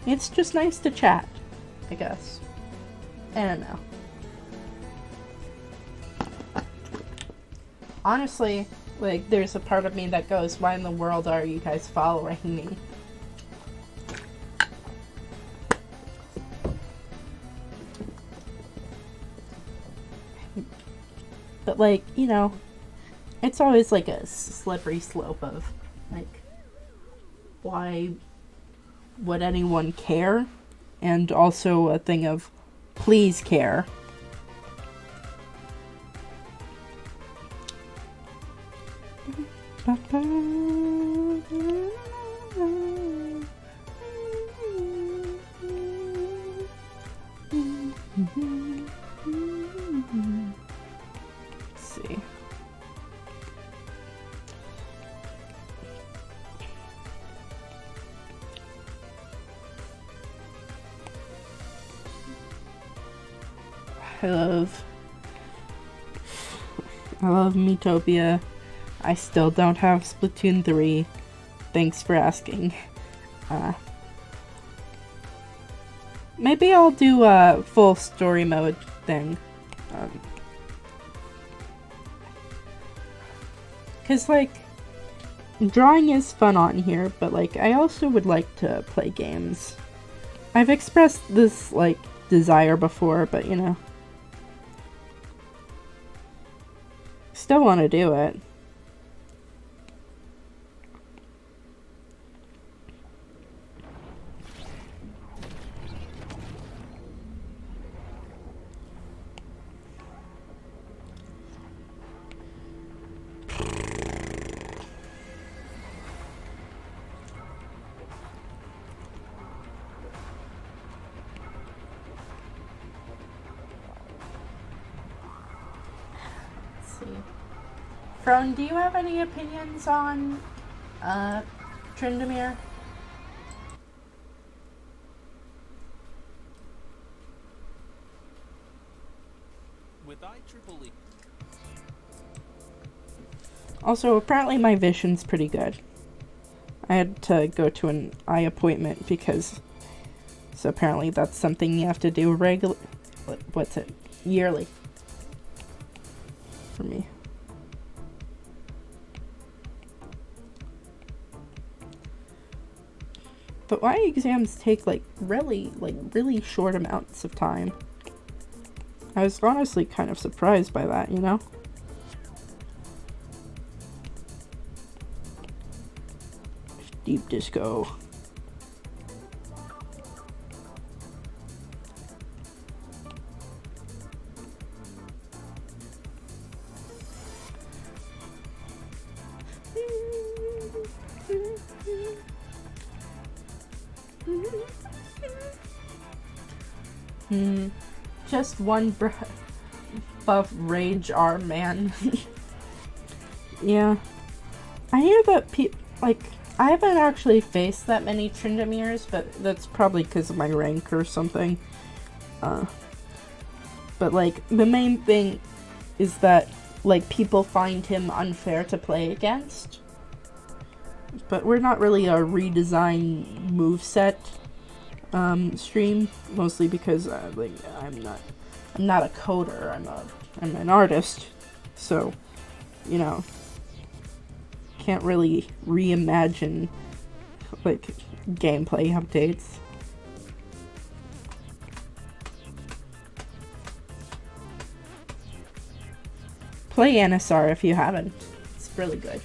it's just nice to chat, I guess. I don't know. Honestly, like, there's a part of me that goes, why in the world are you guys following me? But, like, you know, it's always, like, a slippery slope of, like, why would anyone care? And also a thing of, please care. Let's see. I love Metopia. I still don't have Splatoon 3. Thanks for asking. Maybe I'll do a full story mode thing. 'Cause, like, drawing is fun on here, but, like, I also would like to play games. I've expressed this, like, desire before, but, you know. Still want to do it. Frone, do you have any opinions on Tryndamere? With IEEE. Also, apparently my vision's pretty good. I had to go to an eye appointment because, so apparently that's something you have to do yearly for me. But why exams take really short amounts of time? I was honestly kind of surprised by that, you know? Deep disco. just one buff rage arm man. Yeah. I hear that I haven't actually faced that many Tryndameres, but that's probably because of my rank or something. But like, the main thing is that like people find him unfair to play against. But we're not really a redesign moveset stream, mostly because like I'm not a coder. I'm an artist, so you know, can't really reimagine like gameplay updates. Play NSR if you haven't. It's really good.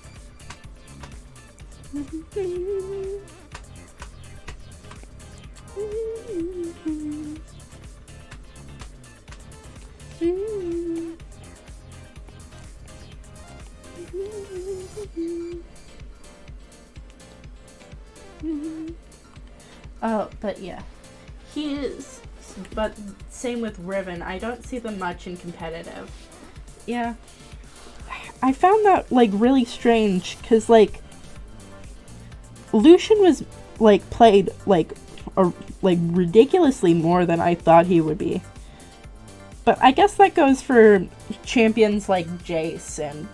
Oh, but yeah. He is, but same with Riven. I don't see them much in competitive. Yeah. I found that, like, really strange, because, like, Lucian was, like, played, like, ridiculously more than I thought he would be. But I guess that goes for champions like Jace and,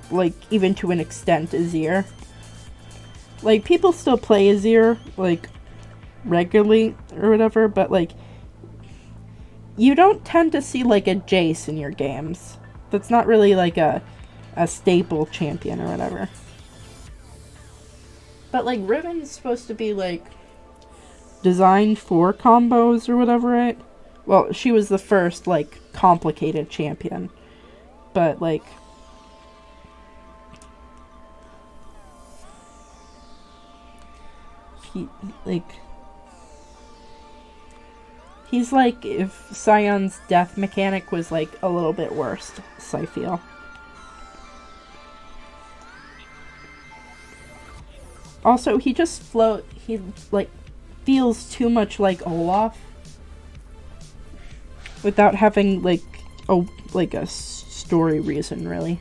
like, even to an extent, Azir. Like, people still play Azir, like, regularly or whatever, but, like, you don't tend to see, like, a Jace in your games. That's not really, like, a staple champion or whatever. But, like, Riven's supposed to be, like, designed for combos or whatever, right? Well, she was the first, like, complicated champion. But, like, he's like if Sion's death mechanic was, like, a little bit worse, so I feel. Also, he just he, like, feels too much like Olaf. Without having, like, a story reason, really.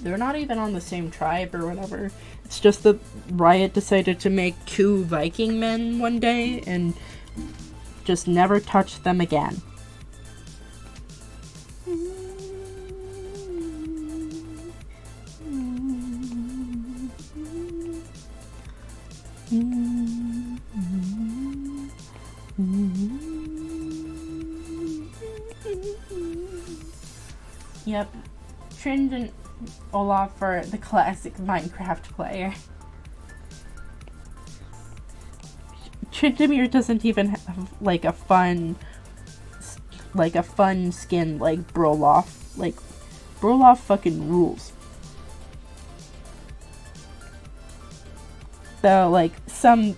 They're not even on the same tribe or whatever. It's just that Riot decided to make 2 Viking men one day and just never touched them again. Yep. Trynd and Olaf are the classic Minecraft player. Tryndamere doesn't even have, like, a fun skin like Broloff. Like, Broloff fucking rules. Though, like, some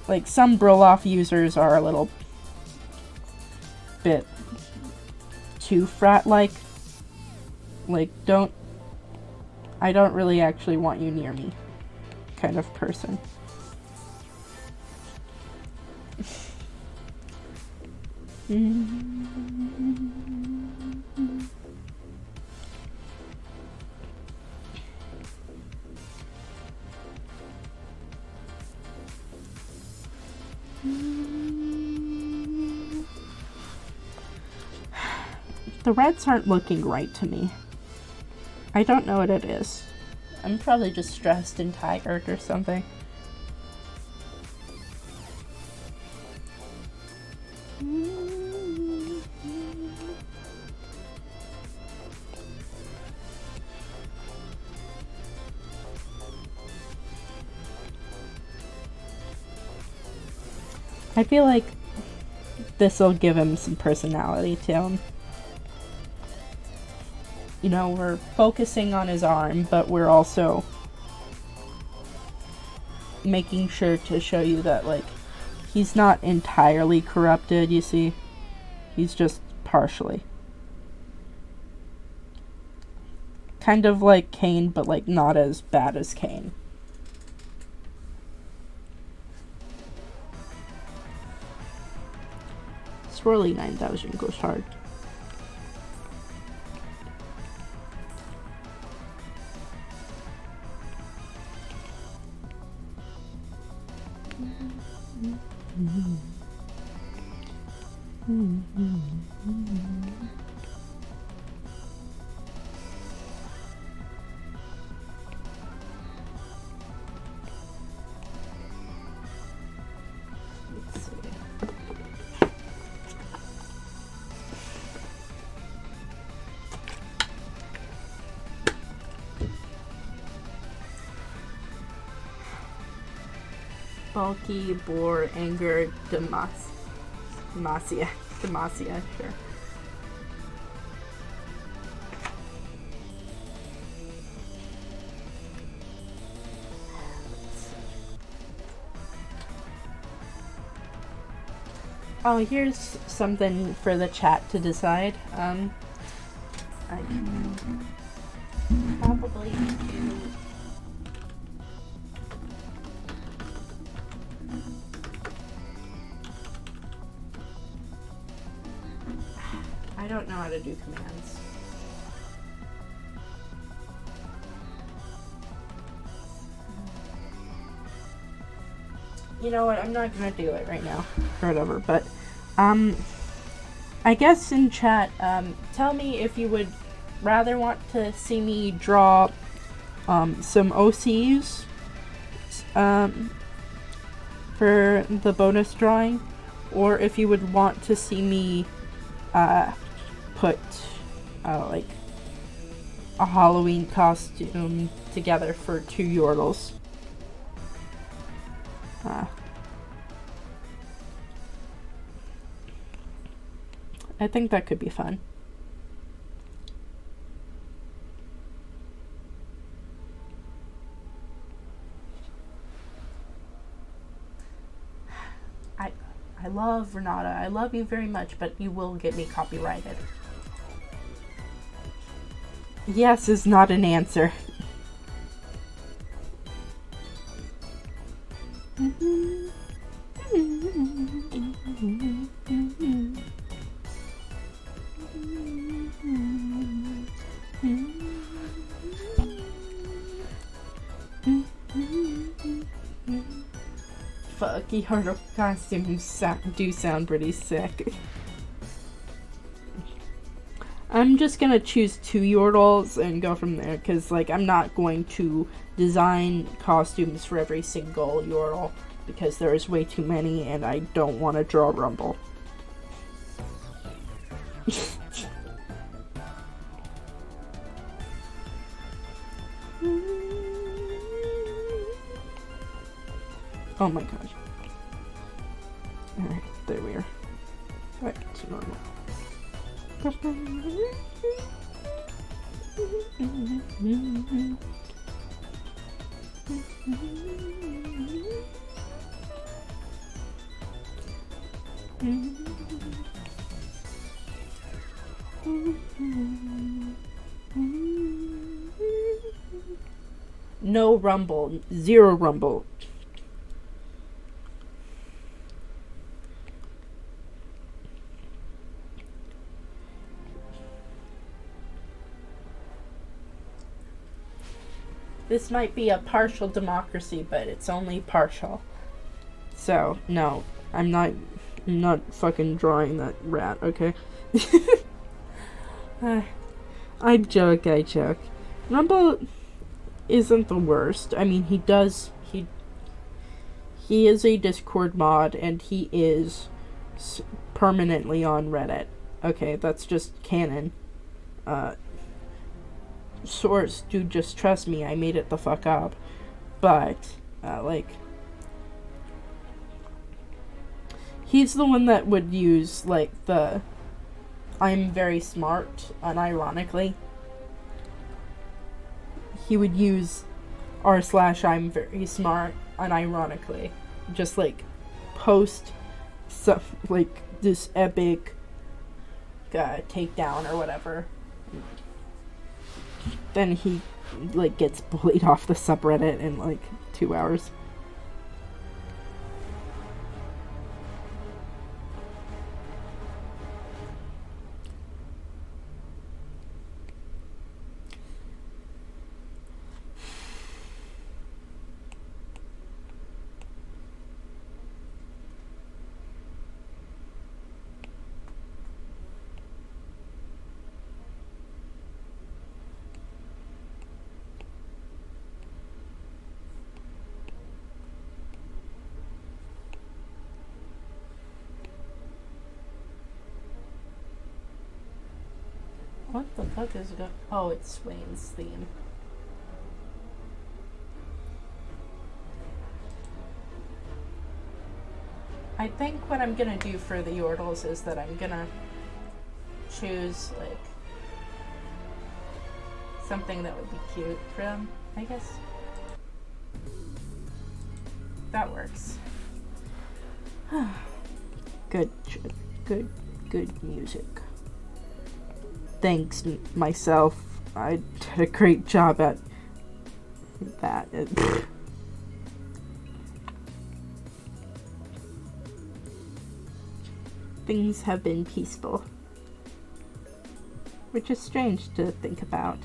Broloff users are a little bit too frat-like. Like, I don't really actually want you near me kind of person. The reds aren't looking right to me. I don't know what it is. I'm probably just stressed and tired or something. I feel like this'll give him some personality to him. You know, we're focusing on his arm, but we're also making sure to show you that, like, he's not entirely corrupted, you see. He's just partially. Kind of like Kayn, but, like, not as bad as Kayn. Swirly 9000 goes hard. Let's see. Bulky, Boar, Anger, Demacia, sure. Oh, here's something for the chat to decide. I can probably do. I don't know how to do commands. You know what? I'm not gonna do it right now, or whatever. But, I guess in chat, tell me if you would rather want to see me draw, some OCs, for the bonus drawing, or if you would want to see me, put, like, a Halloween costume together for 2 Yordles. I think that could be fun. I love Renata. I love you very much, but you will get me copyrighted. Yes is not an answer. Fuck, Yordle costumes do sound pretty sick. I'm just gonna choose 2 Yordles and go from there, because, like, I'm not going to design costumes for every single Yordle, because there's way too many, and I don't want to draw Rumble. Oh my gosh. Alright, there we are. Back to normal. No Rumble. 0 Rumble. This might be a partial democracy, but it's only partial. So, no, I'm not fucking drawing that rat, okay? I joke. Rumble isn't the worst. I mean, he is a Discord mod, and he is permanently on Reddit. Okay, that's just canon. Source, dude, just trust me, I made it the fuck up. But, like, he's the one that would use, like, the I'm very smart, unironically. He would use r/I'm very smart, unironically. Just, like, post stuff, like, this epic takedown or whatever. Then he, like, gets bullied off the subreddit in, like, 2 hours. the fuck is it? Oh, it's Swain's theme. I think what I'm gonna do for the Yordles is that I'm gonna choose, like, something that would be cute for them, I guess. That works. Good music. Thanks, myself. I did a great job at that. Things have been peaceful, which is strange to think about.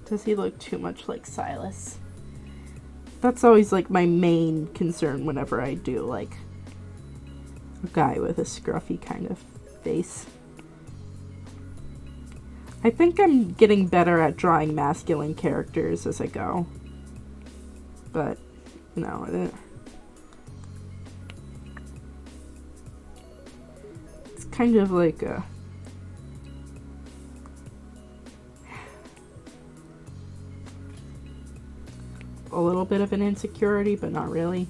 Does he look too much like Silas? That's always like my main concern whenever I do like a guy with a scruffy kind of face. I think I'm getting better at drawing masculine characters as I go. But, you know, it's kind of like a little bit of an insecurity, but not really.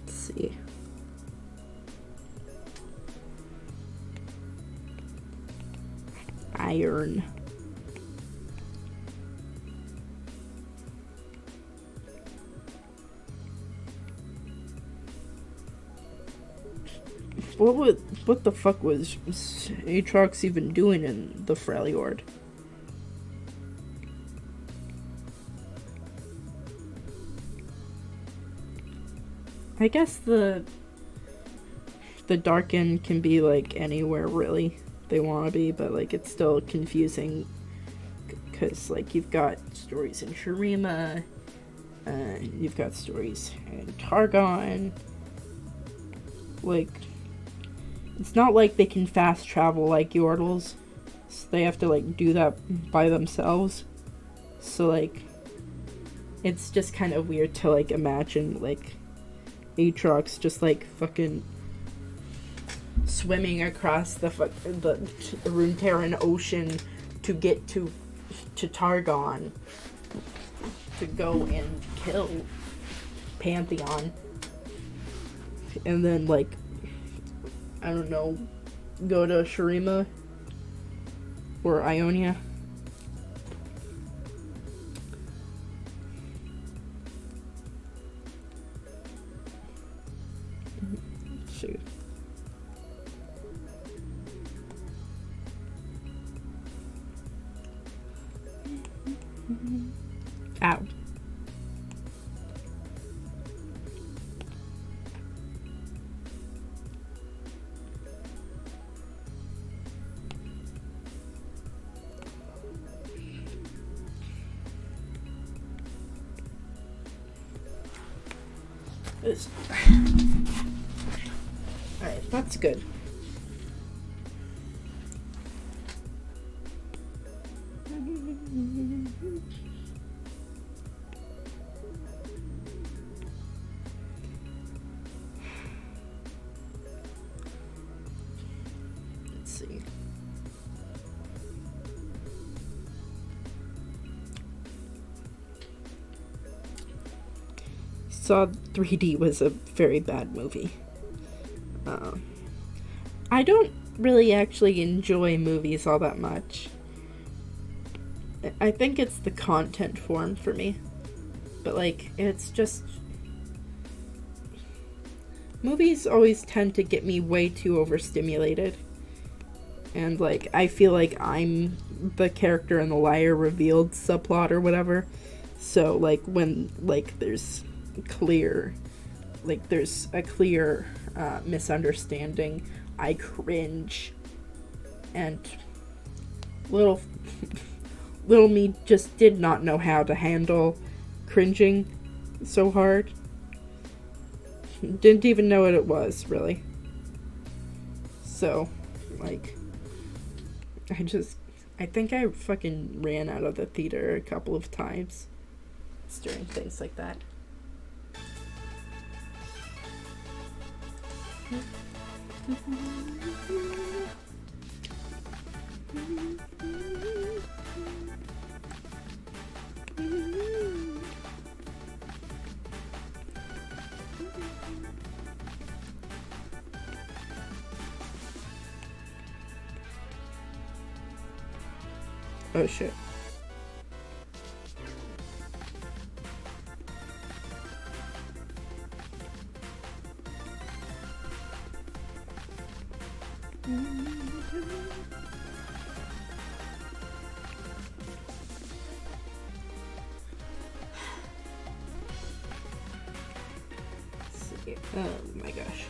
See. Iron. What the fuck was Aatrox even doing in the Freljord? I guess the Darken can be like anywhere really they want to be, but like it's still confusing because like you've got stories in Shurima, you've got stories in Targon. Like it's not like they can fast travel like Yordles, so they have to like do that by themselves. So like it's just kind of weird to like imagine like Aatrox just like fucking swimming across the Runeterran Ocean to get to Targon to go and kill Pantheon, and then like I don't know, go to Shurima or Ionia. Shoot. Ow. Alright, that's good. Let's see. Saw 3D was a very bad movie. I don't really actually enjoy movies all that much. I think it's the content form for me. But like, it's just... movies always tend to get me way too overstimulated. And like, I feel like I'm the character in The Liar revealed subplot or whatever. So, like, when, like, there's a clear misunderstanding, I cringe. And little me just did not know how to handle cringing so hard. Didn't even know what it was, really. So, like, I think I fucking ran out of the theater a couple of times during things like that. Oh shit. Let's see. Oh my gosh.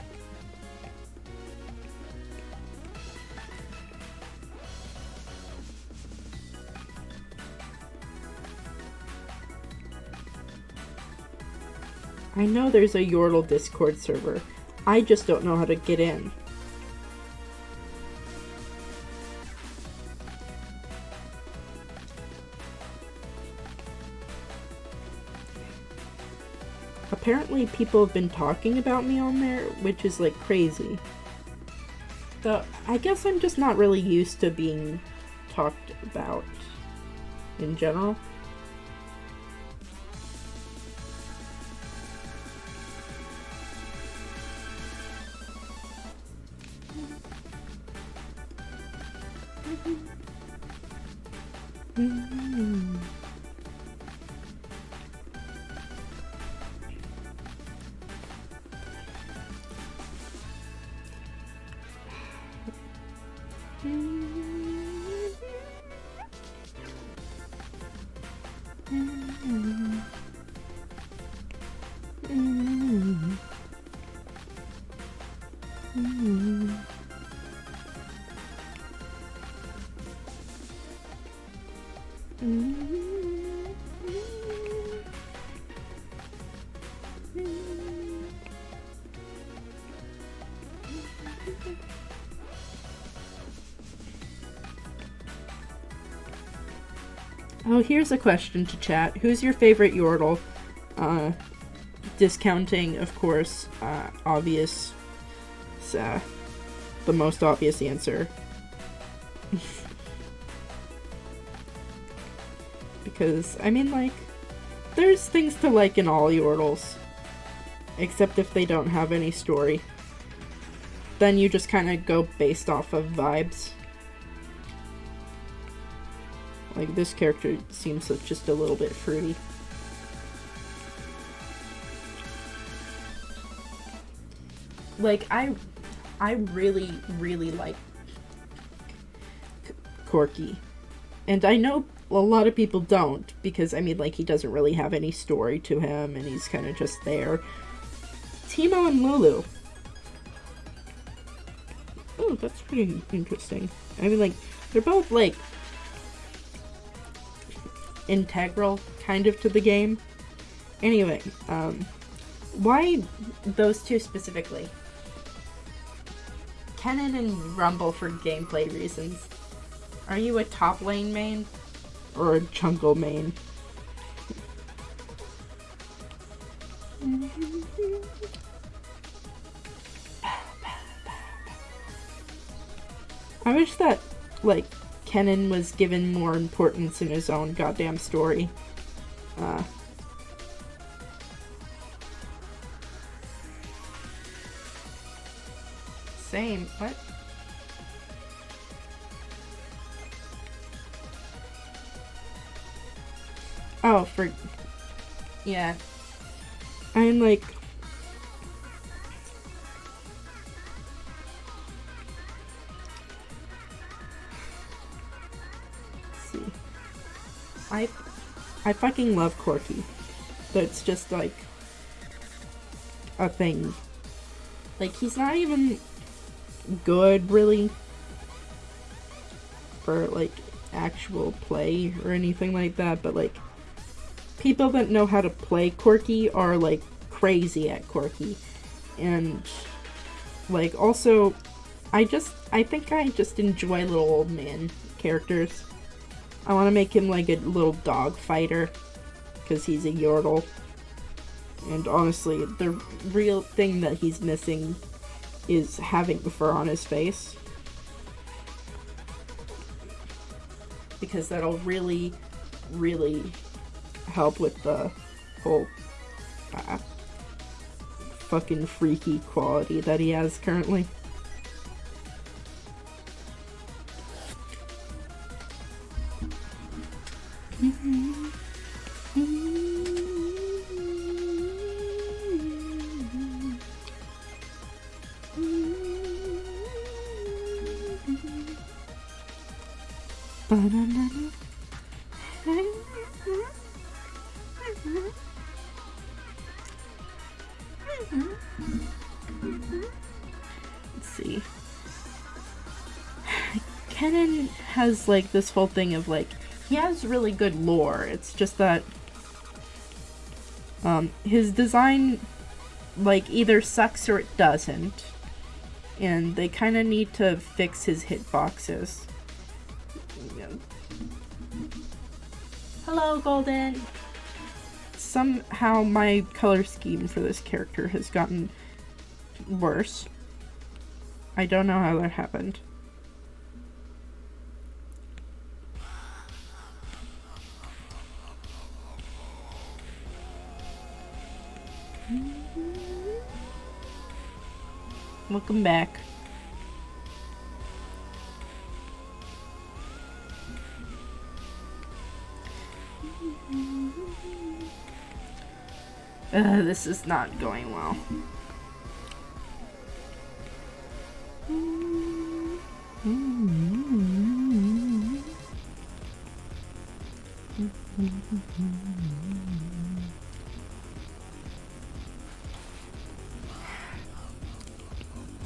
I know there's a Yordle Discord server. I just don't know how to get in. Apparently people have been talking about me on there, which is like crazy. Though I guess I'm just not really used to being talked about in general. Oh, here's a question to chat. Who's your favorite Yordle? Discounting, of course, obvious. The most obvious answer. Because, I mean, like, there's things to like in all Yordles. Except if they don't have any story. Then you just kind of go based off of vibes. Like, this character seems just a little bit fruity. Like, I really, really like Corky. And I know a lot of people don't, because, I mean, like, he doesn't really have any story to him, and he's kind of just there. Teemo and Lulu. Oh, that's pretty interesting. I mean, like, they're both, like, integral, kind of, to the game. Anyway, why those two specifically? Kennen and Rumble for gameplay reasons. Are you a top lane main? Or a jungle main? I wish that, like, Kennen was given more importance in his own goddamn story. Same. What? Oh, yeah. I'm like... I fucking love Corky. That's just like a thing. Like, he's not even good really for like actual play or anything like that, but like people that know how to play Corky are like crazy at Corky. And like also I think I just enjoy little old man characters. I want to make him like a little dog fighter because he's a Yordle. And honestly, the real thing that he's missing is having the fur on his face. Because that'll really, really help with the whole fucking freaky quality that he has currently. Let's see. Kennen has like this whole thing of like, he has really good lore. It's just that his design like either sucks or it doesn't. And they kind of need to fix his hitboxes. Hello, Golden! Somehow my color scheme for this character has gotten worse. I don't know how that happened. Welcome back. This is not going well.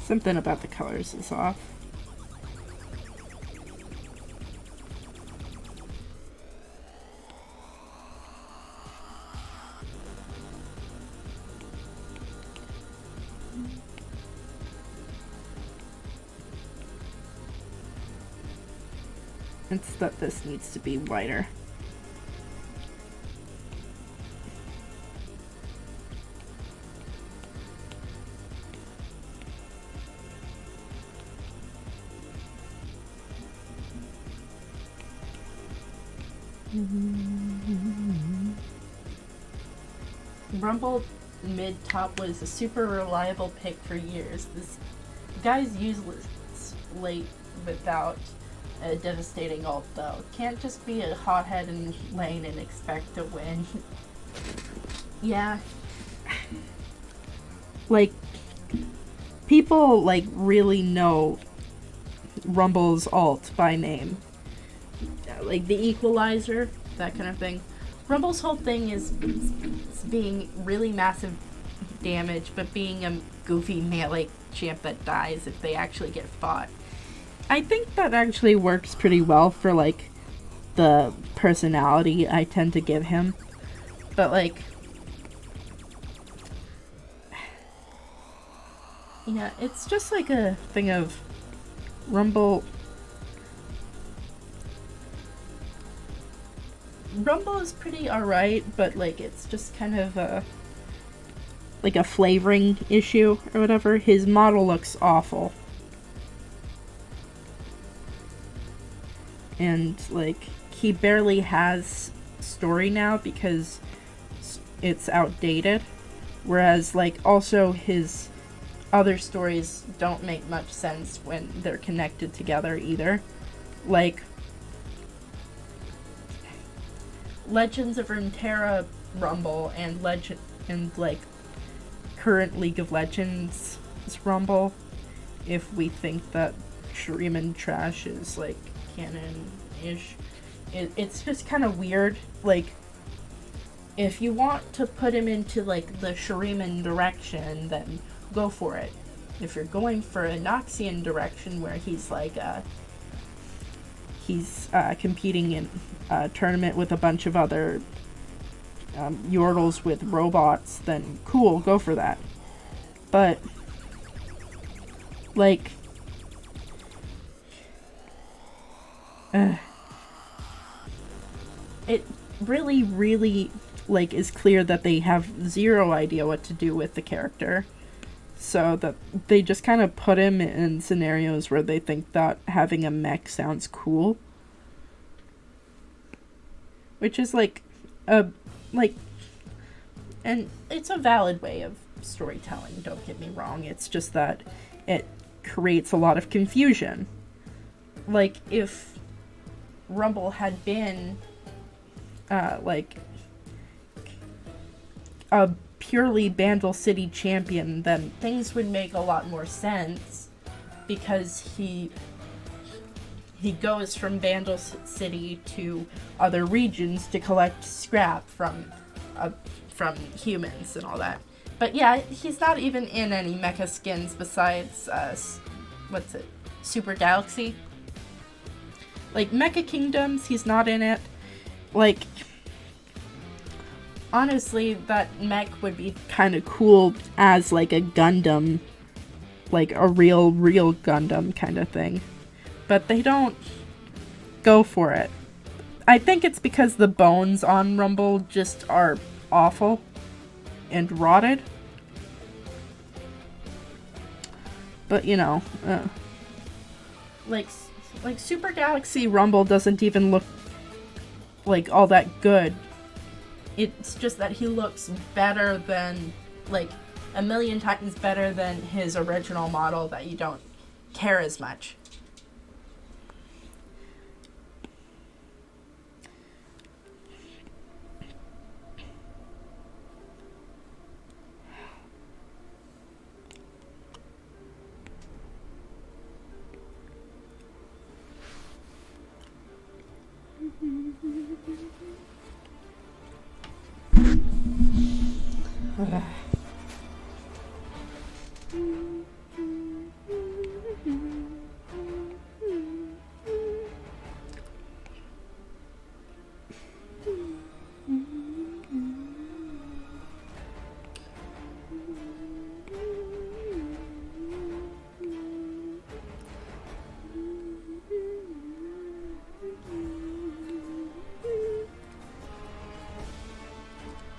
Something about the colors is off. It's that this needs to be whiter. Rumble mid-top was a super reliable pick for years. This guy's useless late without a devastating ult though. Can't just be a hothead in lane and expect to win. Yeah. Like, people like really know Rumble's ult by name. Like the equalizer, that kind of thing. Rumble's whole thing is being really massive damage, but being a goofy melee champ that dies if they actually get fought. I think that actually works pretty well for like the personality I tend to give him. But like, yeah, it's just like a thing of Rumble is pretty alright, but like it's just kind of like a flavoring issue or whatever. His model looks awful. And like he barely has story now because it's outdated. Whereas like also his other stories don't make much sense when they're connected together either. Like Legends of Runeterra Rumble and like current League of Legends Rumble, if we think that Shuriman Trash is like canon-ish, it's just kind of weird. Like, if you want to put him into, like, the Shuriman direction, then go for it. If you're going for a Noxian direction where he's, like, competing in a tournament with a bunch of other Yordles with robots, then cool, go for that. But, like, it really, really, like, is clear that they have zero idea what to do with the character. So that they just kind of put him in scenarios where they think that having a mech sounds cool. Which is, like, and it's a valid way of storytelling, don't get me wrong. It's just that it creates a lot of confusion. Like, if Rumble had been, like, a purely Bandle City champion, then things would make a lot more sense, because he goes from Bandle City to other regions to collect scrap from humans and all that. But yeah, he's not even in any mecha skins besides, Super Galaxy? Like, Mecha Kingdoms, he's not in it. Like, honestly, that mech would be kind of cool as, like, a Gundam. Like, a real Gundam kind of thing. But they don't go for it. I think it's because the bones on Rumble just are awful and rotted. But, you know, like Super Galaxy Rumble doesn't even look like all that good. It's just that he looks better than, like, a million times better than his original model that you don't care as much.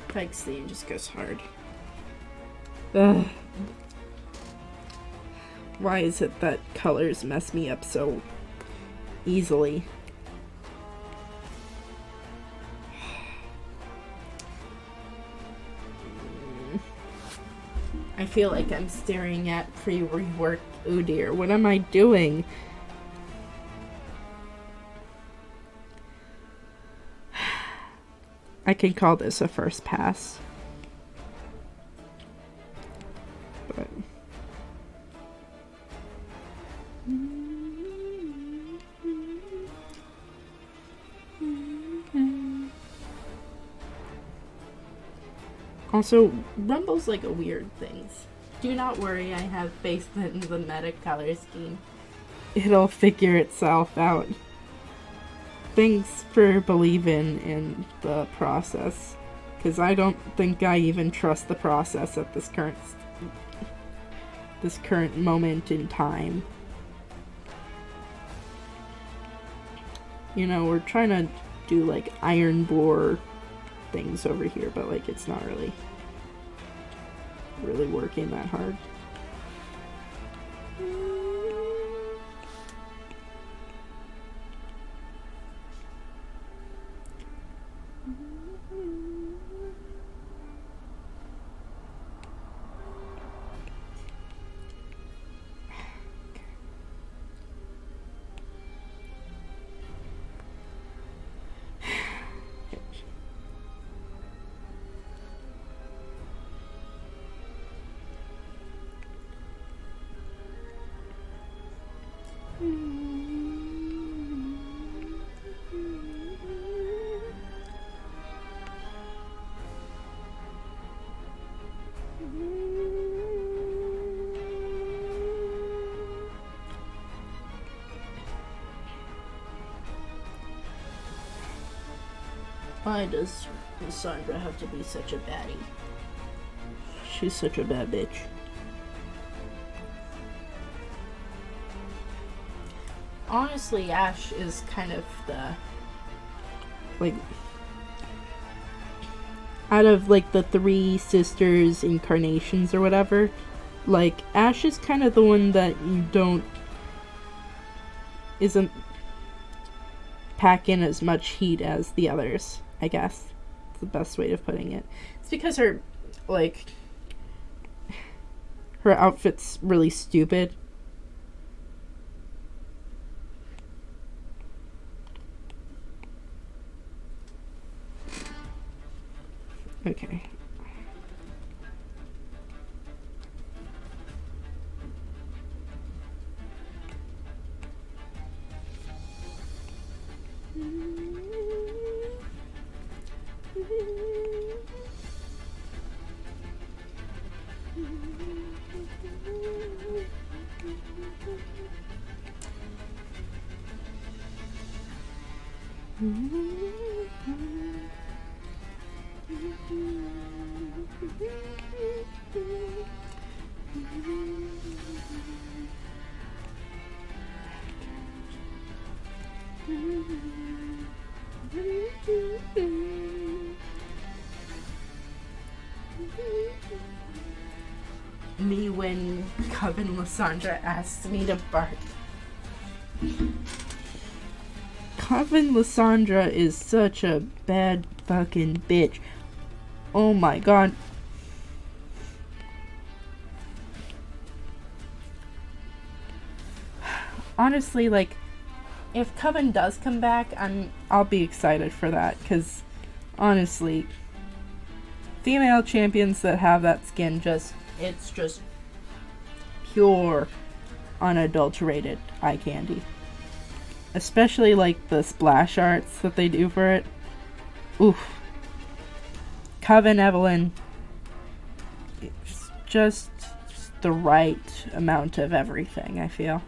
Peg scene just goes hard. Ugh. Why is it that colors mess me up so easily? I feel like I'm staring at pre-reworked Udyr. What am I doing? I can call this a first pass. But also, Rumble's like a weird thing. Do not worry, I have faith in the meta color scheme. It'll figure itself out. Thanks for believing in the process, because I don't think I even trust the process at this current moment in time. You know, we're trying to do like iron bore things over here, but like it's not really working that hard. Why does Sandra have to be such a baddie? She's such a bad bitch. Honestly, Ash is kind of the, like, out of, like, the three sisters incarnations or whatever, like, Ash is kind of the one that isn't pack in as much heat as the others, I guess. It's the best way of putting it. It's because her outfit's really stupid. Okay. Me when Coven Lysandra asks me to bark. Coven Lysandra is such a bad fucking bitch. Oh my god. Honestly, like, if Coven does come back, I'll be excited for that, because honestly, female champions that have that skin it's just pure, unadulterated eye candy. Especially like the splash arts that they do for it. Oof. Coven Evelyn, it's just the right amount of everything, I feel.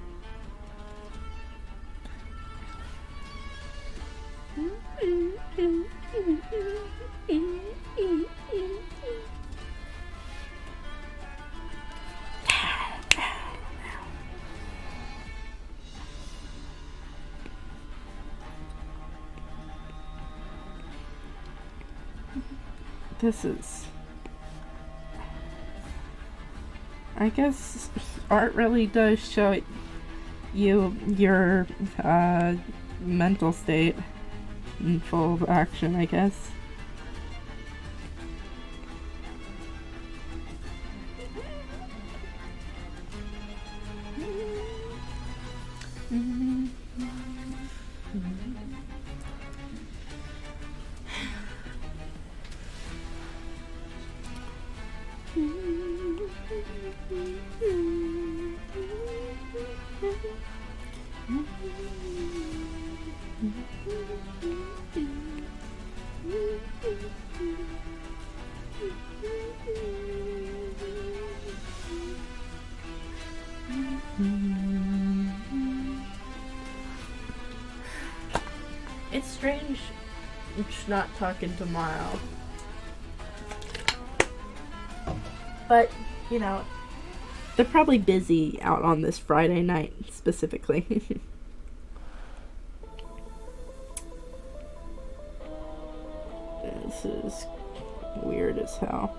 This is... I guess art really does show you your mental state in full action, I guess. It's strange not talking tomorrow. But, you know, they're probably busy out on this Friday night, specifically. This is weird as hell.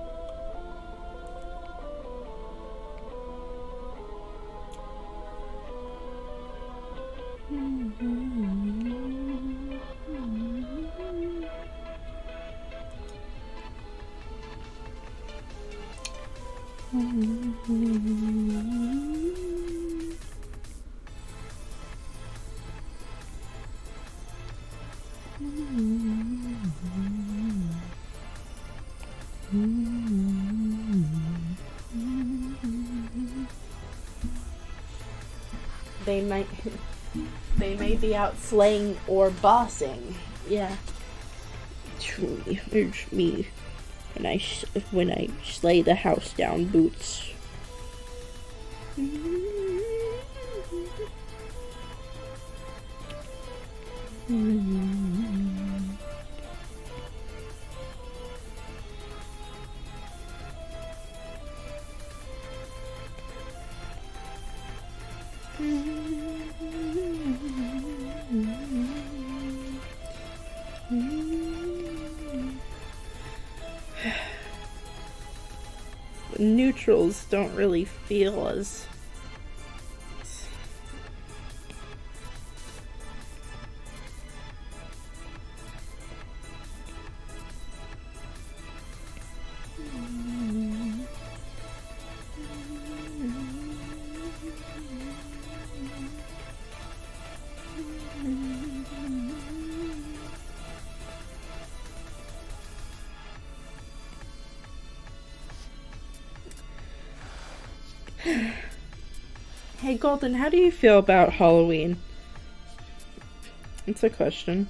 They may be out slaying or bossing. Yeah. Truly, it's me when I slay the house down, Boots. Neutrals don't really feel as Hey Golden, how do you feel about Halloween? It's a question.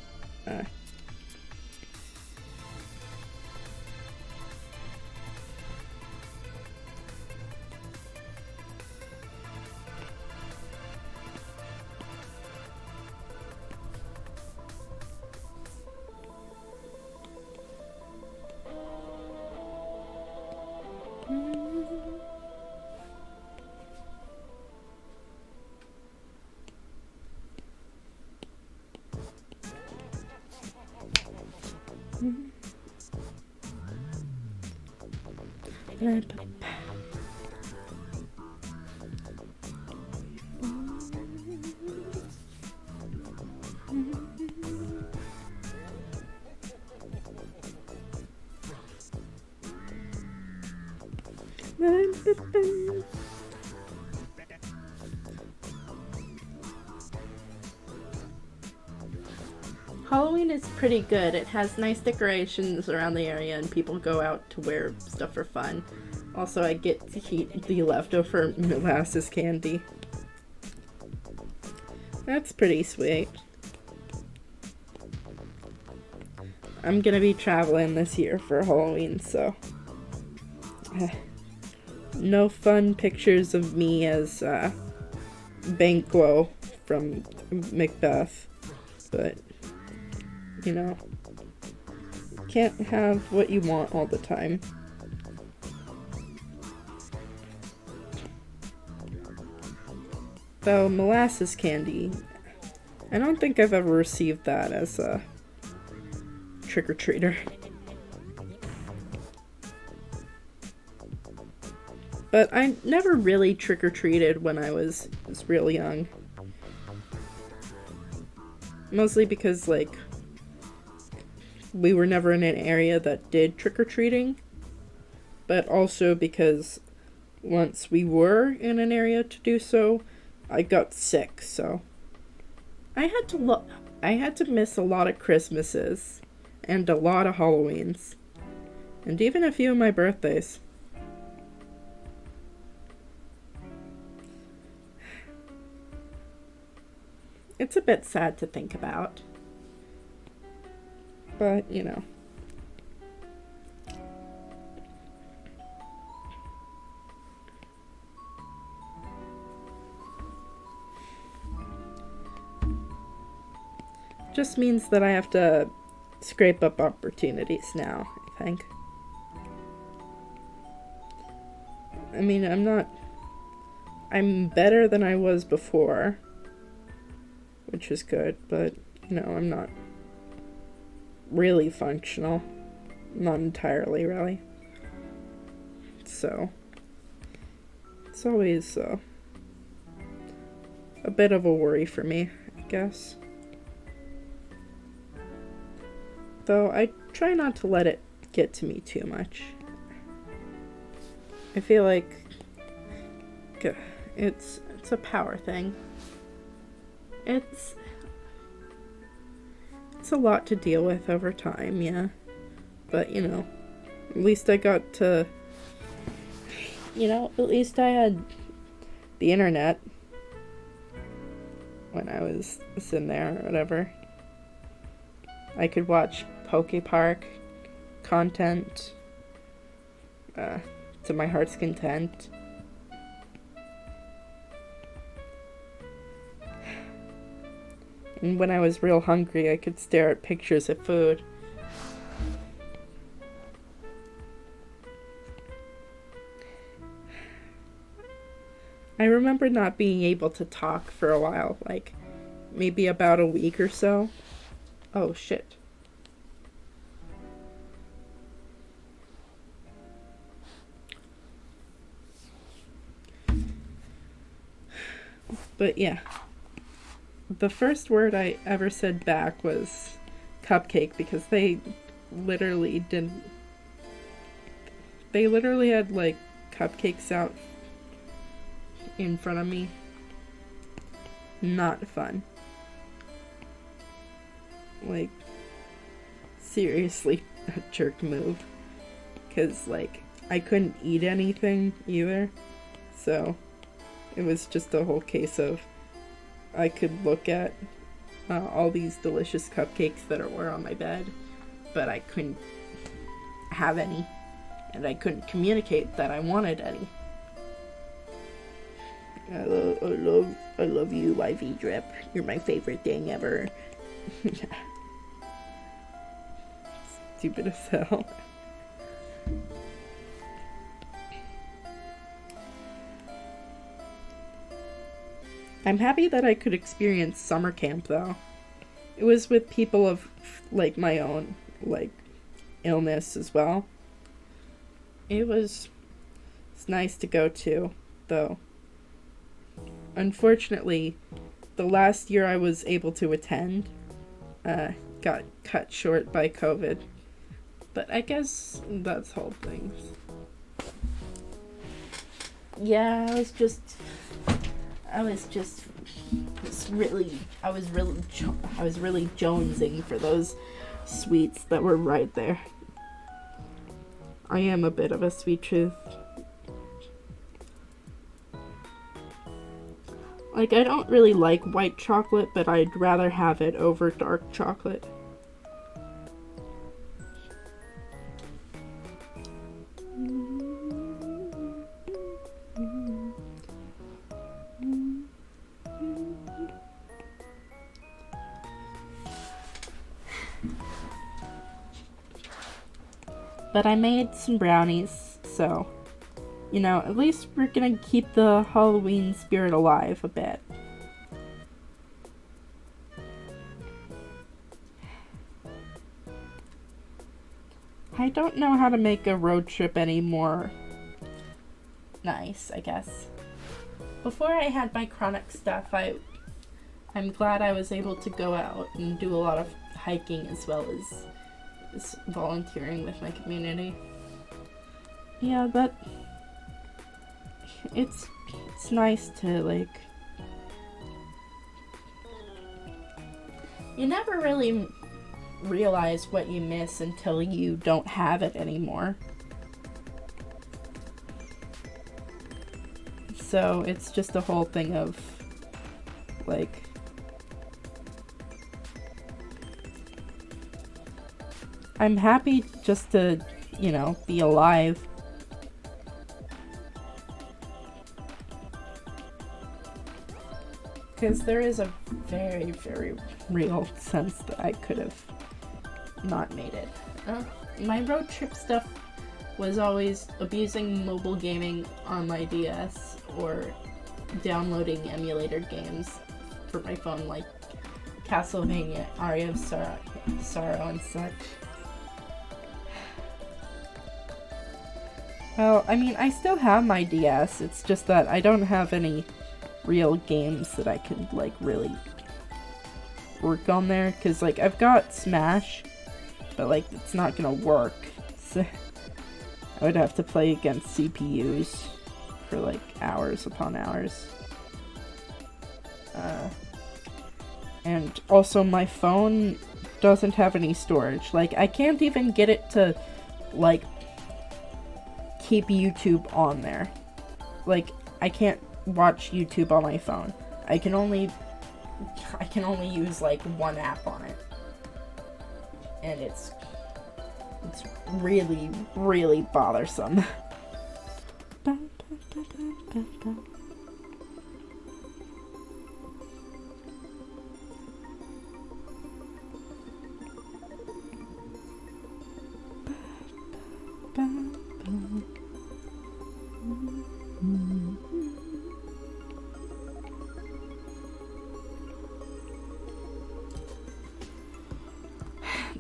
Halloween is pretty good. It has nice decorations around the area and people go out to wear stuff for fun. Also, I get to eat the leftover molasses candy. That's pretty sweet. I'm gonna be traveling this year for Halloween, so no fun pictures of me as Banquo from Macbeth, but you know, can't have what you want all the time. Though molasses candy, I don't think I've ever received that as a trick-or-treater. But I never really trick-or-treated when I was real young. Mostly because, like, we were never in an area that did trick-or-treating. But also because once we were in an area to do so, I got sick, so I had to miss a lot of Christmases and a lot of Halloweens and even a few of my birthdays. It's a bit sad to think about, but you know. Just means that I have to scrape up opportunities now, I think. I mean, I'm better than I was before, which is good, but, you know, I'm not really functional. Not entirely, really. So, it's always a bit of a worry for me, I guess. Though I try not to let it get to me too much. I feel like it's a power thing. It's a lot to deal with over time, yeah. But, you know, at least I got to, you know, at least I had the internet when I was in there or whatever. I could watch Poke Park content to my heart's content. And when I was real hungry, I could stare at pictures of food. I remember not being able to talk for a while, like maybe about a week or so. Oh shit. But yeah. The first word I ever said back was cupcake because they literally didn't. They literally had like cupcakes out in front of me. Not fun. Like, seriously, a jerk move. Because, like, I couldn't eat anything either. So, it was just a whole case of I could look at all these delicious cupcakes that were on my bed, but I couldn't have any. And I couldn't communicate that I wanted any. I love you, Ivy Drip. You're my favorite thing ever. Stupid as hell. I'm happy that I could experience summer camp though. It was with people of like my own like illness as well. It's nice to go to though. Unfortunately, the last year I was able to attend got cut short by COVID. But I guess that's whole things. Yeah, I was really jonesing for those sweets that were right there. I am a bit of a sweet tooth. Like, I don't really like white chocolate, but I'd rather have it over dark chocolate. But I made some brownies, so, you know, at least we're gonna keep the Halloween spirit alive a bit. I don't know how to make a road trip any more nice, I guess. Before I had my chronic stuff, I'm glad I was able to go out and do a lot of hiking as well as volunteering with my community. Yeah, but it's nice to, like, you never really realize what you miss until you don't have it anymore. So it's just a whole thing of, like, I'm happy just to, you know, be alive. Because there is a very, very real sense that I could have not made it. My road trip stuff was always abusing mobile gaming on my DS or downloading emulator games for my phone, like Castlevania, Aria of Sorrow and such. Well, I mean, I still have my DS, it's just that I don't have any real games that I could, like, really work on there, because, like, I've got Smash, but, like, it's not gonna work, so I would have to play against CPUs for, like, hours upon hours. And also my phone doesn't have any storage. Like, I can't even get it to, like, keep YouTube on there. Like, I can't watch YouTube on my phone. I can only use, like, one app on it. And it's really, really bothersome.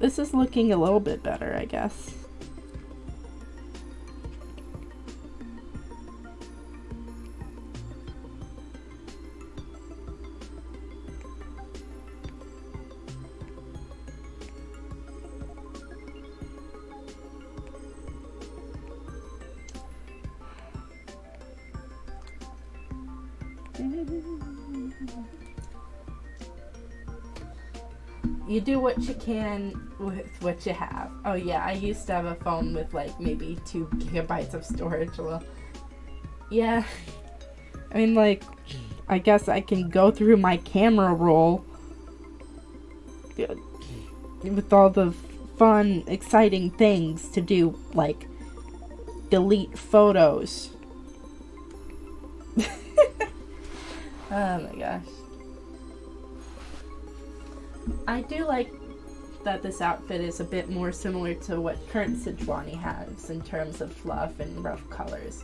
This is looking a little bit better, I guess. You do what you can with what you have. Oh yeah, I used to have a phone with like maybe 2 gigabytes of storage. Well, yeah. I mean, like, I guess I can go through my camera roll with all the fun, exciting things to do, like delete photos. Oh my gosh. I do like that this outfit is a bit more similar to what current Sejuani has in terms of fluff and rough colors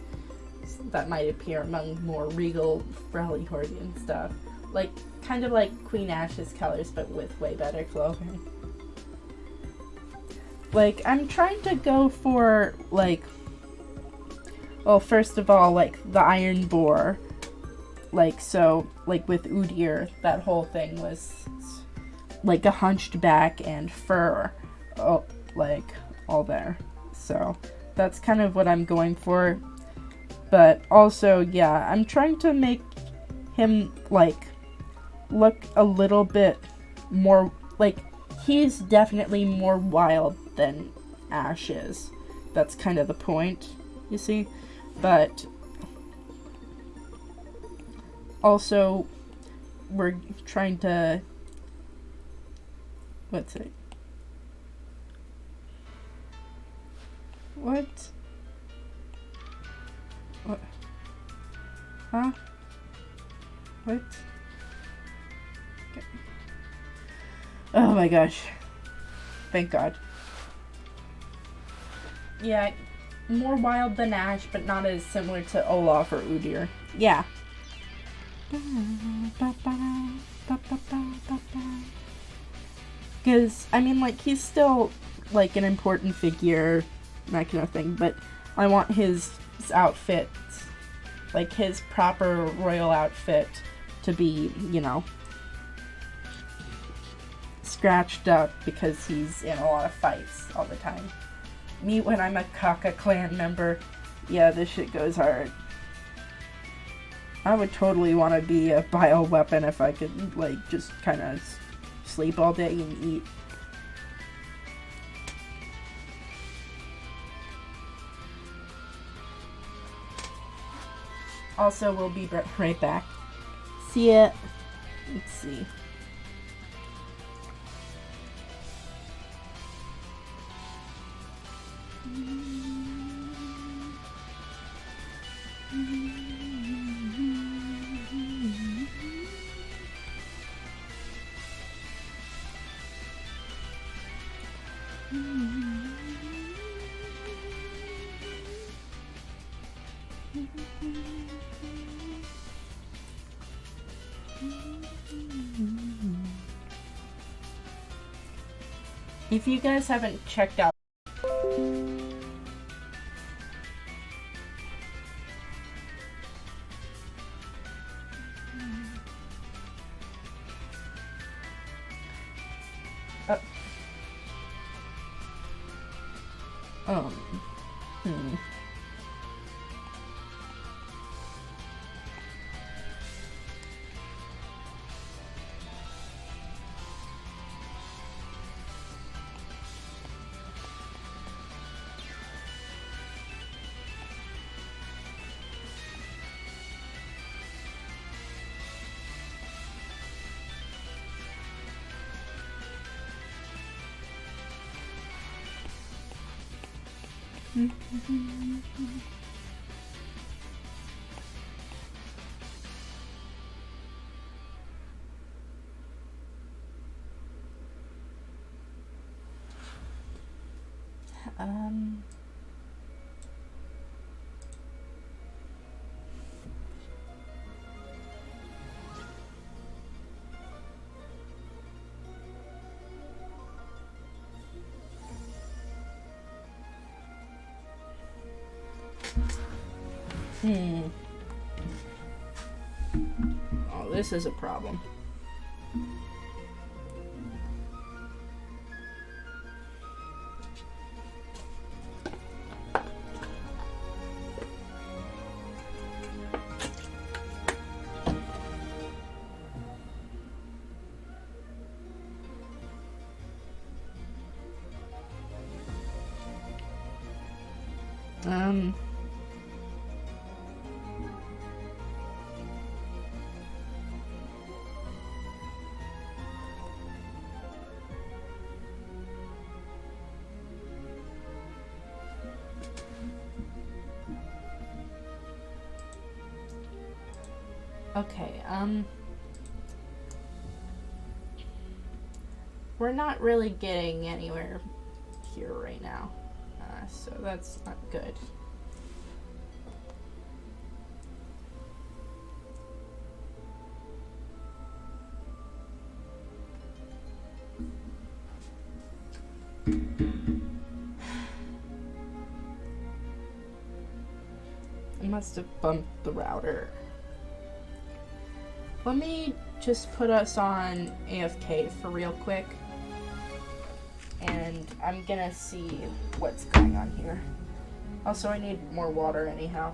that might appear among more regal Freljordian stuff. Like, kind of like Queen Ash's colors, but with way better clothing. Like, I'm trying to go for, like, well, first of all, like, the Iron Boar. Like, so, like, with Udir, that whole thing was like a hunched back and fur, like, all there. So that's kind of what I'm going for. But also, yeah, I'm trying to make him, like, look a little bit more, like, he's definitely more wild than Ash is. That's kind of the point, you see? But also, we're trying to, what's it? What? What? Huh? What? Okay. Oh my gosh. Thank God. Yeah, more wild than Ash, but not as similar to Olaf or Udir. Yeah. Because, I mean, like, he's still, like, an important figure, that kind of thing, but I want his outfit, like, his proper royal outfit to be, you know, scratched up because he's in a lot of fights all the time. Me when I'm a Kaka clan member, yeah, this shit goes hard. I would totally want to be a bioweapon if I could, like, just kind of sleep all day and eat. Also, we'll be right back. See ya. Let's see. If you guys haven't checked out hmm. Oh, this is a problem. Okay, we're not really getting anywhere here right now, so that's not good. I must have bumped the router. Let me just put us on AFK for real quick. And I'm gonna see what's going on here. Also, I need more water anyhow.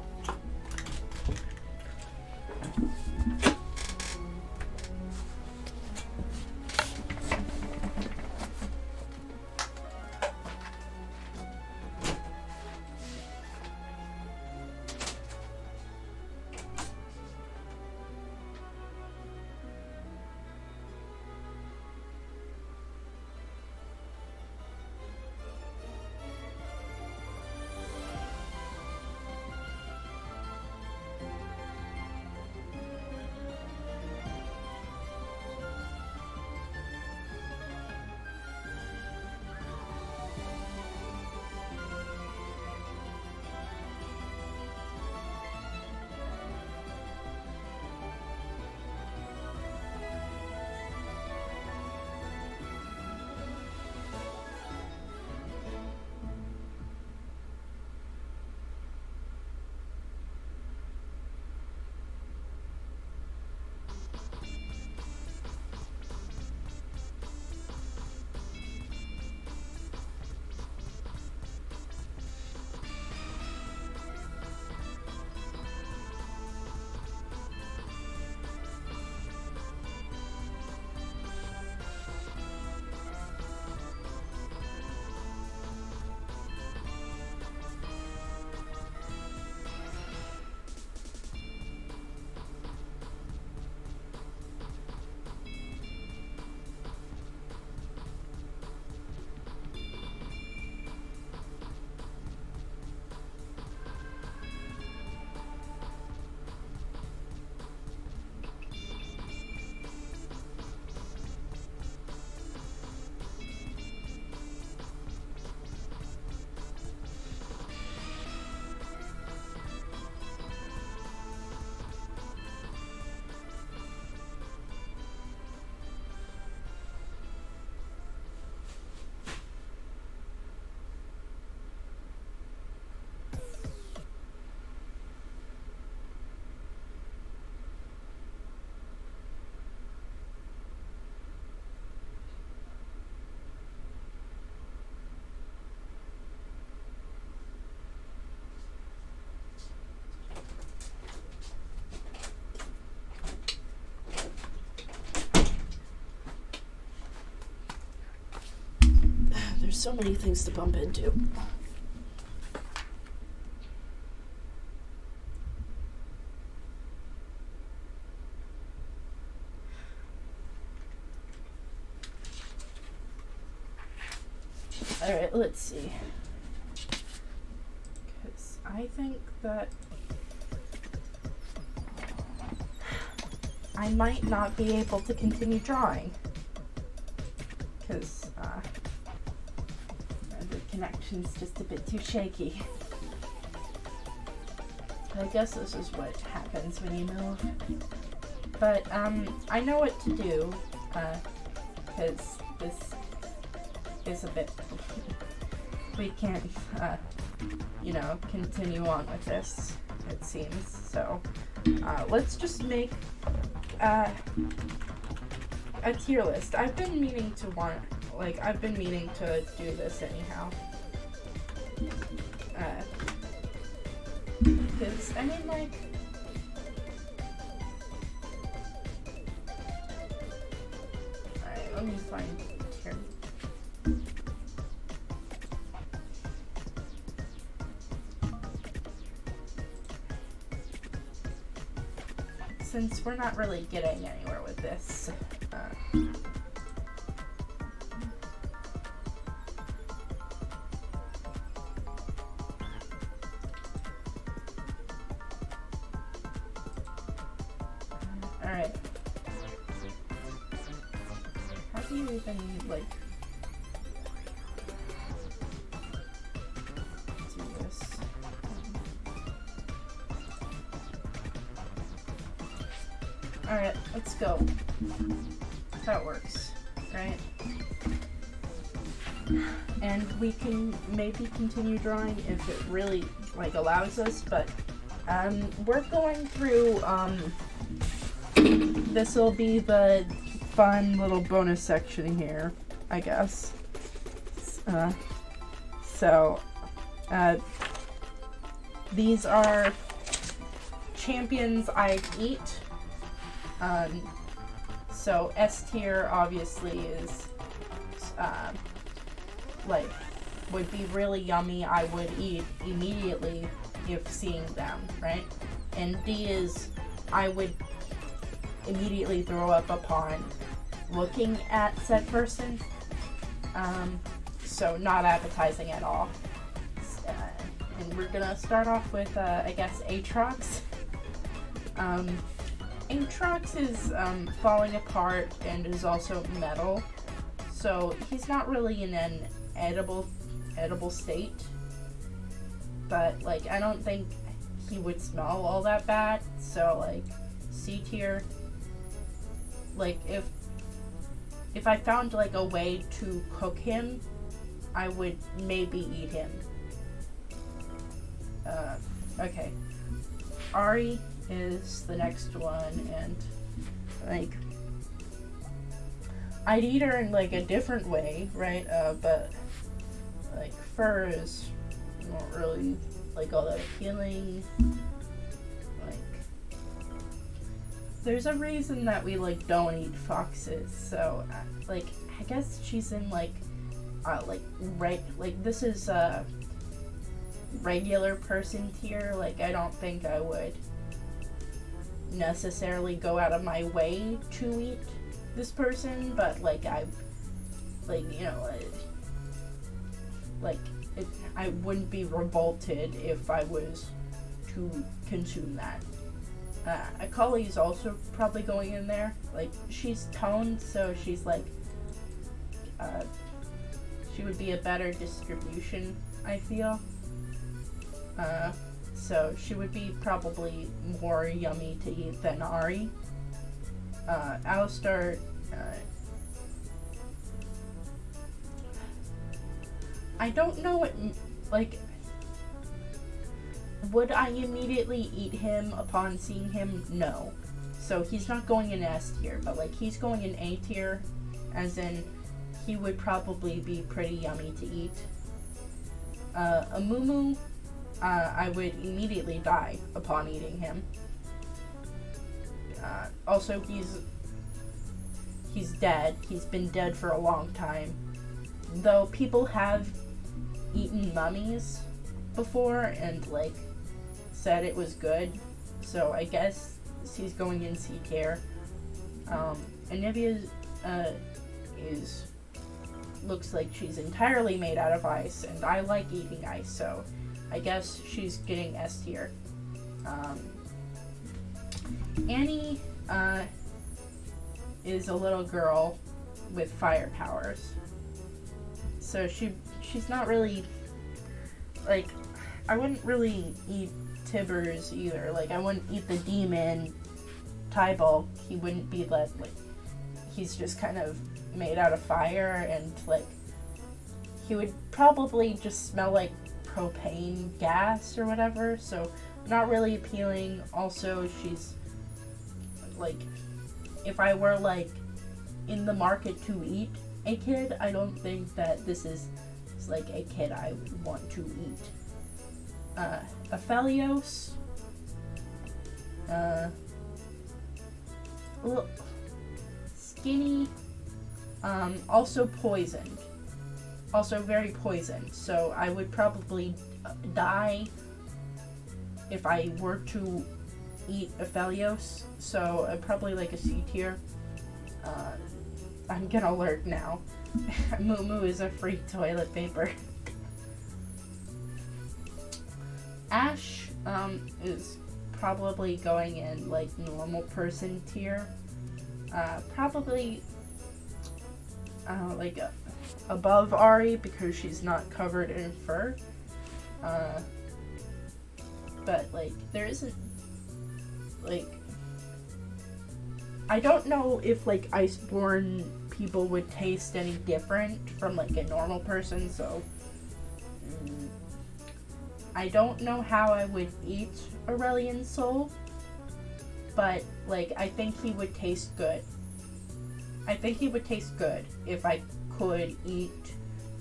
There's so many things to bump into. Alright, let's see. Because I think that I might not be able to continue drawing. Because the connection's just a bit too shaky. I guess this is what happens when you move. But I know what to do, because this is a bit... we can't, continue on with this. it seems. So let's just make a tier list. I've been meaning to do this anyhow. Because, I mean, like, alright, let me find tier. Since we're not really getting anywhere with this, alright. How do you even, like, do this? Alright, let's go. That works, right? And we can maybe continue drawing if it really, like, allows us, but, we're going through, this'll be the fun little bonus section here, I guess. These are champions I eat. So S tier obviously is, like, would be really yummy. I would eat immediately if seeing them, right? And D is, I would immediately throw up upon looking at said person. So not appetizing at all. And we're gonna start off with, I guess, Aatrox. Aatrox is falling apart and is also metal, so he's not really in an edible state. But, like, I don't think he would smell all that bad. So, like, C tier. Like, if I found, like, a way to cook him, I would maybe eat him. Okay. Ari is the next one, and, like, I'd eat her in, like, a different way, right? But, like, fur is not really, like, all that appealing. Like, there's a reason that we, like, don't eat foxes, so, like, I guess she's in, like, this is, regular person tier. Like, I don't think I would necessarily go out of my way to eat this person, but, like, I wouldn't be revolted if I was to consume that. Akali is also probably going in there. Like, she's toned, so she's, like, she would be a better distribution, I feel. So she would be probably more yummy to eat than Ari. Alistar, I don't know what, like, would I immediately eat him upon seeing him? No. So he's not going in S tier, but, like, he's going in A tier, as in he would probably be pretty yummy to eat. Amumu, I would immediately die upon eating him. Also, he's dead. He's been dead for a long time. Though people have eaten mummies before and, like, said it was good. So I guess he's going in C tier. Anivia looks like she's entirely made out of ice, and I like eating ice, so I guess she's getting S tier. Annie is a little girl with fire powers, so she's not really, like, I wouldn't really eat Tibbers either. Like, I wouldn't eat the demon Tybalt. He wouldn't be like, he's just kind of made out of fire, and, like, he would probably just smell like propane gas or whatever, so not really appealing. Also, she's like, if I were like in the market to eat a kid, I don't think that this is like a kid I would want to eat. Aphelios, skinny, also poisoned, also very poisoned, so I would probably die if I were to eat Aphelios, so I'm probably like a C tier. I'm gonna alert now. Moo Moo is a free toilet paper. Ash is probably going in like normal person tier. Probably like above Ari because she's not covered in fur. But like there isn't like, I don't know if like Iceborne people would taste any different from like a normal person, so I don't know how I would eat Aurelian Soul, but like I think he would taste good. I think he would taste good if I could eat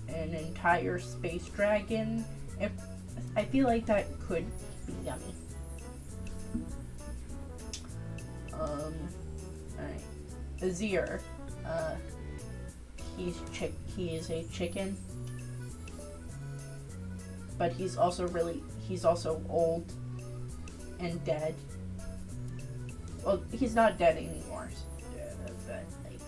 an entire space dragon. If I feel like that could be yummy. Alright. Azir. He is a chicken. But he's also old and dead. Well, he's not dead anymore. But like,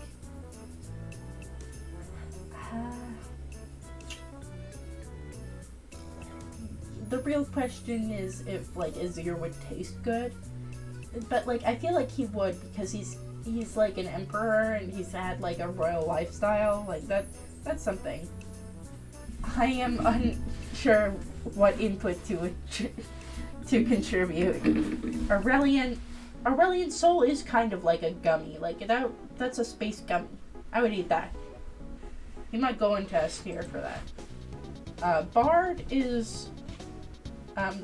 the real question is if like Azir would taste good. But like I feel like he would because he's like an emperor and he's had like a royal lifestyle. Like that's something. I am unsure what input to contribute. Aurelian Soul is kind of like a gummy. Like that's a space gummy. I would eat that. He might go into S tier for that. Bard is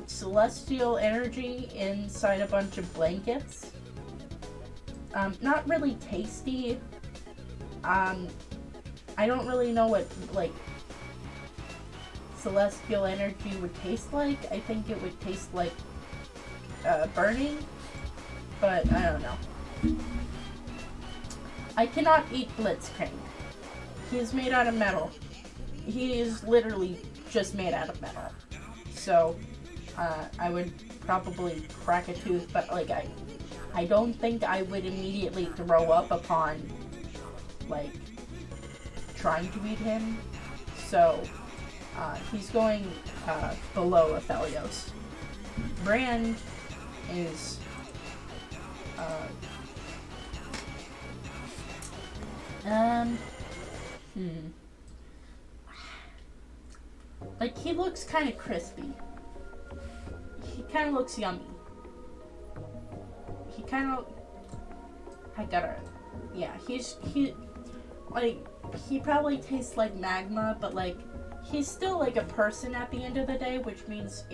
celestial energy inside a bunch of blankets. Not really tasty. I don't really know what like celestial energy would taste like. I think it would taste like burning, but I don't know. I cannot eat Blitzcrank. He is made out of metal. He is literally just made out of metal. So I would probably crack a tooth, but like I don't think I would immediately throw up upon like trying to eat him. So he's going below Aphelios. Brand is like he looks kind of crispy. He kind of looks yummy. He kind of, he probably tastes like magma, but like he's still like a person at the end of the day, which means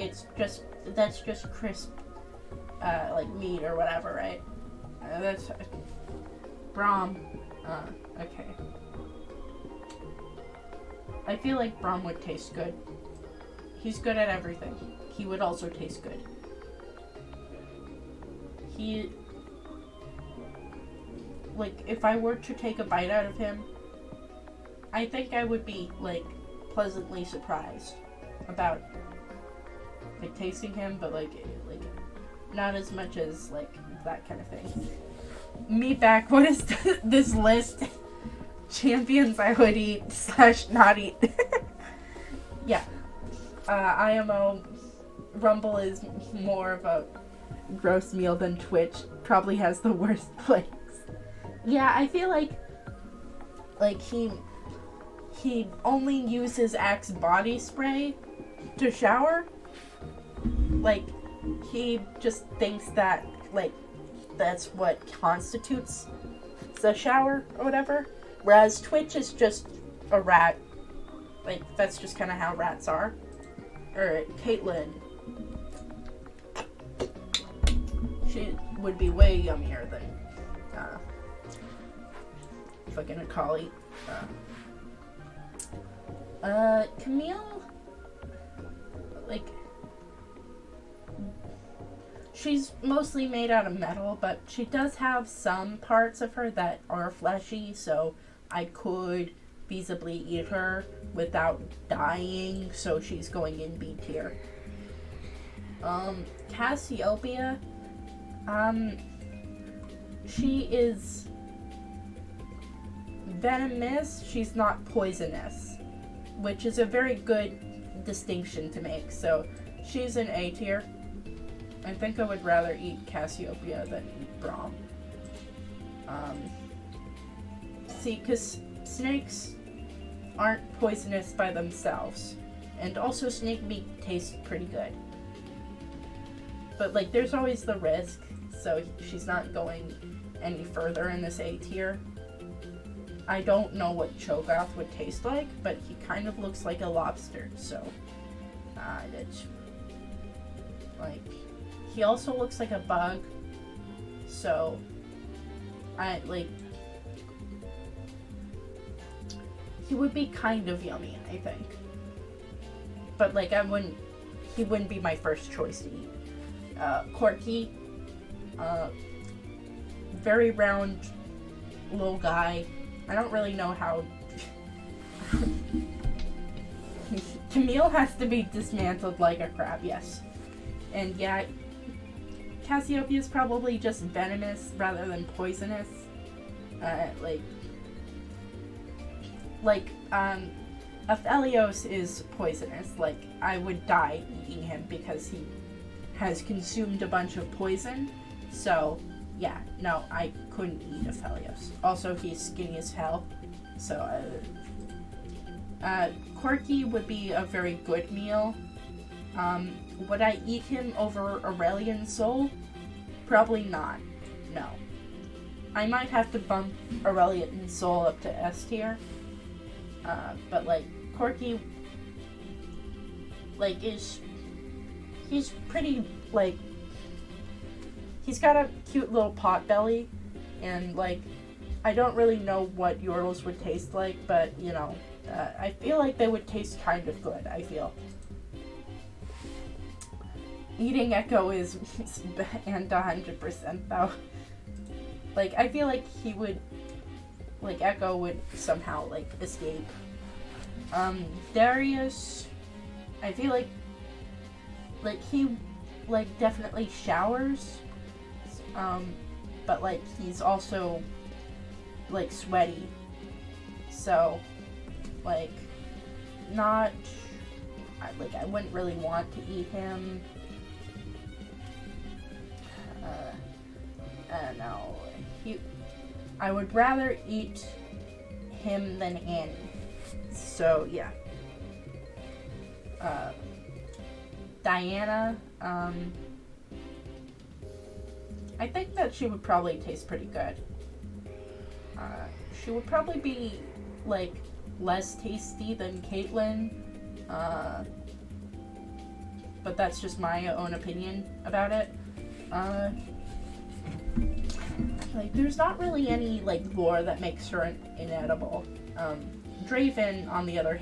that's just crisp like meat or whatever, right? That's Braum. Okay. I feel like Braum would taste good. He's good at everything. He would also taste good. Like, if I were to take a bite out of him, I think I would be, like, pleasantly surprised about, like, tasting him, but, like, not as much as, like, that kind of thing. Me back, what is this list? Champions I would eat / not eat. Yeah. IMO, Rumble is more of a gross meal than Twitch. Probably has the worst place. Yeah, I feel like he only uses Axe body spray to shower. Like, he just thinks that, like, that's what constitutes the shower or whatever. Whereas Twitch is just a rat. Like, that's just kind of how rats are. Alright, Caitlyn. she would be way yummier than fucking a collie. Camille, like, she's mostly made out of metal, but she does have some parts of her that are fleshy, so I could feasibly eat her without dying, so she's going in B tier. Cassiopeia, she is venomous, she's not poisonous, which is a very good distinction to make, so she's an A tier. I think I would rather eat Cassiopeia than eat Braum. See, because snakes aren't poisonous by themselves, and also snake meat tastes pretty good. But, like, there's always the risk, so she's not going any further in this A tier. I don't know what Cho'Gath would taste like, but he kind of looks like a lobster, so, it's, like, he also looks like a bug, so, he would be kind of yummy, I think. But, like, he wouldn't be my first choice to eat. Corky, very round little guy. I don't really know how... Camille has to be dismantled like a crab, yes. And yeah, Cassiopeia is probably just venomous rather than poisonous. Aphelios is poisonous. Like, I would die eating him because he has consumed a bunch of poison. So, yeah, no, I couldn't eat Aphelios. Also, he's skinny as hell. So, Corky would be a very good meal. Would I eat him over Aurelian Soul? Probably not. No. I might have to bump Aurelian Soul up to S tier. But, like, Corky, like, he's pretty, like, he's got a cute little pot belly, and, like, I don't really know what Yordles would taste like, but, you know, I feel like they would taste kind of good, I feel. Eating Echo is and 100% though. Like, I feel like he would, like, Echo would somehow, like, escape. Darius, I feel like he, like, definitely showers, but, like, he's also, like, sweaty, so, like, not, I wouldn't really want to eat him. I don't know, I would rather eat him than Annie, so, yeah. Diana, I think that she would probably taste pretty good. She would probably be, like, less tasty than Caitlyn, but that's just my own opinion about it. Like, there's not really any, like, lore that makes her inedible. Draven, on the other